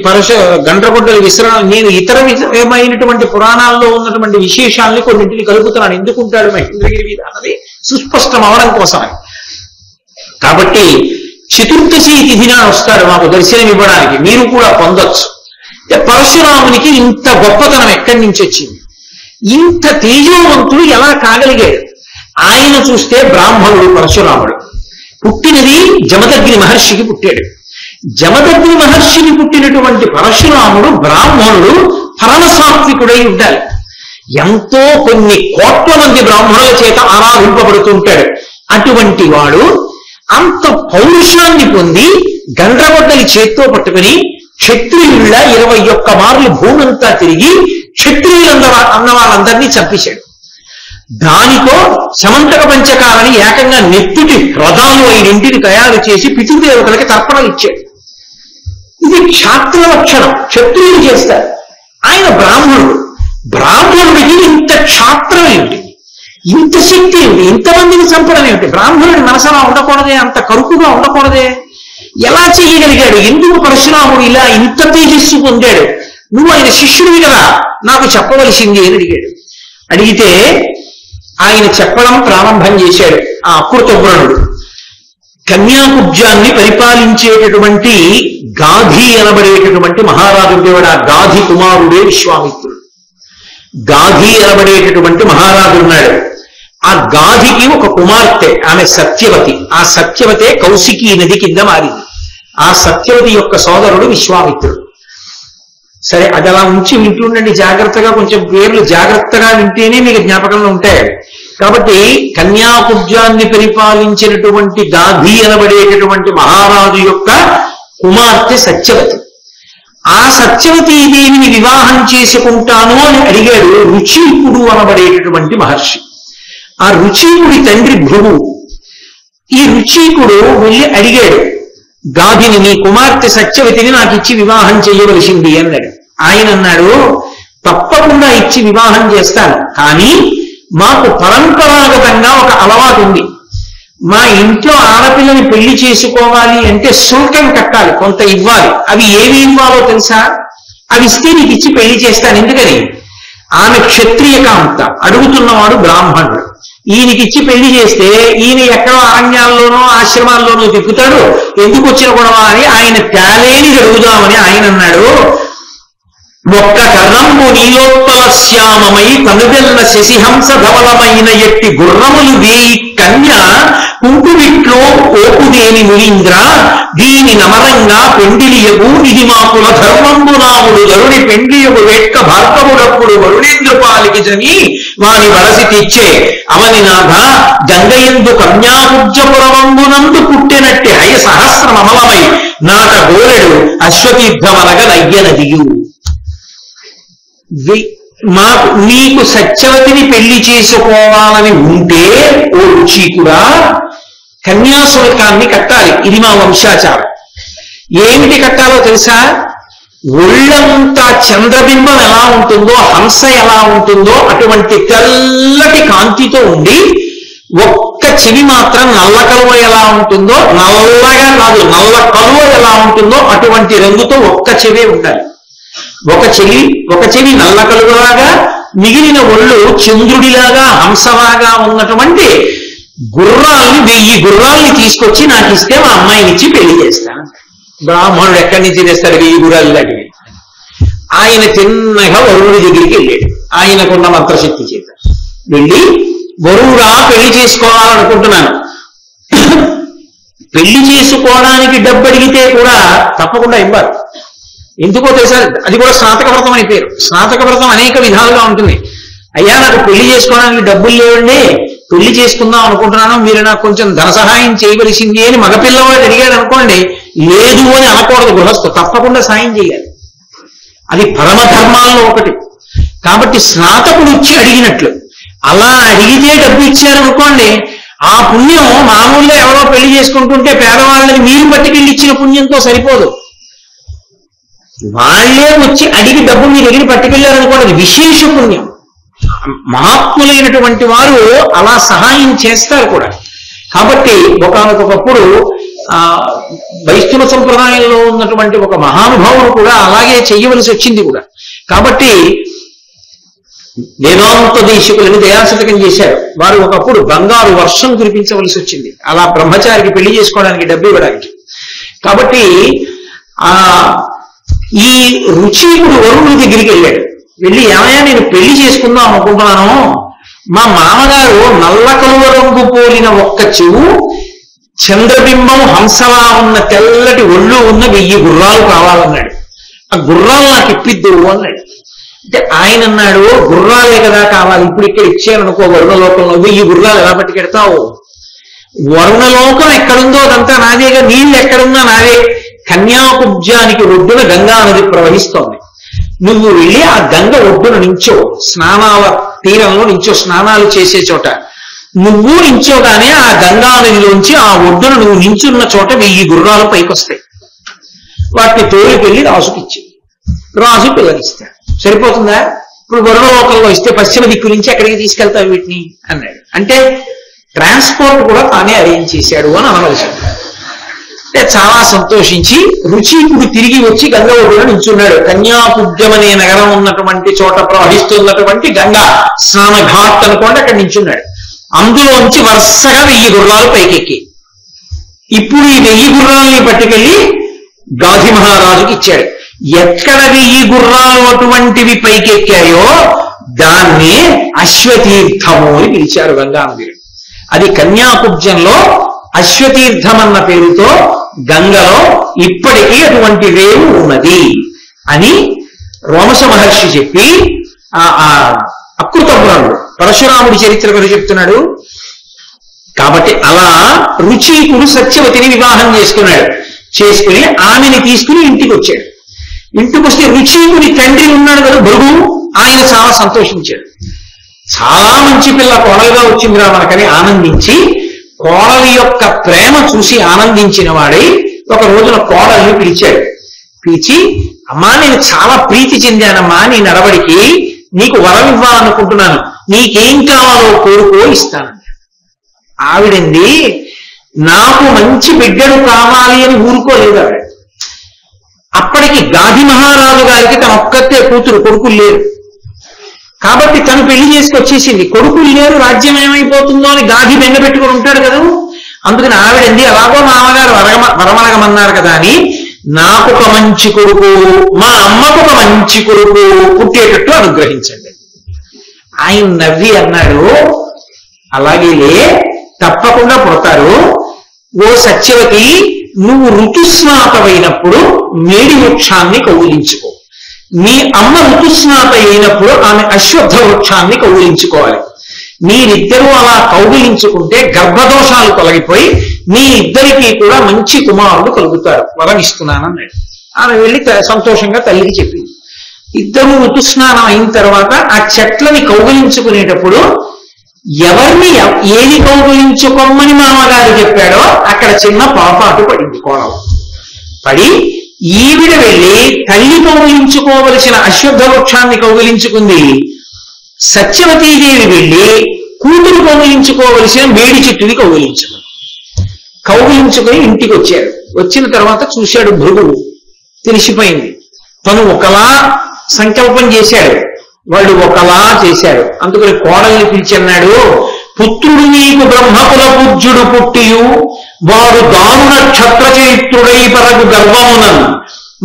[SPEAKER 1] గండ్రగొడ్డల విశ్రామం నేను ఇతర విధమైనటువంటి పురాణాల్లో ఉన్నటువంటి విశేషాలని కొన్నింటిని కలుపుతున్నాను. ఎందుకుంటాడు మహేంద్రగిరి మీద అన్నది సుస్పష్టం అవడం కోసమే. కాబట్టి చతుర్దశి తిథిన వస్తాడు మాకు దర్శనం ఇవ్వడానికి, మీరు కూడా పొందొచ్చు. పరశురామునికి ఇంత గొప్పతనం ఎక్కడి నుంచి వచ్చింది? ఇంత తేజోవంతుడు ఎలా కాగలిగాడు? ఆయన చూస్తే బ్రాహ్మణుడు పరశురాముడు. పుట్టినది జమదగ్ని మహర్షికి పుట్టాడు. జమదగ్ని మహర్షిని పుట్టినటువంటి పరశురాముడు బ్రాహ్మణుడు, పరమసాత్వికుడై ఉండాలి. ఎంతో కొన్ని కోట్ల మంది బ్రాహ్మణుల చేత ఆరాధింపబడుతుంటాడు. అటువంటి వాడు అంత పౌరుషాన్ని పొంది గండ్రగొడ్డలి చేత్తో పట్టుకుని క్షత్రియుళ్ళ 21 మార్లు భూమంతా తిరిగి క్షత్రియులన్న వాళ్ళందరినీ చంపేశాడు. దానితో సమంతక పంచకాలని ఏకంగా నెత్తుటి రథాలు అయినింటిని తయారు చేసి పితృదేవతలకి తర్పణలు ఇచ్చాడు. ఇది క్షాత్ర లక్షణం, క్షత్రియులు చేస్తారు. ఆయన బ్రాహ్మణుడికి ఇంత క్షాత్రం ఏమిటి, ఇంత శక్తి ఏమిటి, ఇంతమందిని చంపడం ఏమిటి? బ్రాహ్మణుడి మనసులా ఉండకూడదే, అంత కరుకుగా ఉండకూడదే? ఎలా చేయగలిగాడు? ఎందుకు పరశురాముడు ఇలా ఇంత తేజస్సు పొందాడు? నువ్వు ఆయన శిష్యుడివి కదా, నాకు చెప్పవలసింది అని అడిగాడు. అడిగితే ఆయన చెప్పడం ప్రారంభం చేశాడు. ఆ అకృతవ్రణుడు కన్యాకుబ్జాన్ని పరిపాలించేటటువంటి గాధి అనబడేటటువంటి మహారాజు ఉండేవాడు. ఆ గాధి కుమారుడే విశ్వామిత్రుడు. గాధి అనబడేటటువంటి మహారాజు ఉన్నాడు. ఆ గాధికి ఒక కుమార్తె, ఆమె సత్యవతి. ఆ సత్యవతే కౌశికీ నది కింద మారింది. ఆ సత్యవతి యొక్క సోదరుడు విశ్వామిత్రుడు. సరే, అది అలా ఉంచి వింటుండండి జాగ్రత్తగా, కొంచెం పేర్లు జాగ్రత్తగా వింటేనే మీకు జ్ఞాపకంలో ఉంటాయి. కాబట్టి కన్యాకుబ్జాన్ని పరిపాలించినటువంటి గాధి అనబడేటటువంటి మహారాజు యొక్క కుమార్తె సత్యవతి. ఆ సత్యవతీదేవిని వివాహం చేసుకుంటాను అని అడిగాడు రుచీకుడు అనబడేటటువంటి మహర్షి. ఆ రుచీకుడి తండ్రి భృగు. ఈ రుచీకుడు వెళ్ళి అడిగాడు గాధిని, నీ కుమార్తె సత్యవతిని నాకు ఇచ్చి వివాహం చేయవలసింది అన్నాడు. ఆయన అన్నాడు, తప్పకుండా ఇచ్చి వివాహం చేస్తాను, కానీ మాకు పరంపరాగతంగా ఒక అలవాటు ఉంది. మా ఇంట్లో ఆడపిల్లని పెళ్లి చేసుకోవాలి అంటే శుల్కం కట్టాలి, కొంత ఇవ్వాలి. అవి ఏమి ఇవ్వాలో తెలుసా? అవి ఇస్తే నీకు ఇచ్చి పెళ్లి చేస్తాను. ఎందుకని? ఆమె క్షత్రియ కాంత, అడుగుతున్నవాడు బ్రాహ్మణుడు. ఈయనకిచ్చి పెళ్లి చేస్తే ఈయన ఎక్కడో అరణ్యాల్లోనో ఆశ్రమాల్లోనో తిప్పుతాడు, ఎందుకు వచ్చిన గొడవ అని ఆయన తేలేని అడుగుదామని ఆయన అన్నాడు, ఒక్క కర్ణంబు నీలోత్పల శ్యామమై తనువెల్ల శశిహంస ధవలమైన ఎట్టి గుర్రములు వేయి కన్య కుంకువిట్లో ఓపుదేని మునీంద్ర దీని నమరంగా పెండిలియగు ఇది మా కుల ధర్మంబు నాముడు గరుడి పెండియగు వెట్క భార్గవుడప్పుడు వరుణేంద్రపాలికి జని వాని వరసి తెచ్చే అవనినాథ గంగయందు కన్యాకుబ్జపురవంబునందు పుట్టినట్టి హయ సహస్రమమలమై నాట గోరెడు అశ్వతీర్థమనగ నయ్యనదియు. మాకు నీకు సత్యవతిని పెళ్లి చేసుకోవాలని ఉంటే ఓ రుచికుడా కన్యాశుల్కాన్ని కట్టాలి. ఇది మా వంశాచారం. ఏమిటి కట్టాలో తెలుసా? ఒళ్ళంతా చంద్రబింబం ఎలా ఉంటుందో, హంస ఎలా ఉంటుందో అటువంటి తెల్లటి కాంతితో ఉండి, ఒక్క చెవి మాత్రం నల్ల కలువ ఎలా ఉంటుందో, నల్లగా కాదు నల్ల కలువ ఎలా ఉంటుందో అటువంటి రంగుతో ఒక్క చెవే ఉండాలి. ఒక చెవి నల్ల కలుగులాగా, మిగిలిన ఒళ్ళు చంద్రుడిలాగా హంసలాగా ఉన్నటువంటి గుర్రాల్ని 1000 గుర్రాల్ని తీసుకొచ్చి నాకు ఇస్తే మా అమ్మాయినిచ్చి పెళ్లి చేస్తాను. బ్రాహ్మణుడు ఎక్కడి నుంచి తెస్తాడు 1000 గుర్రాలు లాంటివి? ఆయన చిన్నగా వరుణుడి దగ్గరికి వెళ్ళాడు. ఆయనకున్న మంత్రశక్తి చేత వెళ్ళి, వరుణుడా పెళ్లి చేసుకోవాలనుకుంటున్నాను, పెళ్లి చేసుకోవడానికి డబ్బు అడిగితే కూడా తప్పకుండా ఇవ్వాలి. ఎందుకో తెలుసా? అది కూడా స్నాతక వ్రతం అని పేరు. స్నాతక వ్రతం అనేక విధాలుగా ఉంటుంది. అయ్యా నాకు పెళ్లి చేసుకోవడానికి డబ్బులు లేవండి, పెళ్లి చేసుకుందాం అనుకుంటున్నాను, మీరు నాకు కొంచెం ధన సహాయం చేయవలసింది అని మగపిల్లవాడు అడిగాడు అనుకోండి, లేదు అని అనకూడదు గృహస్థు, తప్పకుండా సాయం చేయాలి. అది పరమధర్మాల్లో ఒకటి. కాబట్టి స్నాతకుడు ఇచ్చి అడిగినట్లు, అలా అడిగితే డబ్బు ఇచ్చారనుకోండి, ఆ పుణ్యం మామూలుగా ఎవరో పెళ్లి చేసుకుంటుంటే పేదవాళ్ళని మీరు పట్టుకెళ్ళి ఇచ్చిన పుణ్యంతో సరిపోదు. వాళ్ళే వచ్చి అడిగి డబ్బు మీ దగ్గర పట్టుకెళ్ళారనుకోండి, అది విశేష పుణ్యం. మహాత్ములైనటువంటి వారు అలా సహాయం చేస్తారు కూడా. కాబట్టి ఒకనొకప్పుడు వైష్ణవ సంప్రదాయంలో ఉన్నటువంటి ఒక మహానుభావుడు కూడా అలాగే చెయ్యవలసి వచ్చింది కూడా. కాబట్టి వేదాంత దేశికులని దయాశతకం చేశారు. వారు ఒకప్పుడు బంగారు వర్షం కురిపించవలసి వచ్చింది అలా బ్రహ్మచారికి పెళ్లి చేసుకోవడానికి డబ్బు ఇవ్వడానికి. కాబట్టి ఈ రుచికుడు వరుణుడి దగ్గరికి వెళ్ళాడు. వెళ్ళి, ఏమయ్యా నేను పెళ్లి చేసుకుందాం అనుకుంటున్నాను, మా మామగారు నల్ల కలువ రంగు పోలిన ఒక్క చెవు, చంద్రబింబం హంసలా ఉన్న తెల్లటి ఒళ్ళు ఉన్న 1000 గుర్రాలు కావాలన్నాడు. ఆ గుర్రాలు నాకు ఇప్పిద్దు అన్నాడు. అంటే ఆయన అన్నాడు, గుర్రాలే కదా కావాలి, ఇప్పుడు ఇక్కడ ఇచ్చారనుకో వరుణలోకంలో 1000 గుర్రాలు ఎలా పట్టుకెడతావు? వరుణలోకం ఎక్కడుందో అదంతా నాదేగా, నీళ్ళు ఎక్కడున్నా నాదే. కన్యాకుబ్జానికి ఒడ్డున గంగా నది ప్రవహిస్తోంది. నువ్వు వెళ్ళి ఆ గంగ ఒడ్డున నించో, స్నానాల తీరంలో నించో, స్నానాలు చేసే చోట నువ్వు నించోగానే ఆ గంగా నదిలోంచి ఆ ఒడ్డున నువ్వు నించున్న చోట 1000 గుర్రాలు పైకొస్తాయి. వాటిని తోలికెళ్ళి రాజుకిచ్చి, రాజు పిల్లనిస్తాడు. సరిపోతుందా? ఇప్పుడు వరుణలోకంలో ఇస్తే పశ్చిమ దిక్కు నుంచి ఎక్కడికి తీసుకెళ్తావు వీటిని అన్నాడు. అంటే ట్రాన్స్పోర్ట్ కూడా తానే అరేంజ్ చేశాడు అని అనవలసి. అంటే చాలా సంతోషించి రుచికుడు తిరిగి వచ్చి గంగ ఒడ్డున నించున్నాడు. కన్యాకుబ్జం అనే నగరం ఉన్నటువంటి చోట ప్రవహిస్తున్నటువంటి గంగా స్నాన ఘాట్ అనుకోండి, అక్కడ నించున్నాడు. అందులోంచి వరుసగా 1000 గుర్రాలు పైకెక్కి, ఇప్పుడు ఈ 1000 గుర్రాలని పట్టుకెళ్ళి గాధి మహారాజుకి ఇచ్చాడు. ఎక్కడ 1000 గుర్రాలు అటువంటివి పైకెక్కాయో దాన్ని అశ్వతీర్థము అని పిలిచారు గంగా నదిని. అది కన్యాకుబ్జంలో అశ్వతీర్థం అన్న పేరుతో గంగలో ఇప్పటికీ అటువంటి రేవు ఉన్నది అని రోమశ మహర్షి చెప్పి, అకృతపురాణుడు పరశురాముడి చరిత్ర గురించి చెప్తున్నాడు. కాబట్టి అలా రుచికుడు సత్యవతిని వివాహం చేసుకుని ఆమెని తీసుకుని ఇంటికి వచ్చాడు. ఇంటికి వస్తే రుచికుడి తండ్రి ఉన్నాడు కదా భృగు, ఆయన చాలా సంతోషించాడు. చాలా మంచి పిల్ల కోడలుగా వచ్చిందిరా మనకని ఆనందించి, కోడలి యొక్క ప్రేమ చూసి ఆనందించిన వాడై ఒక రోజున కోడల్ని పిలిచాడు. పిలిచి, అమ్మా నేను చాలా ప్రీతి చెందానమ్మా నీ నడవడికి, నీకు వరం ఇవ్వాలనుకుంటున్నాను, నీకేం కావాలో కోరుకో ఇస్తాను. ఆవిడండి నాకు మంచి బిడ్డలు కావాలి అని ఊరుకోలేదు ఆవిడ. అప్పటికి గాది మహారాజు గారికి తన ఒక్కతే కూతురు, కొడుకులు లేరు. కాబట్టి తను పెళ్లి చేసుకొచ్చేసింది. కొడుకులు లేరు, రాజ్యం ఏమైపోతుందో అని గాది బెంగ పెట్టుకుని ఉంటాడు కదా. అందుకని ఆవిడండి అలాగో మామగారు వరమలగమన్నారు కదా అని నాకొక మంచి కొడుకు, మా అమ్మకొక మంచి కొడుకు పుట్టేటట్టు అనుగ్రహించండి. ఆయన నవ్వి అన్నాడు, అలాగేలే తప్పకుండా పుడతారు. ఓ సత్యవతి, నువ్వు ఋతుస్నాతమైనప్పుడు మేడి వృక్షాన్ని కౌగిలించుకో. మీ అమ్మ ఋతుస్నాత అయినప్పుడు ఆమె అశ్వత్థ వృక్షాన్ని కౌగిలించుకోవాలి. మీరిద్దరూ అలా కౌగిలించుకుంటే గర్భదోషాలు తొలగిపోయి మీ ఇద్దరికీ కూడా మంచి కుమారుడు కలుగుతారు, వరం ఇస్తున్నానన్నాడు. ఆమె వెళ్ళి సంతోషంగా తల్లికి చెప్పింది. ఇద్దరు ఋతుస్నానం అయిన తర్వాత ఆ చెట్లని కౌగిలించుకునేటప్పుడు ఎవరిని ఏది కౌగిలించుకోమని మామగారు చెప్పాడో అక్కడ చిన్న పొరపాటు పడింది. కోణం పడి ఈవిడ వెళ్ళి తల్లి కౌగిలించుకోవలసిన అశ్వత్థ వృక్షాన్ని కౌగిలించుకుంది. సత్యవతీదేవి వెళ్ళి కూతురు కౌగిలించుకోవలసిన మేడి చెట్టుని కౌగిలించుకుని ఇంటికి వచ్చాడు. వచ్చిన తర్వాత చూశాడు భృగువు, తెలిసిపోయింది. తను ఒకలా సంకల్పం చేశాడు, వాళ్ళు ఒకలా చేశాడు. అందుకని కోడల్ని పిలిచన్నాడు, పుత్రుడు నీకు బ్రహ్మకుల పూజ్యుడు పుట్టియు వాడు దారు నక్షత్ర చరిత్రుడై పరగు గర్వమునన్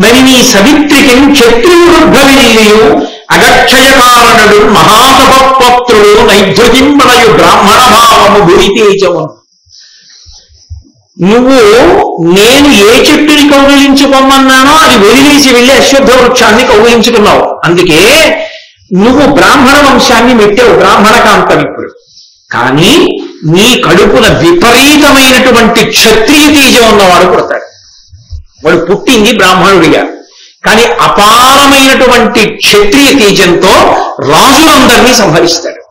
[SPEAKER 1] మరి నీ సవిత్రికి క్షత్రియుడుద్భవిల్లియు అగక్షయ కారణుడు మహాతపత్రుడు నైద్రుజింబడయు బ్రాహ్మణ భావము భూరితేజమును. నువ్వు నేను ఏ చెట్టుని కౌగిలించుకోమన్నానో అది వదిలేసి వెళ్ళి అశ్వత్థ వృక్షాన్ని కౌగిలించుకున్నావు. అందుకే నువ్వు బ్రాహ్మణ వంశాన్ని మెట్టావు, బ్రాహ్మణ కాంతం. ఇప్పుడు కానీ నీ కడుపున విపరీతమైనటువంటి క్షత్రియ తేజం ఉన్నవాడు పుడతాడు. వాడు పుట్టింది బ్రాహ్మణుడిగా, కానీ అపారమైనటువంటి క్షత్రియ తేజంతో రాజులందరినీ సంహరిస్తాడు.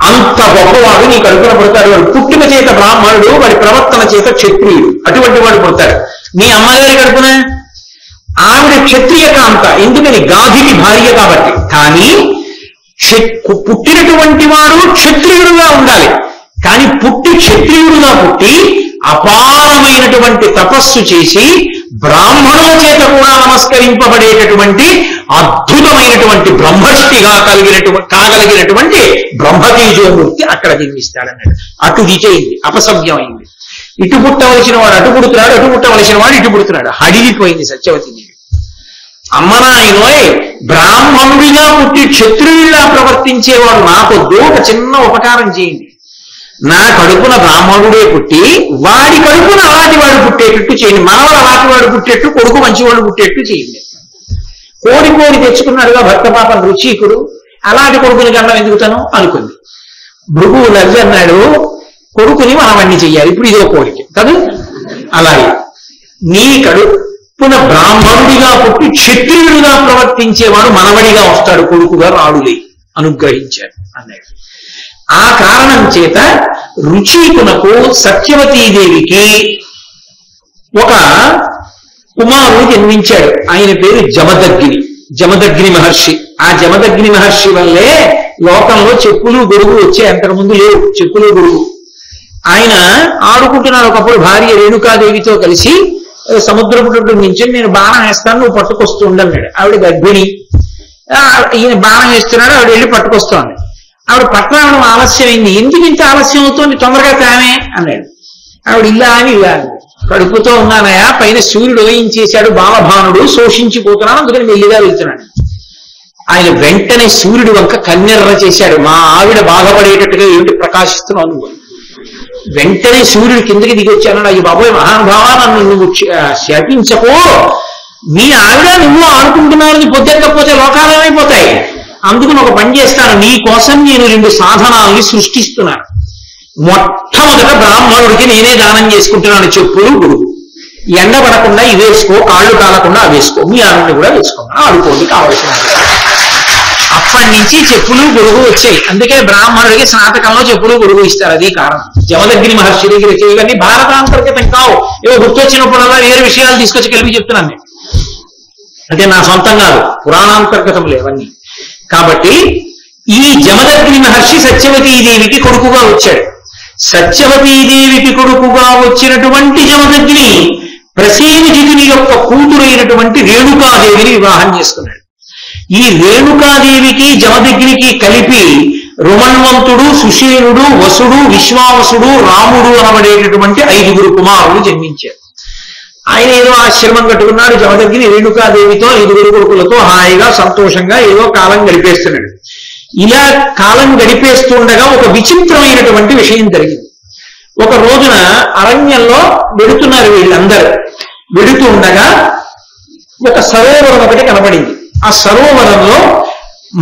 [SPEAKER 1] అంత గొప్పవాడు నీ కడుపున పుడతాడు. వాడు పుట్టుక చేత బ్రాహ్మణుడు, వాడి ప్రవర్తన చేత క్షత్రియుడు, అటువంటి వాడు పుడతాడు. నీ అమ్మగారి కడుపున ఆవిడ క్షత్రియ కాంత, ఎందుకని గాధికి భార్య కాబట్టి. కానీ పుట్టినటువంటి వాడు క్షత్రియుడుగా ఉండాలి. కానీ క్షత్రియుడుగా పుట్టి అపారమైనటువంటి తపస్సు చేసి బ్రాహ్మణుల చేత కూడా నమస్కరింపబడేటటువంటి అద్భుతమైనటువంటి బ్రహ్మష్టిగా కాగలిగినటువంటి బ్రహ్మతేజోమూర్తి అక్కడ జన్మిస్తాడన్నాడు. అటు విజయింది, అపసవ్యమైంది. ఇటు పుట్టవలసిన వాడు అటు పుడుతున్నాడు, అటు పుట్టవలసిన వాడు ఇటు పుడుతున్నాడు. హడిలిపోయింది సత్యవతి. అమ్మనాయనోయ్, బ్రాహ్మణుడిగా పుట్టి క్షత్రియుడిగా ప్రవర్తించేవాడు నాకొద్దు, ఒక చిన్న ఉపకారం చేయండి. నా కడుపున బ్రాహ్మణుడే పుట్టి వాడి కడుపున అలాంటి వాడు పుట్టేటట్టు చేయండి. మనవడు అలాంటి వాడు పుట్టేట్టు, కొడుకు మంచివాడు పుట్టేట్టు చేయండి. కోడి తెచ్చుకున్నాడుగా భర్త పాపం రుచికుడు, అలాంటి కొడుకుని గండం ఎందుకుతాను అనుకుంది. భృగువు నవ్వి అన్నాడు, కొడుకుని మనవణ్ణి చెయ్యాలి, ఇప్పుడు ఇదో కోరిక కాదు. అలాగే నీ కడుపున బ్రాహ్మణుడిగా పుట్టి క్షత్రియుడిగా ప్రవర్తించేవాడు మనవడిగా వస్తాడు, కొడుకుగా రాడులే అనుగ్రహించాడు అన్నాడు. ఆ కారణం చేత రుచికునకు సత్యవతీదేవికి ఒక కుమారుడు జన్మించాడు. ఆయన పేరు జమదగ్ని మహర్షి. ఆ జమదగ్ని మహర్షి వల్లే లోకంలో చెప్పులు గొడుగు వచ్చాయి, అంతకుముందు లేవు చెప్పులు గొడుగు. ఆయన ఆడుకుంటున్నాడు. ఒకప్పుడు భార్య రేణుకాదేవితో కలిసి సముద్రపు నుంచి నేను బాణం వేస్తాను, నువ్వు పట్టుకొస్తూ ఉండన్నాడు. ఆవిడ గర్భిణి, ఈయన బాణం వేస్తున్నాడు, ఆవిడ వెళ్ళి పట్టుకొస్తోంది. ఆవిడ పట్టణం ఆలస్యమైంది. ఎందుకు ఇంత ఆలస్యం అవుతుంది, తొందరగా తామే అన్నాడు. ఆవిడ ఇలా కడుపుతో ఉన్నానయా, పైన సూర్యుడు ఉదయించేశాడు, బాలభానుడు శోషించిపోతున్నాను, అందుకని మెల్లిగా వెళ్తున్నాడు. ఆయన వెంటనే సూర్యుడు వంక కన్నెర్ర చేశాడు. మా ఆవిడ బాధపడేటట్టుగా ఏమిటి ప్రకాశిస్తున్నావు నువ్వు. వెంటనే సూర్యుడు కిందకి దిగి వచ్చాను. అయ్యి బాబోయ్ మహానుభావా, నన్ను నువ్వు శాపించకో, మీ ఆవిడ నువ్వు ఆడుకుంటున్నారని పొద్దెక్కకపోతే లోకాలు ఏమైపోతాయి. అందుకని ఒక పని చేస్తాను, నీ కోసం నేను 2 సాధనాలని సృష్టిస్తున్నాను. మొట్టమొదట బ్రాహ్మణుడికి నేనే దానం చేసుకుంటున్నాను చెప్పులు గొడుగు. ఎండ పడకుండా ఇవి వేసుకో, కాళ్ళు కాలకుండా అవి వేసుకో, మీ ఆవిడని కూడా వేసుకోమని ఆడుకోండి కావలసిన. అప్పటి నుంచి చెప్పులు గొడుగు వచ్చాయి. అందుకే బ్రాహ్మణుడికి స్నాతకంలో చెప్పులు గొడుగు ఇస్తారు. అది కారణం. జమదగ్ని మహర్షి దగ్గర ఇవన్నీ భారతాంతర్గతం కావు, ఏవో గుర్తొచ్చినప్పుడల్లా వేరే విషయాలు తీసుకొచ్చి కలిపి చెప్తున్నాను. అంటే నా సొంతం కాదు, పురాణాంతర్గతములు అవన్నీ. కాబట్టి ఈ జమదగ్ని మహర్షి సత్యవతీదేవికి కొడుకుగా వచ్చాడు. సత్యవతీదేవికి కొడుకుగా వచ్చినటువంటి జమదగ్ని ప్రసేనజితుని యొక్క కూతురైనటువంటి రేణుకాదేవిని వివాహం చేసుకున్నాడు. ఈ రేణుకాదేవికి జమదగ్నికి కలిపి రుమణ్వంతుడు, సుషేణుడు, వసుడు, విశ్వావసుడు, రాముడు అనబడేటటువంటి 5 కుమారులు జన్మించారు. ఆయన ఏదో ఆశ్రమం కట్టుకున్నాడు. జమదగ్ని రేణుకాదేవితో 5 కొడుకులతో హాయిగా సంతోషంగా ఏదో కాలం గడిపేస్తున్నాడు. ఇలా కాలం గడిపేస్తుండగా ఒక విచిత్రమైనటువంటి విషయం జరిగింది. ఒక రోజున అరణ్యంలో వెడుతున్నారు వీళ్ళందరూ. వెడుతూ ఉండగా ఒక సరోవరం ఒకటి కనబడింది. ఆ సరోవరంలో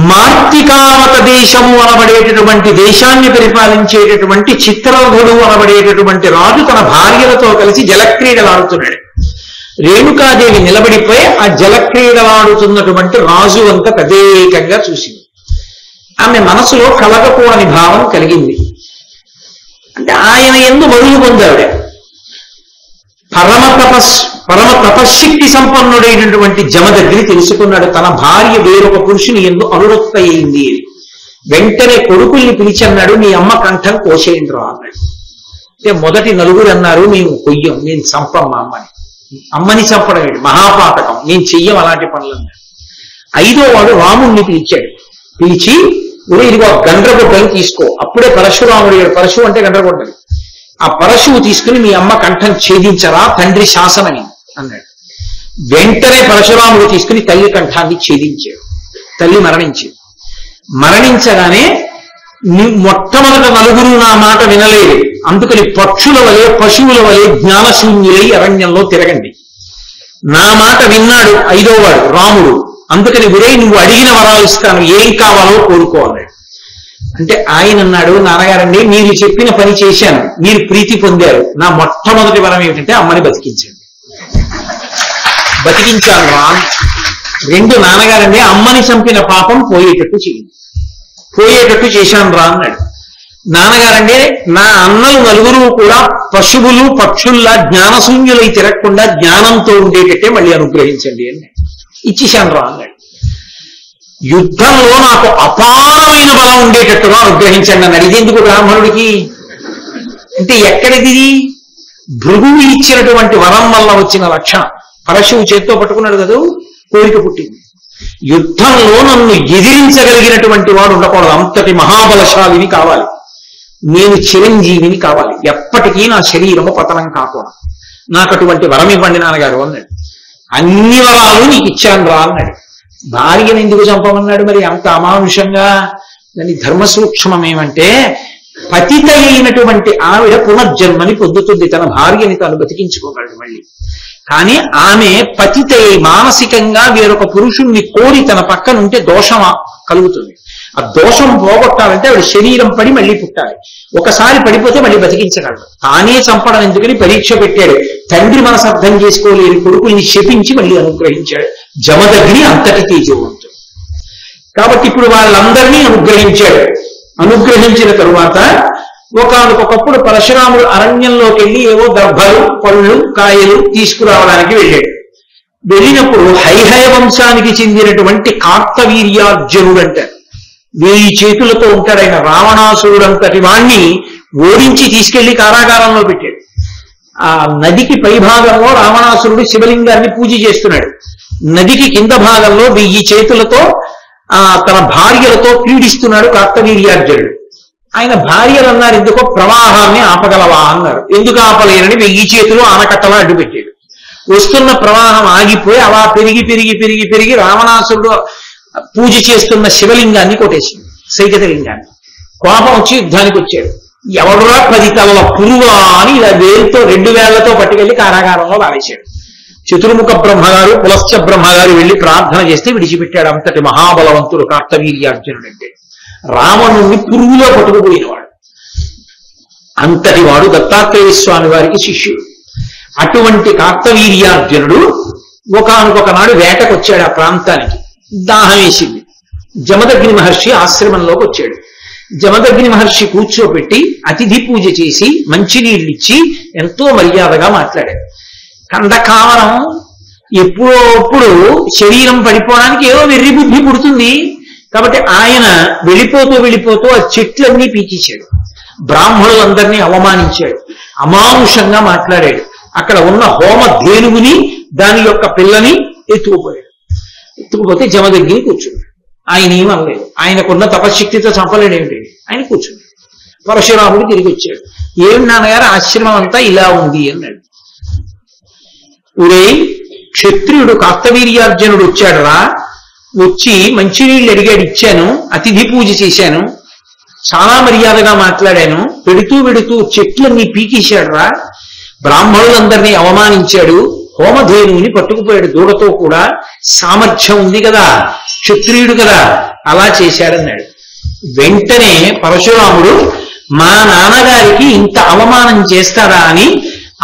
[SPEAKER 1] మార్తికావత దేశము అనబడేటటువంటి దేశాన్ని పరిపాలించేటటువంటి చిత్రరథుడు అనబడేటటువంటి రాజు తన భార్యలతో కలిసి జలక్రీడలాడుతున్నాడు. రేణుకాదేవి నిలబడిపోయి ఆ జలక్రీడలాడుతున్నటువంటి రాజు అంత తదేకంగా చూసింది. ఆమె మనసులో కలగకూడని భావం కలిగింది. అంటే ఆయన యందు మరుగు పొందావిడ. పరమ తపశ్శక్తి సంపన్నుడైనటువంటి జమదగ్ని తెలుసుకున్నాడు తన భార్య వేరొక పురుషుని యందు అనురక్త అయింది అని. వెంటనే కొడుకుల్ని పిలిచన్నాడు, మీ అమ్మ కంఠం కోసేయండి రా అన్నాడు. అంటే మొదటి 4 అన్నారు, మేము కొయ్యం, నేను చంపం మా అమ్మని. అమ్మని చంపడం ఏంటి, మహాపాతకం, నేను చెయ్యం అలాంటి పనులు అన్నాడు. 5వ వాడు రాముణ్ణి పిలిచాడు. పిలిచి, ఇదిగో గండ్రగొడ్డని తీసుకో. అప్పుడే పరశురాముడు, పరశువు అంటే గండ్రగొడ్డలు, ఆ పరశువు తీసుకుని మీ అమ్మ కంఠం ఛేదించరా, తండ్రి శాసనని అన్నాడు. వెంటనే పరశురాముడు తీసుకుని తల్లి కంఠాన్ని ఛేదించాడు. తల్లి మరణించింది. మరణించగానే మొట్టమొదట 4 నా మాట వినలేదు. అందుకని పక్షుల వలె పశువుల వలె జ్ఞానశూన్యులై అరణ్యంలో తిరగండి. నా మాట విన్నాడు 5వ వాడు రాముడు. అందుకని విరై నువ్వు అడిగిన వరాలు ఇస్తాను, ఏం కావాలో కోరుకోవాలి. అంటే ఆయన అన్నాడు, నాన్నగారండి మీరు చెప్పిన పని చేశాను, మీరు ప్రీతి పొందారు. నా మొట్టమొదటి వరం ఏమిటంటే అమ్మని బతికించండి. బతికించాను రా. 2 నాన్నగారండి అమ్మని చంపిన పాపం పోయేటట్టు చేయండి. పోయేటట్టు చేశాను రా అన్నాడు. నాన్నగారండి నా అన్నలు 4 కూడా పశువులు పక్షుల్లా జ్ఞానశూన్యులై తిరగకుండా జ్ఞానంతో ఉండేటట్టే మళ్ళీ అనుగ్రహించండి అని ఇచ్చేశాను రా అన్నాడు. యుద్ధంలో నాకు అపారమైన బలం ఉండేటట్టుగా అనుగ్రహించండి అన్నాడు. ఇదెందుకు బ్రాహ్మణుడికి అంటే ఎక్కడిది? భృగువు ఇచ్చినటువంటి వరం వల్ల వచ్చిన లక్షణం. పరశువు చేత్తో పట్టుకున్నాడు కదా, కోరిక పుట్టింది. యుద్ధంలో నన్ను ఎదిరించగలిగినటువంటి వాడు ఉండకూడదు, అంతటి మహాబలశాలిని కావాలి, నేను చిరంజీవిని కావాలి, ఎప్పటికీ నా శరీరము పతనం కాకూడదు, నాకు అటువంటి వరం ఇవ్వండి నాన్నగారు అన్నాడు. అన్ని వరాలు నీకు ఇచ్చాను రా అన్నాడు. భార్యను ఎందుకు చంపమన్నాడు మరి అంత అమానుషంగా? దాని ధర్మ సూక్ష్మం ఏమంటే, పతిత అయినటువంటి ఆవిడ పునర్జన్మని పొందుతుంది, తన భార్యని తాను బతికించుకోగలడు మళ్ళీ. కానీ ఆమె పతిత మానసికంగా వేరొక పురుషుణ్ణి కోరి తన పక్కన ఉంటే దోషం కలుగుతుంది. ఆ దోషం పోగొట్టాలంటే ఆవిడ శరీరం పడి మళ్ళీ పుట్టాలి. ఒకసారి పడిపోతే మళ్ళీ బతికించగలడు. తానే చంపడం ఎందుకని పరీక్ష పెట్టాడు. తండ్రి మనసు అర్థం చేసుకోలేని కొడుకుల్ని శపించి మళ్ళీ అనుగ్రహించాడు. జమదగ్ని అంతటి తేజవంతుడు కాబట్టి ఇప్పుడు వాళ్ళందరినీ అనుగ్రహించాడు. అనుగ్రహించిన తరువాత ఒకనొకప్పుడు పరశురాముడు అరణ్యంలోకి వెళ్ళి ఏవో దర్భలు పళ్ళు కాయలు తీసుకురావడానికి వెళ్ళాడు. వెళ్ళినప్పుడు హైహయ వంశానికి చెందినటువంటి కార్తవీర్యార్జునుడు అంటారు. 1000 చేతులతో ఉంటాడు ఆయన. రావణాసురుడంతటి వాణ్ణి ఓడించి తీసుకెళ్లి కారాగారంలో పెట్టాడు. ఆ నదికి పై భాగంలో రావణాసురుడు శివలింగాన్ని పూజ చేస్తున్నాడు. నదికి కింద భాగంలో 1000 చేతులతో తన భార్యలతో క్రీడిస్తున్నాడు కార్తవీర్యార్జునుడు. ఆయన భార్యలు అన్నారు, ఎందుకో ప్రవాహాన్ని ఆపగలవా అన్నారు. ఎందుకు ఆపలేనని 1000 చేతులు ఆనకట్టలా అడ్డుపెట్టాడు. వస్తున్న ప్రవాహం ఆగిపోయి అలా పెరిగి పెరిగి పెరిగి పెరిగి రావణాసురుడు పూజ చేస్తున్న శివలింగాన్ని కొట్టేసింది, సైకతలింగాన్ని. కోపం వచ్చి యుద్ధానికి వచ్చాడు. ఎవరురా 10 తలల పురువా అని ఇలా 2 వేళ్లతో పట్టుకెళ్లి కారాగారంలో వారేశాడు. చతుర్ముఖ బ్రహ్మగారు పులశ్చ బ్రహ్మగారు వెళ్లి ప్రార్థన చేస్తే విడిచిపెట్టాడు. అంతటి మహాబలవంతుడు కార్తవీర్యార్జునుడు అంటే. రావణుణ్ణి పురుగులో పట్టుకుపోయినవాడు. అంతటి వాడు దత్తాత్రేయ స్వామి వారికి శిష్యుడు. అటువంటి కార్తవీర్యార్జునుడు ఒకానొక నాడు వేటకు వచ్చాడు ఆ ప్రాంతానికి. దాహం వేసింది. జమదగ్ని మహర్షి ఆశ్రమంలోకి వచ్చాడు. జమదగ్ని మహర్షి కూర్చోబెట్టి అతిథి పూజ చేసి మంచినీళ్ళిచ్చి ఎంతో మర్యాదగా మాట్లాడాడు. కందకావరం ఎప్పుడప్పుడు శరీరం పడిపోవడానికి ఏదో వెర్రి బుద్ధి పుడుతుంది. కాబట్టి ఆయన వెళ్ళిపోతూ ఆ చెట్లన్నీ పీకేశాడు, బ్రాహ్మణులందరినీ అవమానించాడు, అమానుషంగా మాట్లాడాడు. అక్కడ ఉన్న హోమ ధేనువుని దాని యొక్క పిల్లని ఎత్తుకుపోతే జమదగ్ని కూర్చున్నాడు. ఆయన ఏమనలేదు, ఆయనకున్న తపశక్తితో చంపలేడేమిటి, ఆయన కూర్చున్నాడు. పరశురాముడు తిరిగి వచ్చాడు. ఏం నాన్నగారు ఆశ్రమం అంతా ఇలా ఉంది అన్నాడు. ఊరే క్షత్రియుడు కార్తవీర్యార్జునుడు వచ్చాడురా, వచ్చి మంచినీళ్ళు అడిగాడు, ఇచ్చాను, అతిథి పూజ చేశాను, చాలా మర్యాదగా మాట్లాడాను, పెడుతూ చెట్లన్నీ పీకేశాడురా, బ్రాహ్మణులందరినీ అవమానించాడు, హోమధేనువుని పట్టుకుపోయాడు దూడతో కూడా, సామర్థ్యం ఉంది కదా, క్షత్రియుడు కదా, అలా చేశాడన్నాడు. వెంటనే పరశురాముడు మా నాన్నగారికి ఇంత అవమానం చేస్తాడా అని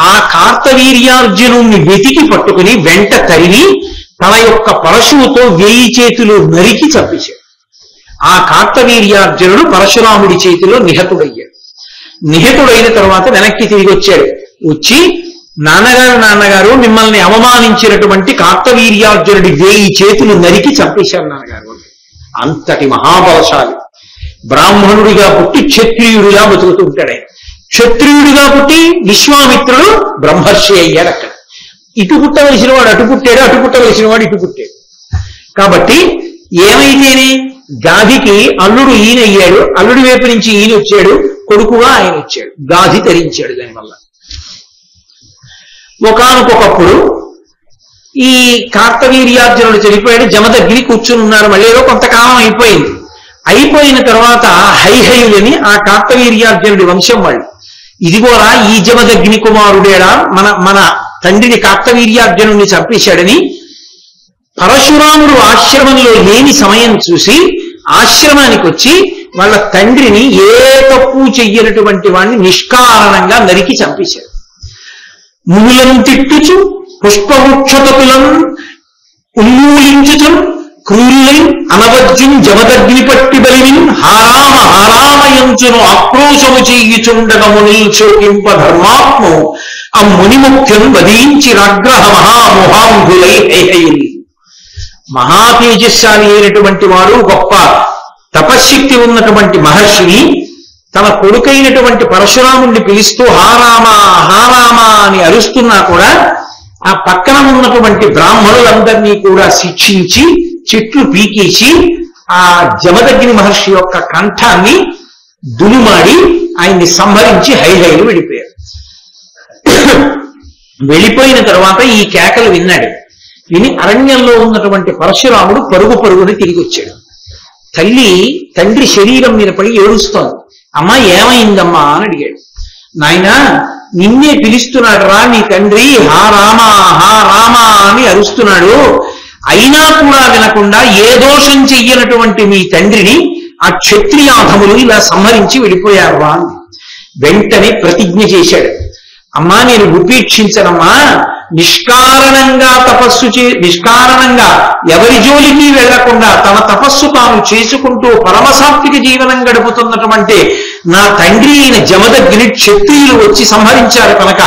[SPEAKER 1] ఆ కార్తవీర్యార్జునుణ్ణి వెతికి పట్టుకుని వెంట తరిగి తన యొక్క పరశువుతో 1000 చేతులు నరికి చంపేశాడు. ఆ కార్తవీర్యార్జునుడు పరశురాముడి చేతిలో నిహతుడయ్యాడు. నిహతుడైన తర్వాత వెనక్కి తిరిగి వచ్చాడు. వచ్చి నాన్నగారు మిమ్మల్ని అవమానించినటువంటి కార్తవీర్యార్జునుడి 1000 చేతులు నరికి చంపేశారు నాన్నగారు. అంతటి మహాబలశాలి, బ్రాహ్మణుడిగా పుట్టి క్షత్రియుడిగా బతుకుతూ ఉంటాడు. ఆయన క్షత్రియుడిగా పుట్టి విశ్వామిత్రుడు బ్రహ్మర్షి అయ్యాడు. అక్కడ ఇటు పుట్టవలసిన వాడు అటు పుట్టాడు, అటు పుట్టవలసిన వాడు ఇటు పుట్టాడు. కాబట్టి ఏమైతేనే గాధికి అల్లుడు ఈయన అయ్యాడు, అల్లుడి వైపు నుంచి ఈయన వచ్చాడు, కొడుకుగా ఆయన వచ్చాడు, గాధి ధరించాడు. దానివల్ల ఒకానొకప్పుడు ఈ కార్తవీర్యార్జునుడు చనిపోయాడు, జమదగ్ని కూర్చుని ఉన్నారు. మళ్ళీ ఏదో కొంతకాలం అయిపోయిన తర్వాత హైహయులని ఆ కార్తవీర్యార్జునుడి వంశం వాళ్ళు, ఇదిగోరా ఈ జమదగ్ని కుమారుడేడా మన తండ్రిని కార్తవీర్యార్జునుడిని చంపేశాడని పరశురాముడు ఆశ్రమంలో లేని సమయం చూసి ఆశ్రమానికి వచ్చి వాళ్ళ తండ్రిని ఏ తప్పు చెయ్యనటువంటి వాడిని నిష్కారణంగా నరికి చంపేశాడు. మునులను తిట్టుచు పుష్పవృక్షతకులను ఉన్మూలించుచు క్రూరులై అనవజ్యం జమదగ్ని పట్టి బలివిన్ హారామయంచును ఆక్రోశము చెయ్యుచుండగము నిల్చోకింప ధర్మాత్ము ఆ మునిముఖ్యం వధించి రాగ్రహ మహామోహాంధులై హైహయులు. మహా తేజస్శాలి అయినటువంటి వాడు, గొప్ప తపశ్శక్తి ఉన్నటువంటి మహర్షిని తన కొడుకైనటువంటి పరశురాముణ్ణి పిలుస్తూ హారామా హారామా అని అరుస్తున్నా కూడా ఆ పక్కన ఉన్నటువంటి బ్రాహ్మణులందరినీ కూడా శిక్షించి చెట్లు పీకేసి ఆ జమదగ్ని మహర్షి యొక్క కంఠాన్ని దులుమాడి ఆయన్ని సంహరించి హైహైలు వెళ్ళిపోయారు. వెళ్ళిపోయిన తర్వాత ఈ కేకలు విన్నాడు. విని అరణ్యంలో ఉన్నటువంటి పరశురాముడు పరుగుని తిరిగి వచ్చాడు. తండ్రి శరీరం మీద పడి ఏడుస్తోంది. అమ్మా ఏమైందమ్మా అని అడిగాడు. నాయనా నిన్నే పిలుస్తున్నాడు రా నీ తండ్రి, హా రామా హా రామా అని అరుస్తున్నాడు, అయినా కూడా వినకుండా ఏ దోషం చెయ్యనటువంటి మీ తండ్రిని ఆ క్షత్రియాధములు ఇలా సంహరించి వెళ్ళిపోయారు రా అని వెంటనే ప్రతిజ్ఞ చేశాడు. అమ్మా నేను ఉపేక్షించనమ్మా, నిష్కారణంగా నిష్కారణంగా ఎవరి జోలికి వెళ్లకుండా తన తపస్సు తాను చేసుకుంటూ పరమసాత్విక జీవనం గడుపుతున్నటువంటి నా తండ్రి అయిన జమదగ్ని క్షత్రియులు వచ్చి సంహరించారు కనుక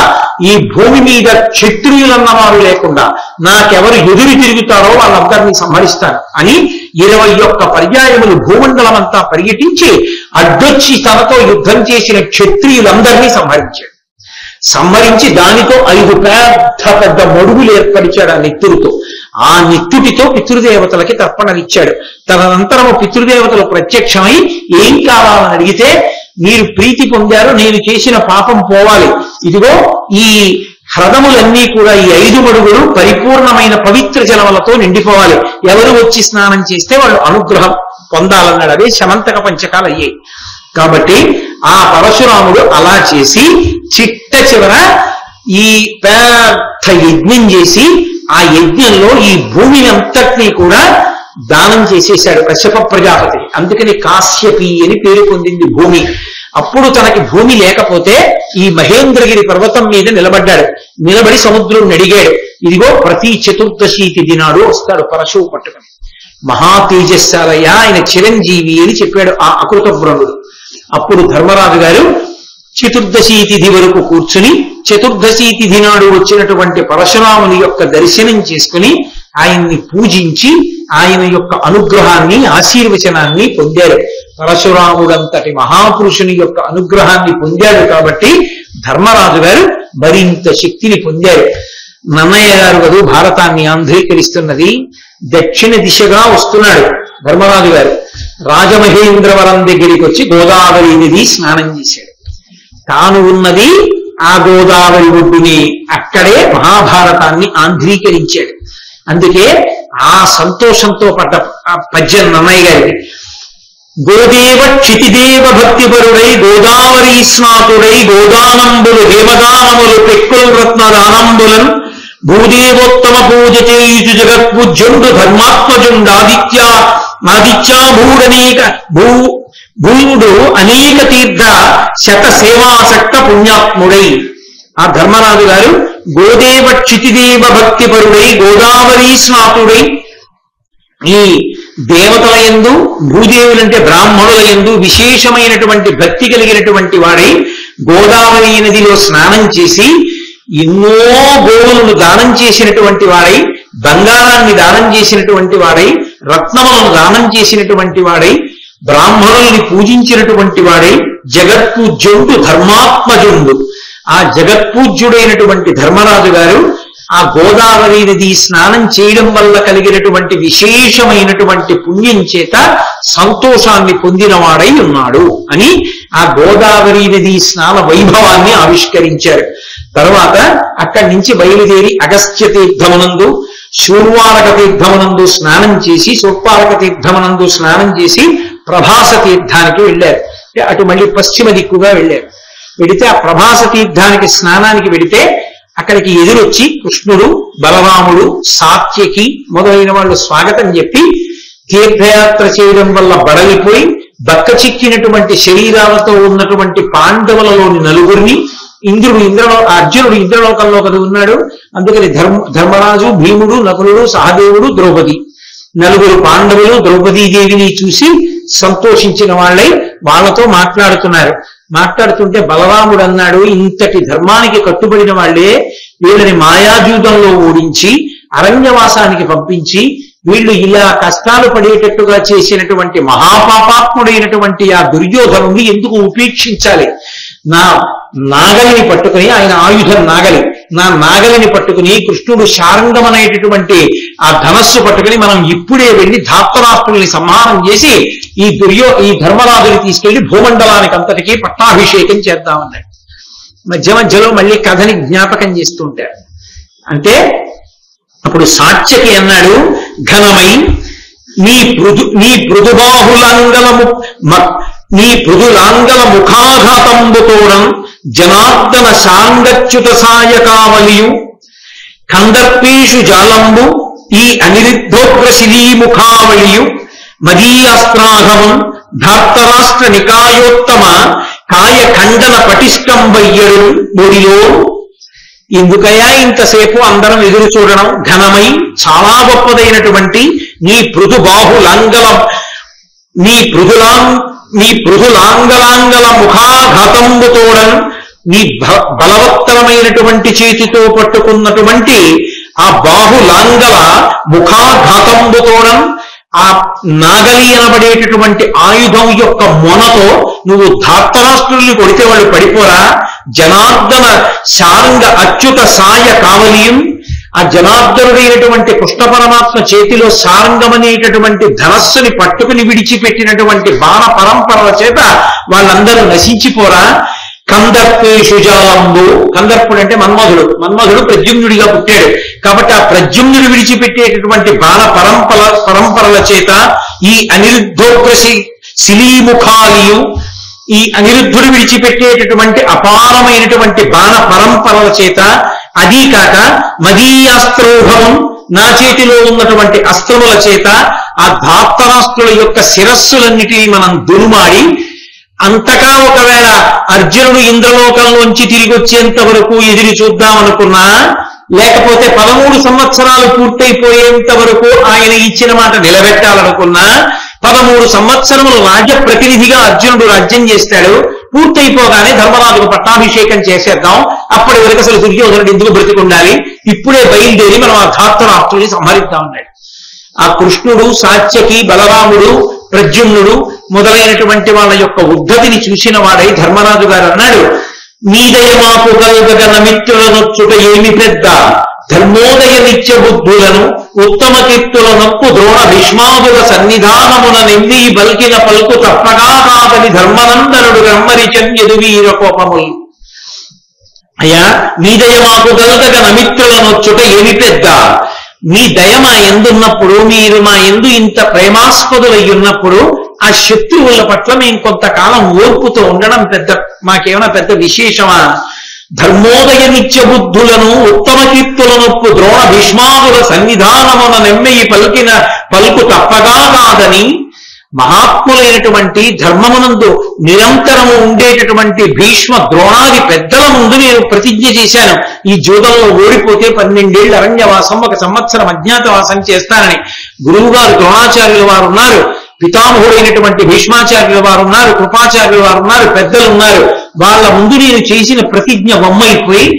[SPEAKER 1] ఈ భూమి మీద క్షత్రియులన్నవారు లేకుండా నాకెవరు ఎదురు తిరుగుతారో వాళ్ళందరినీ సంహరిస్తాను అని 21 పర్యాయములు భూమండలం అంతా పర్యటించి అడ్డొచ్చి తనతో యుద్ధం చేసిన క్షత్రియులందరినీ సంహరించి దానితో 5 పెద్ద మడుగులు ఏర్పరిచాడు ఆ నెత్తురుతో. ఆ నెత్తుటితో పితృదేవతలకి తర్పణలిచ్చాడు. తదనంతరము పితృదేవతలు ప్రత్యక్షమై ఏం కావాలని అడిగితే, మీరు ప్రీతి పొందారు, నేను చేసిన పాపం పోవాలి, ఇదిగో ఈ హ్రదములన్నీ కూడా ఈ 5 మడుగులు పరిపూర్ణమైన పవిత్ర జలములతో నిండిపోవాలి, ఎవరు వచ్చి స్నానం చేస్తే వాళ్ళు అనుగ్రహం పొందాలన్నాడు. అదే శమంతక పంచకాలు అయ్యాయి. కాబట్టి ఆ పరశురాముడు అలా చేసి చిట్ట చివర ఈ పెద్ద యజ్ఞం చేసి ఆ యజ్ఞంలో ఈ భూమిని అంతటినీ కూడా దానం చేసేశాడు కశ్యప ప్రజాపతి. అందుకని కాశ్యపి అని పేరు పొందింది భూమి. అప్పుడు తనకి భూమి లేకపోతే ఈ మహేంద్రగిరి పర్వతం మీద నిలబడ్డాడు. నిలబడి సముద్రుడిని అడిగాడు, ఇదిగో ప్రతి చతుర్దశి తిథి నాడు వస్తాడు పరశువు పట్టుకుని, మహా తేజస్సాలయ్య ఆయన చిరంజీవి అని చెప్పాడు ఆ అకృత బ్రహ్ముడు. అప్పుడు ధర్మరాజు గారు చతుర్దశి తిథి వరకు కూర్చుని చతుర్దశి తిథి నాడు వచ్చినటువంటి పరశురాముని యొక్క దర్శనం చేసుకుని ఆయన్ని పూజించి ఆయన యొక్క అనుగ్రహాన్ని ఆశీర్వచనాన్ని పొందారు. పరశురాముడంతటి మహాపురుషుని యొక్క అనుగ్రహాన్ని పొందాడు కాబట్టి ధర్మరాజు గారు మరింత శక్తిని పొందారు. నన్నయ్య గారు కదూ భారతాన్ని ఆంధ్రీకరిస్తున్నది. దక్షిణ దిశగా వస్తున్నాడు ధర్మరాజు గారు. రాజమహేంద్రవరం దగ్గరికి వచ్చి గోదావరి నది స్నానం చేశాడు. తాను ఉన్నది ఆ గోదావరి ఒడ్డుని, అక్కడే మహాభారతాన్ని ఆంధ్రీకరించాడు. అందుకే ఆ సంతోషంతో పడ్డ పద్యం నన్నయ్య గారికి. గోదేవ క్షితిదేవ భక్తిపరుడై గోదావరి స్నాతుడై గోదానంబులు హేమదానములు పెక్కులు రత్నదానంబులను భూదేవోత్తమ పూజ చేయుచు జగత్పూజ్యుండు ధర్మాత్మజుండాదిత్యాభూడనేక భూముడు అనేక తీర్థ శత సేవాసక్త పుణ్యాత్ముడై. ఆ ధర్మరాజు గారు గోదేవ క్షితిదేవ భక్తిపరుడై గోదావరి స్నాతుడై ఈ దేవతల యందు భూదేవులంటే బ్రాహ్మణుల యందు విశేషమైనటువంటి భక్తి కలిగినటువంటి వాడై గోదావరి నదిలో స్నానం చేసి ఎన్నో గోవులను దానం చేసినటువంటి వాడై, బంగారాన్ని దానం చేసినటువంటి వాడై, రత్నములను దానం చేసినటువంటి వాడై, బ్రాహ్మణుల్ని పూజించినటువంటి వాడై, జగత్పూజ్యుడు ధర్మాత్మజుండు. ఆ జగత్పూజ్యుడైనటువంటి ధర్మరాజు గారు ఆ గోదావరి నది స్నానం చేయడం వల్ల కలిగినటువంటి విశేషమైనటువంటి పుణ్యం చేత సంతోషాన్ని పొందినవాడై ఉన్నాడు అని ఆ గోదావరి నది స్నాన వైభవాన్ని ఆవిష్కరించారు. తర్వాత అక్కడి నుంచి బయలుదేరి అగస్త్య తీర్థమునందు శూర్వారక తీర్థమునందు స్నానం చేసి శూర్పారక తీర్థమునందు స్నానం చేసి ప్రభాస తీర్థానికి వెళ్ళారు. అటు మళ్ళీ పశ్చిమ దిక్కుగా వెళ్ళారు. వెడితే ఆ ప్రభాస తీర్థానికి స్నానానికి వెడితే అక్కడికి ఎదురొచ్చి కృష్ణుడు, బలరాముడు, సాత్యకి మొదలైన వాళ్ళు స్వాగతం చెప్పి తీర్థయాత్ర చేయడం వల్ల బడలిపోయి బక్కచిక్కినటువంటి శరీరాలతో ఉన్నటువంటి పాండవులలోని నలుగురిని అర్జునుడు ఇంద్రలోకంలో కదా ఉన్నాడు. అందుకని ధర్మరాజు, భీముడు, నకులుడు, సహదేవుడు, ద్రౌపది నలుగురు పాండవులు ద్రౌపదీదేవిని చూసి సంతోషించిన వాళ్ళై వాళ్ళతో మాట్లాడుతున్నారు. మాట్లాడుతుంటే బలరాముడు అన్నాడు, ఇంతటి ధర్మానికి కట్టుబడిన వాళ్లే వీళ్ళని మాయాజూదంలో ఓడించి అరణ్యవాసానికి పంపించి వీళ్ళు ఇలా కష్టాలు పడేటట్టుగా చేసినటువంటి మహాపాపాత్ముడైనటువంటి ఆ దుర్యోధనుడిని ఎందుకు ఉపేక్షించాలి? నా నాగలిని పట్టుకుని, ఆయన ఆయుధం నాగలి, నా నాగలిని పట్టుకుని కృష్ణుడు శారంగం అనేటటువంటి ఆ ధనస్సు పట్టుకుని మనం ఇప్పుడే వెళ్ళి ధార్తరాష్ట్రుల్ని సంహారం చేసి ఈ ధర్మరాజుని తీసుకెళ్లి భూమండలానికి అంతటికీ పట్టాభిషేకం చేద్దామన్నాడు. మధ్య మధ్యలో మళ్ళీ కథని జ్ఞాపకం చేస్తుంటాడు. అంటే అప్పుడు సాత్యకి అన్నాడు, ఘనమై నీ పృథులాంగల ముఖాఘాతంబుతోడం జనార్దన శాంగచ్యుత సాయకావలియు కందర్పేషు జాలంబు ఈ అనిరుద్ధోగ్రశిలీముఖావళియు మదీయాస్త్రాఘవం ధార్తరాష్ట్ర నికాయోత్తమ కాయ ఖండన పటిష్టం వయ్యడు బొడిలో. ఎందుకయా ఇంతసేపు అందరం ఎదురు చూడడం? ఘనమై చాలా గొప్పదైనటువంటి నీ పృథులాంగలాంగల ముఖాఘాతంబుతోడను నీ బలవత్తరమైనటువంటి చేతితో పట్టుకున్నటువంటి ఆ బాహులాంగల ముఖాఘాతంబుతోడం, ఆ నాగలి అనబడేటటువంటి ఆయుధం యొక్క మొనతో నువ్వు ధార్తరాష్ట్రుల్ని కొడితే వాళ్ళు పడిపోరా? జనార్దన శారంగ అచ్యుత సాయ కావలియం, ఆ జనార్దనుడైనటువంటి కృష్ణ పరమాత్మ చేతిలో సారంగమనేటటువంటి ధనస్సుని పట్టుకుని విడిచిపెట్టినటువంటి బాణ పరంపరల చేత వాళ్ళందరూ నశించిపోరా? కందర్పేషు జాలంబు, కందర్పుడు అంటే మన్మధుడు ప్రద్యుమ్నుడిగా పుట్టాడు కాబట్టి ఆ ప్రద్యుమ్నుడు విడిచిపెట్టేటటువంటి బాణ పరంపరల చేత ఈ అనిరుద్ధోగ్రసి శిలీముఖాలియు, ఈ అనిరుద్ధుడు విడిచిపెట్టేటటువంటి అపారమైనటువంటి బాణ పరంపరల చేత, అదీ కాక మదీయాస్త్రోభవం నా చేతిలో ఉన్నటువంటి అస్త్రముల చేత ఆ ధార్తరాష్ట్రుల యొక్క శిరస్సులన్నిటినీ మనం దురుమాడి అంతగా ఒకవేళ అర్జునుడు ఇంద్రలోకంలోంచి తిరిగి వచ్చేంత వరకు ఎదురు చూద్దామనుకున్నా, లేకపోతే 13 సంవత్సరాలు పూర్తయిపోయేంత వరకు ఆయన ఇచ్చిన మాట నిలబెట్టాలనుకున్నా, 13 సంవత్సరములు రాజ్య ప్రతినిధిగా అర్జునుడు రాజ్యం చేస్తాడు. పూర్తయిపోగానే ధర్మరాజుకు పట్టాభిషేకం చేసేద్దాం, అప్పటి వరకు అసలు దుర్యోధనుడు ఎందుకు బ్రతికుండాలి, ఇప్పుడే బయలుదేరి మనం ఆ ధార్తరాష్ట్రుని సంహరిద్దాం అన్నాడు. ఆ కృష్ణుడు, సాత్యకి, బలరాముడు, ప్రద్యుమ్నుడు మొదలైనటువంటి వాళ్ళ యొక్క ఉద్ధతిని చూసిన వాడై ధర్మరాజు గారు అన్నాడు, మీదయ మాకు కలుగగన మిత్రులనొచ్చుట ఏమి పెద్ద, ధర్మోదయ నిత్య బుద్ధులను ఉత్తమ కీర్తుల నొప్పు ద్రోణ భీష్మాదుల సన్నిధానమున నెమ్మి బల్కిన పలుకు తప్పగా కాదని ధర్మనందనుడు బ్రహ్మరిచన్ ఎదువీర కోపములు. అయ్యా, మీ దయ మాకు కలుగగన మిత్రులనొచ్చుట ఏమి పెద్ద, మీ దయ మా ఎందున్నప్పుడు, మీరు మా ఎందు ఇంత ప్రేమాస్పదులై ఉన్నప్పుడు ఆ శత్రువుల పట్ల మేము కొంతకాలం ఓర్పుతో ఉండడం మాకేమైనా పెద్ద విశేషమా? ధర్మోదయ నిత్య బుద్ధులను ఉత్తమ కీర్తుల నొప్పు ద్రోణ భీష్మాదుల సన్నిధానమున నెమ్మెయి పలికిన పలుకు తప్పగా కాదని మహాత్ములైనటువంటి ధర్మమునందు నిరంతరము ఉండేటటువంటి భీష్మ ద్రోణాది పెద్దల ముందు నేను ప్రతిజ్ఞ చేశాను, ఈ జూదంలో ఓడిపోతే 12 ఏళ్ల అరణ్యవాసం, 1 సంవత్సరం అజ్ఞాతవాసం చేస్తానని. గురువు గారు ద్రోణాచార్యుల వారు ఉన్నారు, పితామహుడైనటువంటి భీష్మాచార్యుల వారు ఉన్నారు, కృపాచార్యుల వారు ఉన్నారు, పెద్దలు ఉన్నారు. వాళ్ళ ముందు నేను చేసిన ప్రతిజ్ఞ బొమ్మైపోయి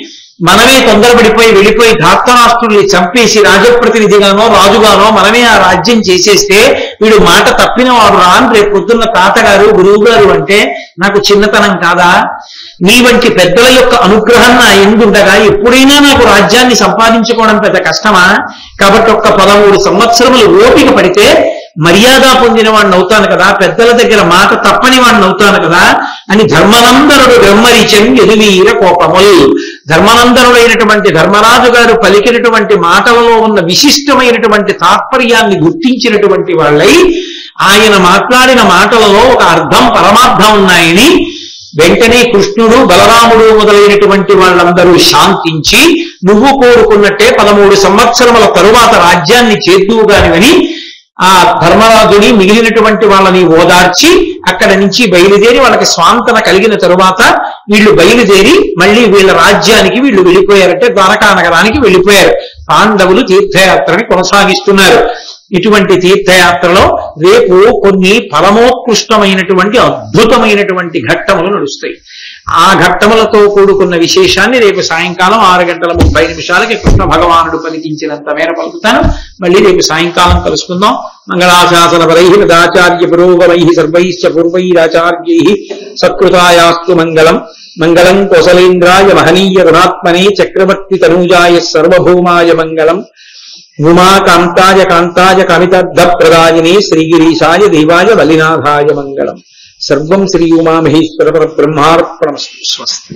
[SPEAKER 1] మనమే తొందరపడిపోయి వెళ్ళిపోయి ధార్తరాష్ట్రుల్ని చంపేసి రాజప్రతినిధిగానో రాజుగానో మనమే ఆ రాజ్యం చేసేస్తే వీడు మాట తప్పిన వాడు రా అని రేపు పొద్దున్న తాతగారు గురువు గారు అంటే నాకు చిన్నతనం కాదా? నీ వంటి పెద్దల యొక్క అనుగ్రహం నా ఎందుండగా ఎప్పుడైనా నాకు రాజ్యాన్ని సంపాదించుకోవడం పెద్ద కష్టమా? కాబట్టి 13 సంవత్సరములు ఓపిక పడితే మర్యాద పొందిన వాడిని అవుతాను కదా, పెద్దల దగ్గర మాట తప్పని వాడిని అవుతాను కదా అని ధర్మనందనుడు బ్రహ్మరిచం ఎదువీర కోపములు. ధర్మనందనుడైనటువంటి ధర్మరాజు గారు పలికినటువంటి మాటలలో ఉన్న విశిష్టమైనటువంటి తాత్పర్యాన్ని గుర్తించినటువంటి వాళ్ళై ఆయన మాట్లాడిన మాటలలో ఒక అర్థం పరమార్థం ఉన్నాయని వెంటనే కృష్ణుడు, బలరాముడు మొదలైనటువంటి వాళ్ళందరూ శాంతించి నువ్వు కోరుకున్నట్టే 13 సంవత్సరముల తరువాత రాజ్యాన్ని చేద్దువుగానివని ఆ ధర్మరాజుని మిగిలినటువంటి వాళ్ళని ఓదార్చి అక్కడి నుంచి బయలుదేరి వాళ్ళకి స్వాంతన కలిగిన తరువాత వీళ్ళు బయలుదేరి మళ్ళీ వీళ్ళ రాజ్యానికి వీళ్ళు వెళ్ళిపోయారంటే ద్వారకా నగరానికి వెళ్ళిపోయారు. పాండవులు తీర్థయాత్రని కొనసాగిస్తున్నారు. ఇటువంటి తీర్థయాత్రలో రేపు కొన్ని పరమోత్కృష్టమైనటువంటి అద్భుతమైనటువంటి ఘట్టములు నడుస్తాయి. ఆ ఘట్టములతో కూడుకున్న విశేషాన్ని రేపు సాయంకాలం 6:30 కృష్ణ భగవానుడు పలికించినంత మేర పలుకుతాను. మళ్ళీ రేపు సాయంకాలం కలుసుకుందాం. మంగళాశాసన పరై వేదాచార్య పురోగమై సర్వైశ్చ పూర్వైరాచార్యై సత్కృతాయాస్తు మంగళం. మంగళం కోసలేంద్రాయ మహనీయ గుణాత్మనే చక్రవర్తి తనూజాయ సర్వభౌమాయ మంగళం. ఉమాకాంతాయ కాంతాయ కామితార్థ ప్రదాయినే శ్రీగిరీశాయ దేవాయ వల్లినాథాయ మంగళం. సర్వం శ్రీ ఉమామహేశ్వర పరబ్రహ్మార్పణమస్తు. స్వస్తి.